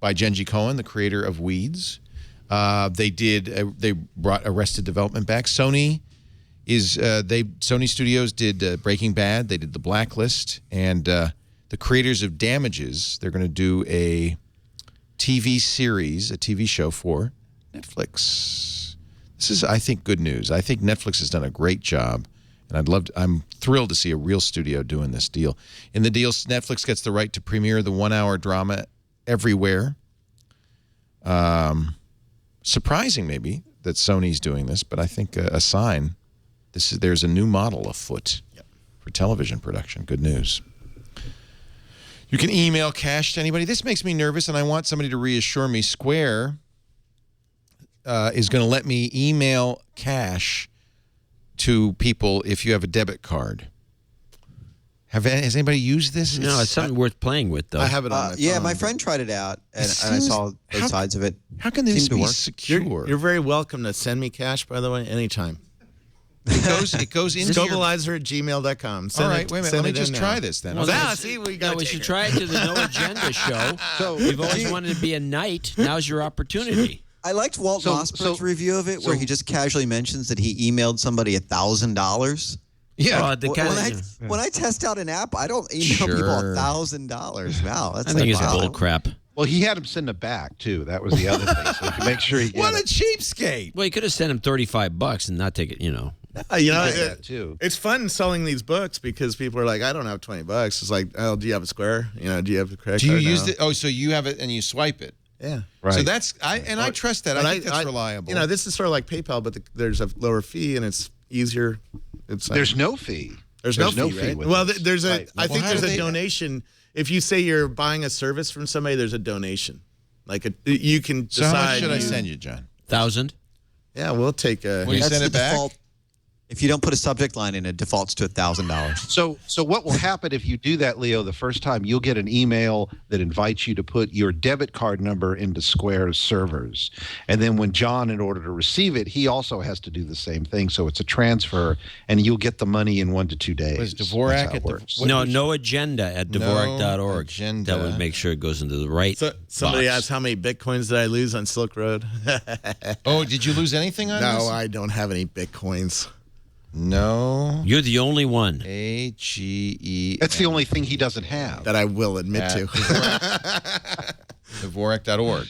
by Genji Cohen, the creator of Weeds. They brought Arrested Development back. Sony Studios did Breaking Bad. They did The Blacklist. And the creators of Damages, they're going to do a TV series, a TV show for Netflix. This is, I think, good news. I think Netflix has done a great job, and I'm thrilled to see a real studio doing this deal. In the deal, Netflix gets the right to premiere the 1-hour drama everywhere. Surprising, maybe, that Sony's doing this, but I think a sign. There's a new model afoot for television production. Good news. You can email cash to anybody. This makes me nervous, and I want somebody to reassure me. Square is going to let me email cash to people if you have a debit card. Has anybody used this? No, it's something worth playing with, though. I have it on my phone. My friend tried it out, and I saw both sides of it. How can this be secure? You're very welcome to send me cash, by the way, anytime. It goes into Stabilizer@gmail.com. All right, wait a minute. Let me just try this then. Well, we should try it to the No Agenda show. So we've always wanted to be a knight. Now's your opportunity. I liked Walt Mossberg's review of it, where he just casually mentions that he emailed somebody $1,000. Yeah. When I test out an app, I don't email people $1,000. Wow, that's I think it's bull crap. Well, he had him send it back too. That was the other thing. So you can make sure he. What a cheapskate! Well, he could have sent him $35 and not take it. It's fun selling these books because people are like, I don't have $20. It's like, oh, do you have a Square? Do you have a credit card? Do you use it? Oh, so you have it and you swipe it. Yeah. Right. So I trust that. I think that's reliable. This is sort of like PayPal, but there's a lower fee and it's easier. There's no fee. There's no fee, right? Well, there's a donation. if you say you're buying a service from somebody, there's a donation. You can decide. So how much should I send you, John? 1,000. Yeah, we'll take a. Will you send it back? Default. If you don't put a subject line in, it defaults to $1,000. So what will happen if you do that, Leo, the first time, you'll get an email that invites you to put your debit card number into Square's servers. And then when John, in order to receive it, he also has to do the same thing. So it's a transfer, and you'll get the money in 1 to 2 days. Was Dvorak at No agenda at Dvorak.org. Agenda. That would make sure it goes into the right Somebody box. asked how many Bitcoins did I lose on Silk Road? Oh, did you lose anything on this? No, I don't have any Bitcoins. No. You're the only one. AGE. That's the only thing he doesn't have. That I will admit to. Dvorak.org.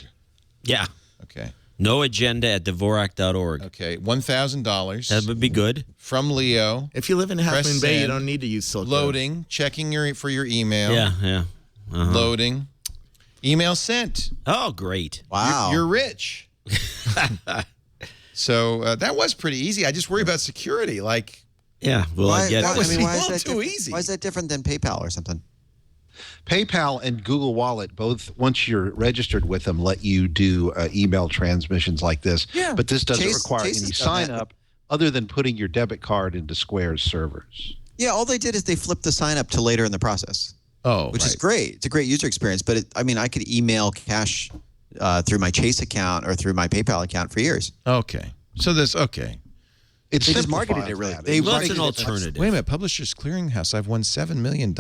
Yeah. Okay. No agenda at Dvorak.org. Okay. $1,000. That would be good. From Leo. If you live in Half Press Moon Bay, you send. don't need to use Silk Road. Loading. Checking for your email. Yeah. Loading. Email sent. Oh, great. Wow. You're rich. So that was pretty easy. I just worry about security. Yeah. Well, I get that was why is a little that too easy. Why is that different than PayPal or something? PayPal and Google Wallet both, once you're registered with them, let you do email transmissions like this. Yeah. But this doesn't Chase require has any done sign that. up other than putting your debit card into Square's servers. Yeah, all they did is they flipped the sign up to later in the process. Oh, which is great. It's a great user experience. But I could email cash through my Chase account or through my PayPal account for years. Okay. So this, okay. They just marketed it really. That's an alternative. Wait a minute. Publishers Clearinghouse, I've won $7 million.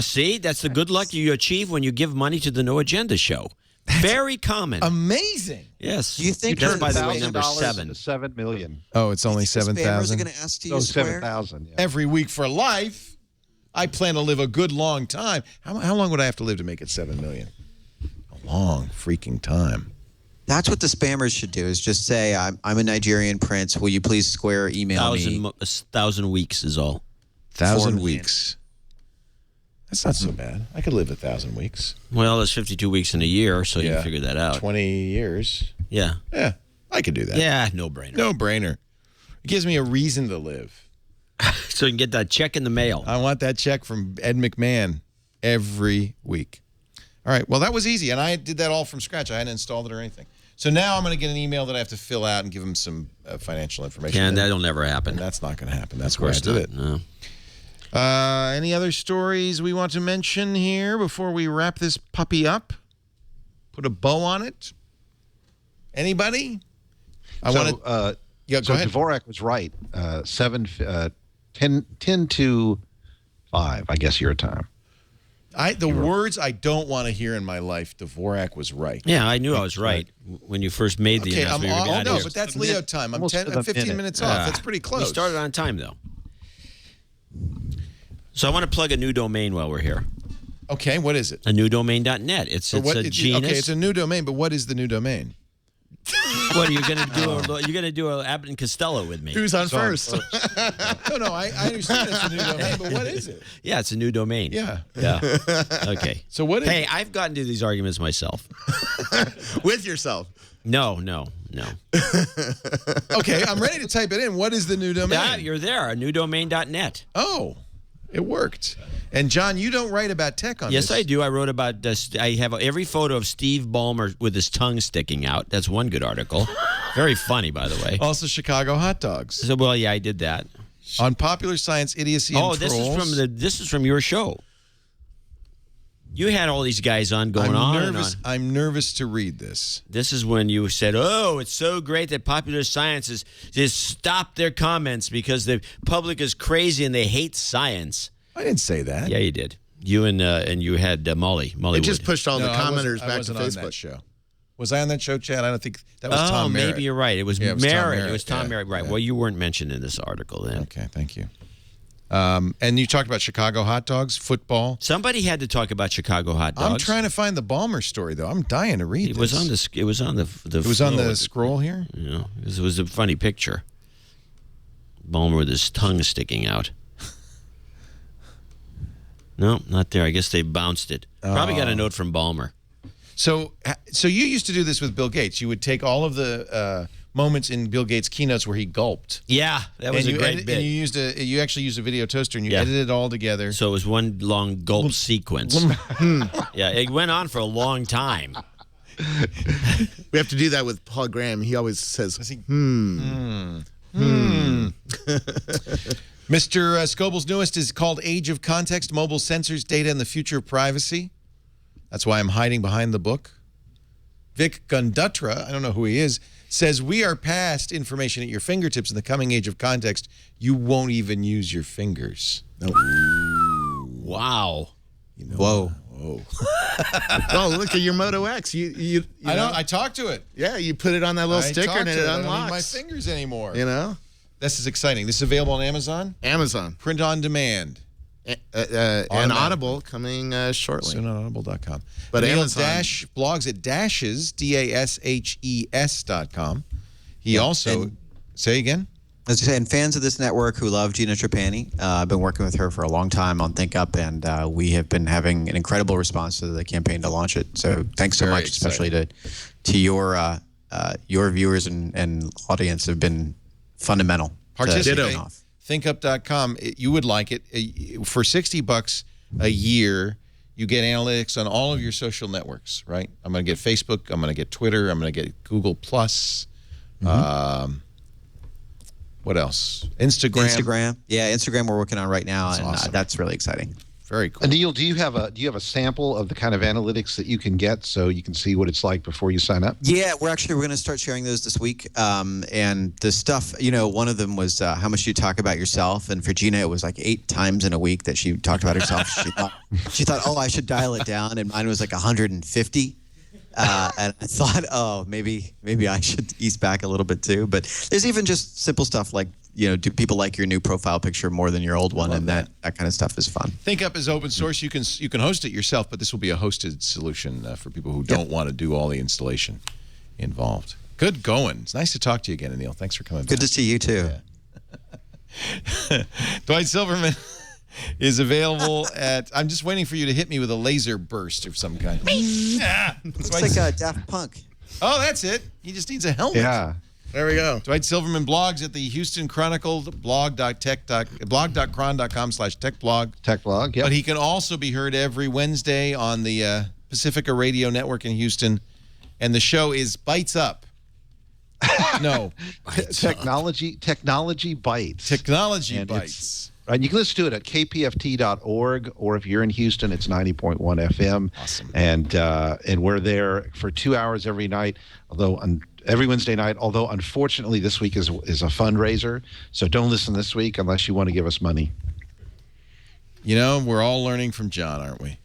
See? That's the good luck you achieve when you give money to the No Agenda show. Very common. Amazing. Yes. Do you think that's, by the way, number $7. $7 million. Oh, it's only Spammers are 7,000? going to ask to use Square? 7,000. Yeah. Every week for life. I plan to live a good long time. How long would I have to live to make it 7 million? A long freaking time. That's what the spammers should do, is just say, I'm a Nigerian prince. Will you please Square email me? 1,000 weeks is all. 1,000 weeks. That's not so bad. I could live 1,000 weeks. Well, there's 52 weeks in a year, so you can figure that out. 20 years. Yeah. Yeah, I could do that. Yeah, no brainer. No brainer. It gives me a reason to live. So you can get that check in the mail. I want that check from Ed McMahon every week. All right. Well, that was easy, and I did that all from scratch. I hadn't installed it or anything. So now I'm going to get an email that I have to fill out and give them some financial information. And that'll never happen. And that's not going to happen. That's where I did it. No. Any other stories we want to mention here before we wrap this puppy up? Put a bow on it? Anybody? Go ahead. Dvorak was right. 10 to 5, I guess, your time. The words I don't want to hear in my life, Dvorak was right. Yeah, I knew I was right when you first made the announcement. No, but that's Leo time. I'm 15 minutes off. That's pretty close. We started on time, though. So I want to plug a new domain while we're here. Okay, what is it? A newdomain.net. It's a genus. Okay, it's a new domain, but what is the new domain? What are you going to do? You're going to do an Abbott and Costello with me. Who's on first? No, I understand it's a new domain, but what is it? Yeah, it's a new domain. Yeah. Okay. So what is Hey, I've gotten to these arguments myself. With yourself? No. Okay, I'm ready to type it in. What is the new domain? Yeah, you're there. A newdomain.net. Oh, it worked. And John, you don't write about tech on Yes, this. I do. I wrote about I have every photo of Steve Ballmer with his tongue sticking out. That's one good article. Very funny, by the way. Also, Chicago hot dogs. So, well, yeah, I did that. On Popular Science, Idiocy, and Trolls. this is from your show. You had all these guys on going on and on. I'm nervous to read this. This is when you said, "Oh, it's so great that Popular Science is just stopped their comments because the public is crazy and they hate science." I didn't say that. Yeah, you did. You and you had Molly. It just pushed all the commenters back to Facebook. On that show. Was I on that show, Chad? I don't think that was Tom Merritt. Maybe you're right. It was Merritt. It was Tom Merritt. Right. Yeah. Well, you weren't mentioned in this article then. Okay, thank you. And you talked about Chicago hot dogs, football. Somebody had to talk about Chicago hot dogs. I'm trying to find the Ballmer story though. I'm dying to read it. It was on the scroll here. You know, it was a funny picture. Ballmer with his tongue sticking out. No, not there. I guess they bounced it. Probably got a note from Ballmer. So you used to do this with Bill Gates. You would take all of the moments in Bill Gates' keynotes where he gulped. Yeah, that was a great bit. And you actually used a video toaster and you edited it all together. So it was one long gulp sequence. Yeah, it went on for a long time. We have to do that with Paul Graham. He always says, Mr. Scoble's newest is called Age of Context, Mobile Sensors, Data, and the Future of Privacy. That's why I'm hiding behind the book. Vic Gundutra, I don't know who he is, says, we are past information at your fingertips in the coming age of context. You won't even use your fingers. Wow. You know, Whoa. Oh, look at your Moto X. You I know, know. I talked to it. Yeah, you put it on that little sticker and it unlocks. I don't need my fingers anymore. You know? This is exciting. This is available on Amazon? Amazon. Print on demand. And Audible coming shortly. Soon on audible.com. But Neil Amazon blogs at dashes, dashes.com. He also, say again? As I say, and fans of this network who love Gina Trapani, I've been working with her for a long time on ThinkUp, and we have been having an incredible response to the campaign to launch it. So thanks so much, especially to your viewers and audience have been fundamental. Participate. ThinkUp.com. You would like it. For $60 a year, you get analytics on all of your social networks, right? I'm going to get Facebook. I'm going to get Twitter. I'm going to get Google+. What else? Instagram. Yeah, Instagram we're working on right now, and awesome. that's really exciting. Very cool. Neil, do you have a sample of the kind of analytics that you can get so you can see what it's like before you sign up? Yeah, we're going to start sharing those this week. And the stuff, one of them was how much you talk about yourself. And for Gina, it was like 8 times in a week that she talked about herself. She thought, oh, I should dial it down. And mine was like 150. And I thought, oh, maybe I should ease back a little bit too. But there's even just simple stuff like, do people like your new profile picture more than your old one? And that kind of stuff is fun. ThinkUp is open source. You can host it yourself, but this will be a hosted solution for people who don't want to do all the installation involved. Good going. It's nice to talk to you again, Anil. Thanks for coming back. Good to see you too. Yeah. Dwight Silverman is available at, I'm just waiting for you to hit me with a laser burst of some kind. It's like Daft Punk. Oh, that's it. He just needs a helmet. Yeah. There we go. Dwight Silverman blogs at the Houston Chronicle, blog.com/techblog. Techblog, yeah. But he can also be heard every Wednesday on the Pacifica Radio Network in Houston. And the show is Bites Up. No. Technology Bites. Technology Bites. Right, you can listen to it at kpft.org, or if you're in Houston, it's 90.1 FM. Awesome. And we're there for 2 hours every night, every Wednesday night. Although unfortunately, this week is a fundraiser, so don't listen this week unless you want to give us money. We're all learning from John, aren't we?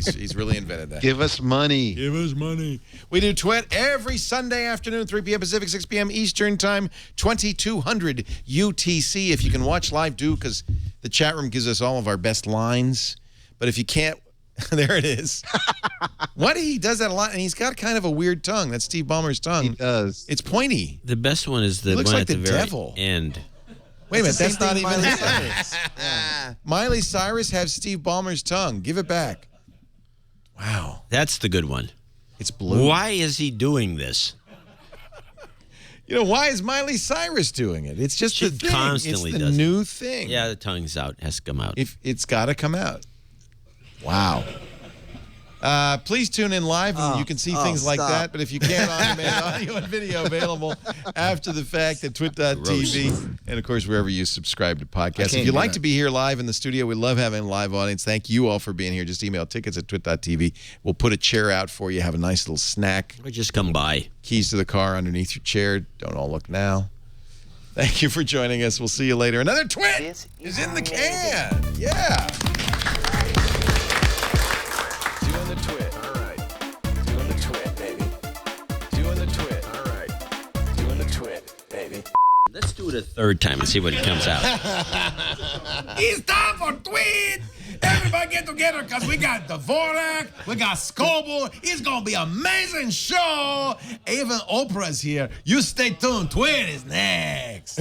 He's really invented that. Give us money. Give us money. We do Twit every Sunday afternoon, 3 p.m. Pacific, 6 p.m. Eastern Time, 2200 UTC. If you can watch live, do, because the chat room gives us all of our best lines. But if you can't, there it is. He does that a lot, and he's got kind of a weird tongue. That's Steve Ballmer's tongue. He does. It's pointy. The best one is the one like at the very devil. end. Wait a minute, that's not even Miley Cyrus. Miley Cyrus has Steve Ballmer's tongue. Give it back. Wow. That's the good one. It's blue. Why is he doing this? Why is Miley Cyrus doing it? It's just the thing. Constantly it's the new thing. Yeah, the tongue's out. Has to come out. It's got to come out. Wow. Please tune in live, and you can see things like that. But if you can't, on-demand audio and video available after the fact at twit.tv. And, of course, wherever you subscribe to podcasts. If you'd like to be here live in the studio, we love having a live audience. Thank you all for being here. Just email tickets at twit.tv. We'll put a chair out for you. Have a nice little snack. Or just come by. Keys to the car underneath your chair. Don't all look now. Thank you for joining us. We'll see you later. Another Twit is in the can. Yeah. Let's do it a third time and see what comes out. It's time for Tweet! Everybody get together because we got Dvorak, we got Scoble. It's going to be an amazing show. Even Oprah's here. You stay tuned. Tweet is next.